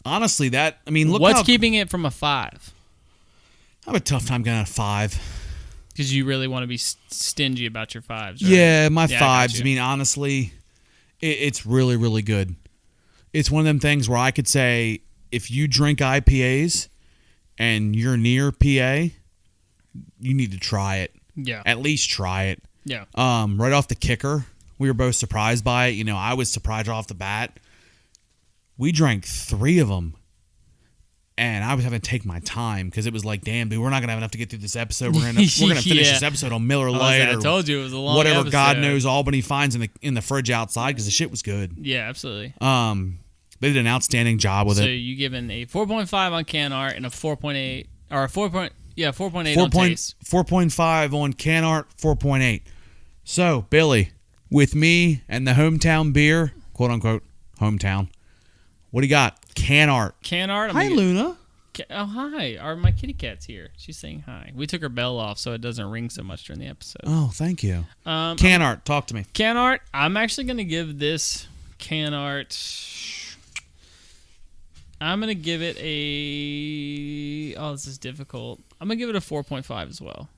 Honestly, look what's keeping it from a 5? I have a tough time getting a 5. Because you really want to be stingy about your 5s, right? Yeah, my 5s. Honestly, it's really, really good. It's one of them things where I could say, if you drink IPAs and you're near PA, you need to try it. Yeah. At least try it. Yeah. Right off the kicker, we were both surprised by it. I was surprised off the bat. We drank 3 of them. And I was having to take my time because it was like, damn, dude, we're not gonna have enough to get through this episode. We're gonna finish this episode on Miller Lite. I told you it was a long whatever episode. God knows Albany finds in the fridge outside because the shit was good. Yeah, absolutely. They did an outstanding job with it. So you given a 4.5 on can art and a 4.8 or a 4.8 on taste. 4.5 on can art, 4.8. So Billy, with me and the hometown beer, quote unquote hometown. What do you got? Can art. Can art. Hi, Luna. Oh, hi. My kitty cat's here. She's saying hi. We took her bell off so it doesn't ring so much during the episode. Oh, thank you. Can art. Talk to me. Can art. I'm actually going to give this can art. I'm going to give it a. Oh, this is difficult. I'm going to give it a 4.5 as well.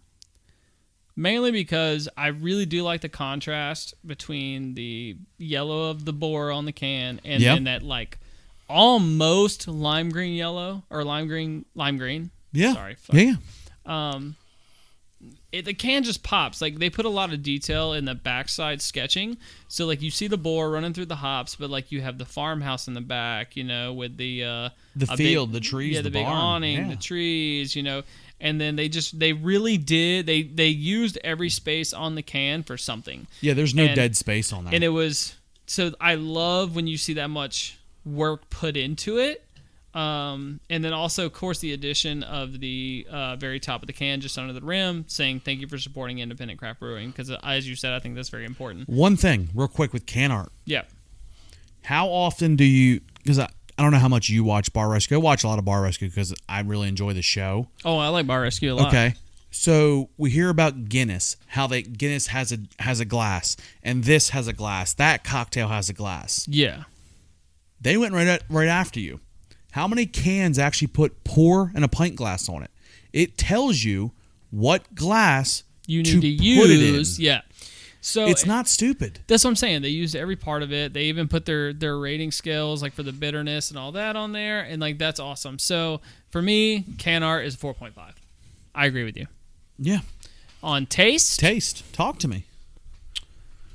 Mainly because I really do like the contrast between the yellow of the boar on the can and then that like almost lime green yellow or lime green. Yeah. Sorry. Fuck. Yeah. The can just pops. Like they put a lot of detail in the backside sketching. So like you see the boar running through the hops, but like you have the farmhouse in the back, with the field, the trees, the big barn. awning, the trees, And then they really did. They used every space on the can for something. Yeah, there's no dead space on that. And it was so I love when you see that much work put into it. And then also, of course, the addition of the very top of the can, just under the rim, saying thank you for supporting independent craft brewing. Because, as you said, I think that's very important. One thing, real quick, with can art. Yeah. How often do you? Because I don't know how much you watch Bar Rescue. I watch a lot of Bar Rescue because I really enjoy the show. Oh, I like Bar Rescue a lot. Okay. So we hear about Guinness, how Guinness has a glass, and this has a glass. That cocktail has a glass. Yeah. They went right after you. How many cans actually put pour and a pint glass on it? It tells you what glass you need to put use. it in. Yeah. So it's not stupid. That's what I'm saying. They used every part of it. They even put their rating scales, like for the bitterness and all that on there, and like that's awesome. So for me, can art is 4.5. I agree with you. Yeah. On taste, talk to me.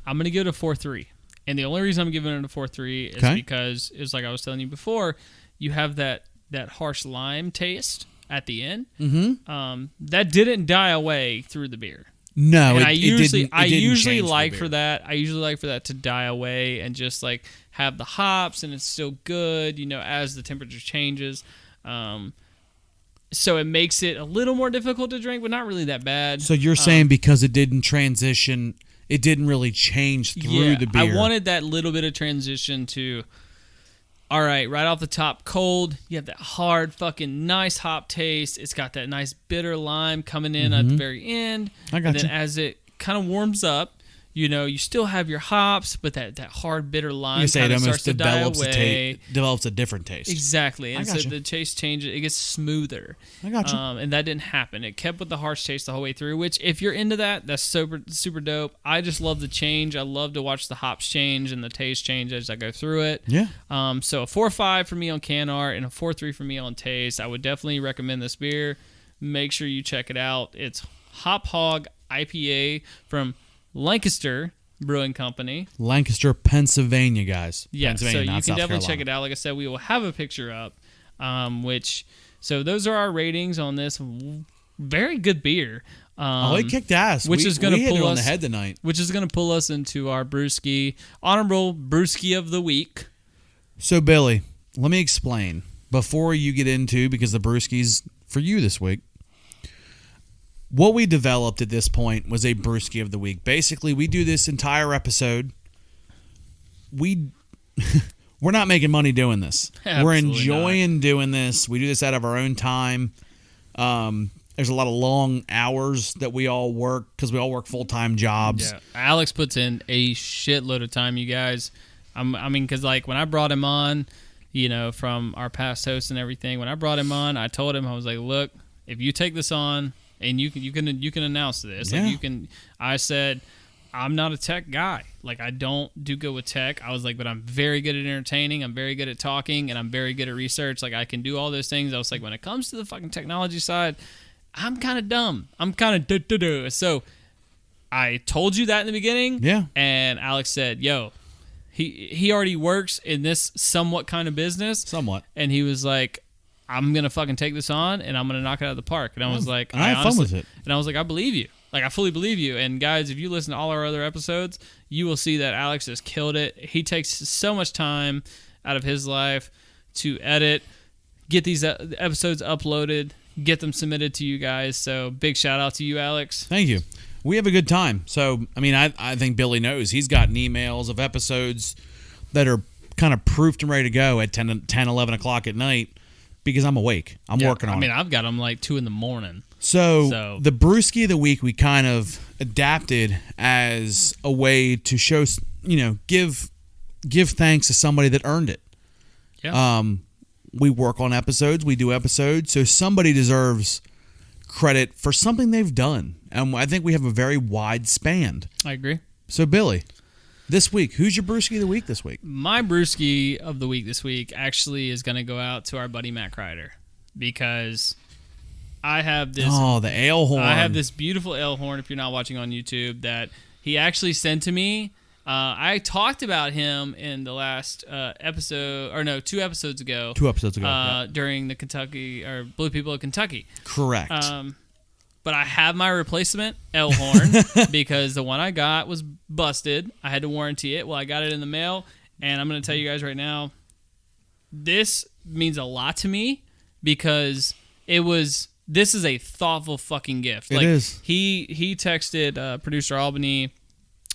I'm gonna give it a 4.3, and the only reason I'm giving it a 4.3 is because it's like I was telling you before. You have that harsh lime taste at the end. Mm-hmm. That didn't die away through the beer. No, and I usually like for that. I usually like for that to die away and just like have the hops, and it's still good, as the temperature changes. So it makes it a little more difficult to drink, but not really that bad. So you're saying because it didn't transition, it didn't really change through the beer. I wanted that little bit of transition to. All right off the top, cold. You have that hard, fucking nice hop taste. It's got that nice bitter lime coming in at the very end. I got and then as it kind of warms up, you still have your hops, but that hard, bitter lime kind of starts to die away. Develops a different taste. Exactly. And so the taste changes. It gets smoother. I got you. And that didn't happen. It kept with the harsh taste the whole way through, which if you're into that, that's super, super dope. I just love the change. I love to watch the hops change and the taste change as I go through it. Yeah. So a 4.5 for me on can art and a 4.3 for me on taste. I would definitely recommend this beer. Make sure you check it out. It's Hop Hog IPA from Lancaster Brewing Company. Lancaster, Pennsylvania, guys. Yeah, Pennsylvania, so you can South definitely Carolina. check it out. Like I said, we will have a picture up, so those are our ratings on this very good beer. It kicked ass. Which is going to hit pull it us on the head tonight. Which is going to pull us into our brewski, honorable brewski of the week. So, Billy, let me explain before you get into, because the brewski's for you this week. What we developed at this point was a brewski of the week. Basically, we do this entire episode. We're not making money doing this. We're enjoying doing this. We do this out of our own time. There's a lot of long hours that we all work because we all work full-time jobs. Yeah, Alex puts in a shitload of time, you guys. Because like when I brought him on, from our past hosts and everything, when I brought him on, I told him, I was like, look, if you take this on, and you can announce this. Yeah. Like I said, I'm not a tech guy. Like I don't do good with tech. I was like, but I'm very good at entertaining. I'm very good at talking, and I'm very good at research. Like I can do all those things. I was like, when it comes to the fucking technology side, I'm kind of dumb. I'm kind of So I told you that in the beginning. Yeah. And Alex said, yo, he already works in this somewhat kind of business. Somewhat. And he was like, I'm going to fucking take this on, and I'm going to knock it out of the park. And I was like, I had fun with it. And I was like, I believe you. Like, I fully believe you. And guys, if you listen to all our other episodes, you will see that Alex has killed it. He takes so much time out of his life to edit, get these episodes uploaded, get them submitted to you guys. So big shout out to you, Alex. Thank you. We have a good time. So, I think Billy knows. He's gotten emails of episodes that are kind of proofed and ready to go at 10, 11 o'clock at night. Because I'm awake. I'm working on it. I've got them like 2 a.m. So the brewski of the week we kind of adapted as a way to show, give thanks to somebody that earned it. Yeah. We work on episodes. We do episodes. So somebody deserves credit for something they've done. And I think we have a very wide span. I agree. So, Billy, this week, who's your brewski of the week this week? My brewski of the week this week actually is going to go out to our buddy Matt Kreider, because I have this. Oh, the ale horn. I have this beautiful ale horn, if you're not watching on YouTube, that he actually sent to me. I talked about him in the last episode, or no, 2 episodes ago. 2 episodes ago. During the Kentucky, or Blue People of Kentucky. Correct. But I have my replacement ale horn because the one I got was busted. I had to warranty it. Well, I got it in the mail, and I'm going to tell you guys right now, this means a lot to me because this is a thoughtful fucking gift. It is. He texted producer Albany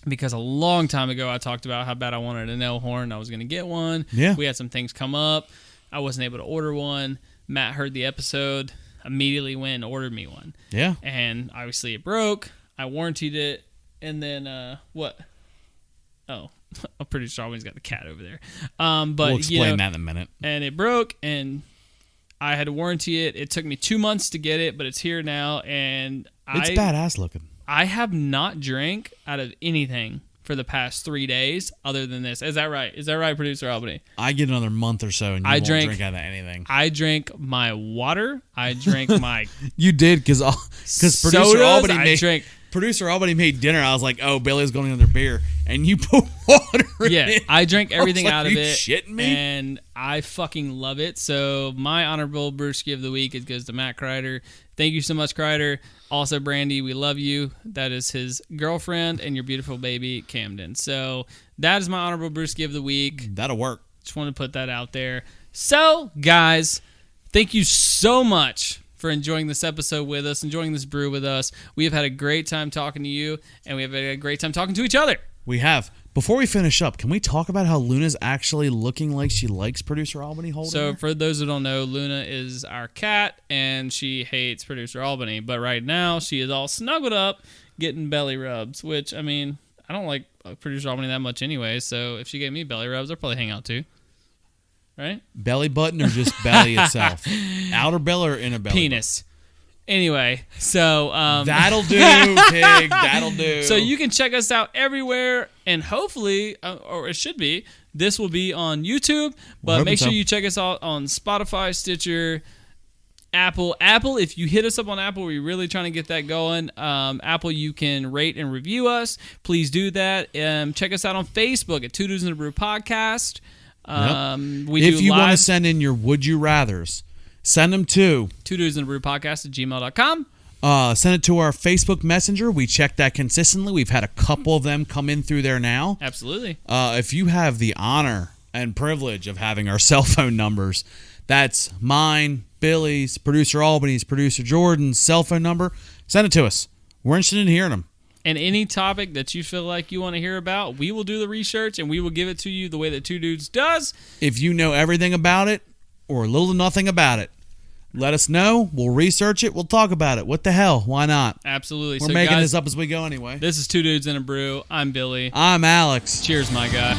because a long time ago I talked about how bad I wanted a nail horn. I was going to get one. Yeah. We had some things come up. I wasn't able to order one. Matt heard the episode, immediately went and ordered me one. Yeah. And obviously it broke. I warrantied it. And then what? Oh, I'm pretty sure Albany's got the cat over there. But we'll explain that in a minute. And it broke, and I had to warranty it. It took me 2 months to get it, but it's here now. And it's badass looking. I have not drank out of anything for the past 3 days other than this. Is that right? Is that right, Producer Albany? I get another month or so, and you won't drink out of anything. I drank my water. I drank my You did, because Producer Albany drank. Producer Albany made dinner. I was like, oh, Billy's going to get another beer. And you put water in it. I drank everything out out of it. Shitting me? And I fucking love it. So my honorable brewski of the week goes to Matt Kreider. Thank you so much, Kreider. Also, Brandy, we love you. That is his girlfriend and your beautiful baby, Camden. So that is my honorable brewski of the week. That'll work. Just want to put that out there. So, guys, thank you so much for enjoying this episode with us, enjoying this brew with us. We have had a great time talking to you, and we have had a great time talking to each other. We have. Before we finish up, can we talk about how Luna's actually looking like she likes Producer Albany holding So her? for those who don't know, Luna is our cat, and she hates Producer Albany. But right now, she is all snuggled up, getting belly rubs, which, I mean, I don't like Producer Albany that much anyway, so if she gave me belly rubs, I'd probably hang out too. Right? Belly button or just belly itself? Outer belly or inner belly? Penis. Anyway, so that'll do, pig. That'll do. So you can check us out everywhere, and hopefully, or it should be, this will be on YouTube. But make sure you check us out on Spotify, Stitcher, Apple. Apple, if you hit us up on Apple, we're really trying to get that going. Apple, you can rate and review us. Please do that. Check us out on Facebook at Twodudesandabrewpodcast. If you want to send in your Would You Rathers, send them to Twodudesandabrewpodcast@gmail.com. Send it to our Facebook Messenger. We check that consistently. We've had a couple of them come in through there now. Absolutely. If you have the honor and privilege of having our cell phone numbers, that's mine, Billy's, Producer Albany's, Producer Jordan's cell phone number, send it to us. We're interested in hearing them. And any topic that you feel like you want to hear about, we will do the research and we will give it to you the way that Two Dudes does. If you know everything about it or little to nothing about it, let us know. We'll research it. We'll talk about it. What the hell? Why not? Absolutely. We're making this up as we go anyway. This is Two Dudes and a Brew. I'm Billy. I'm Alex. Cheers, my guy.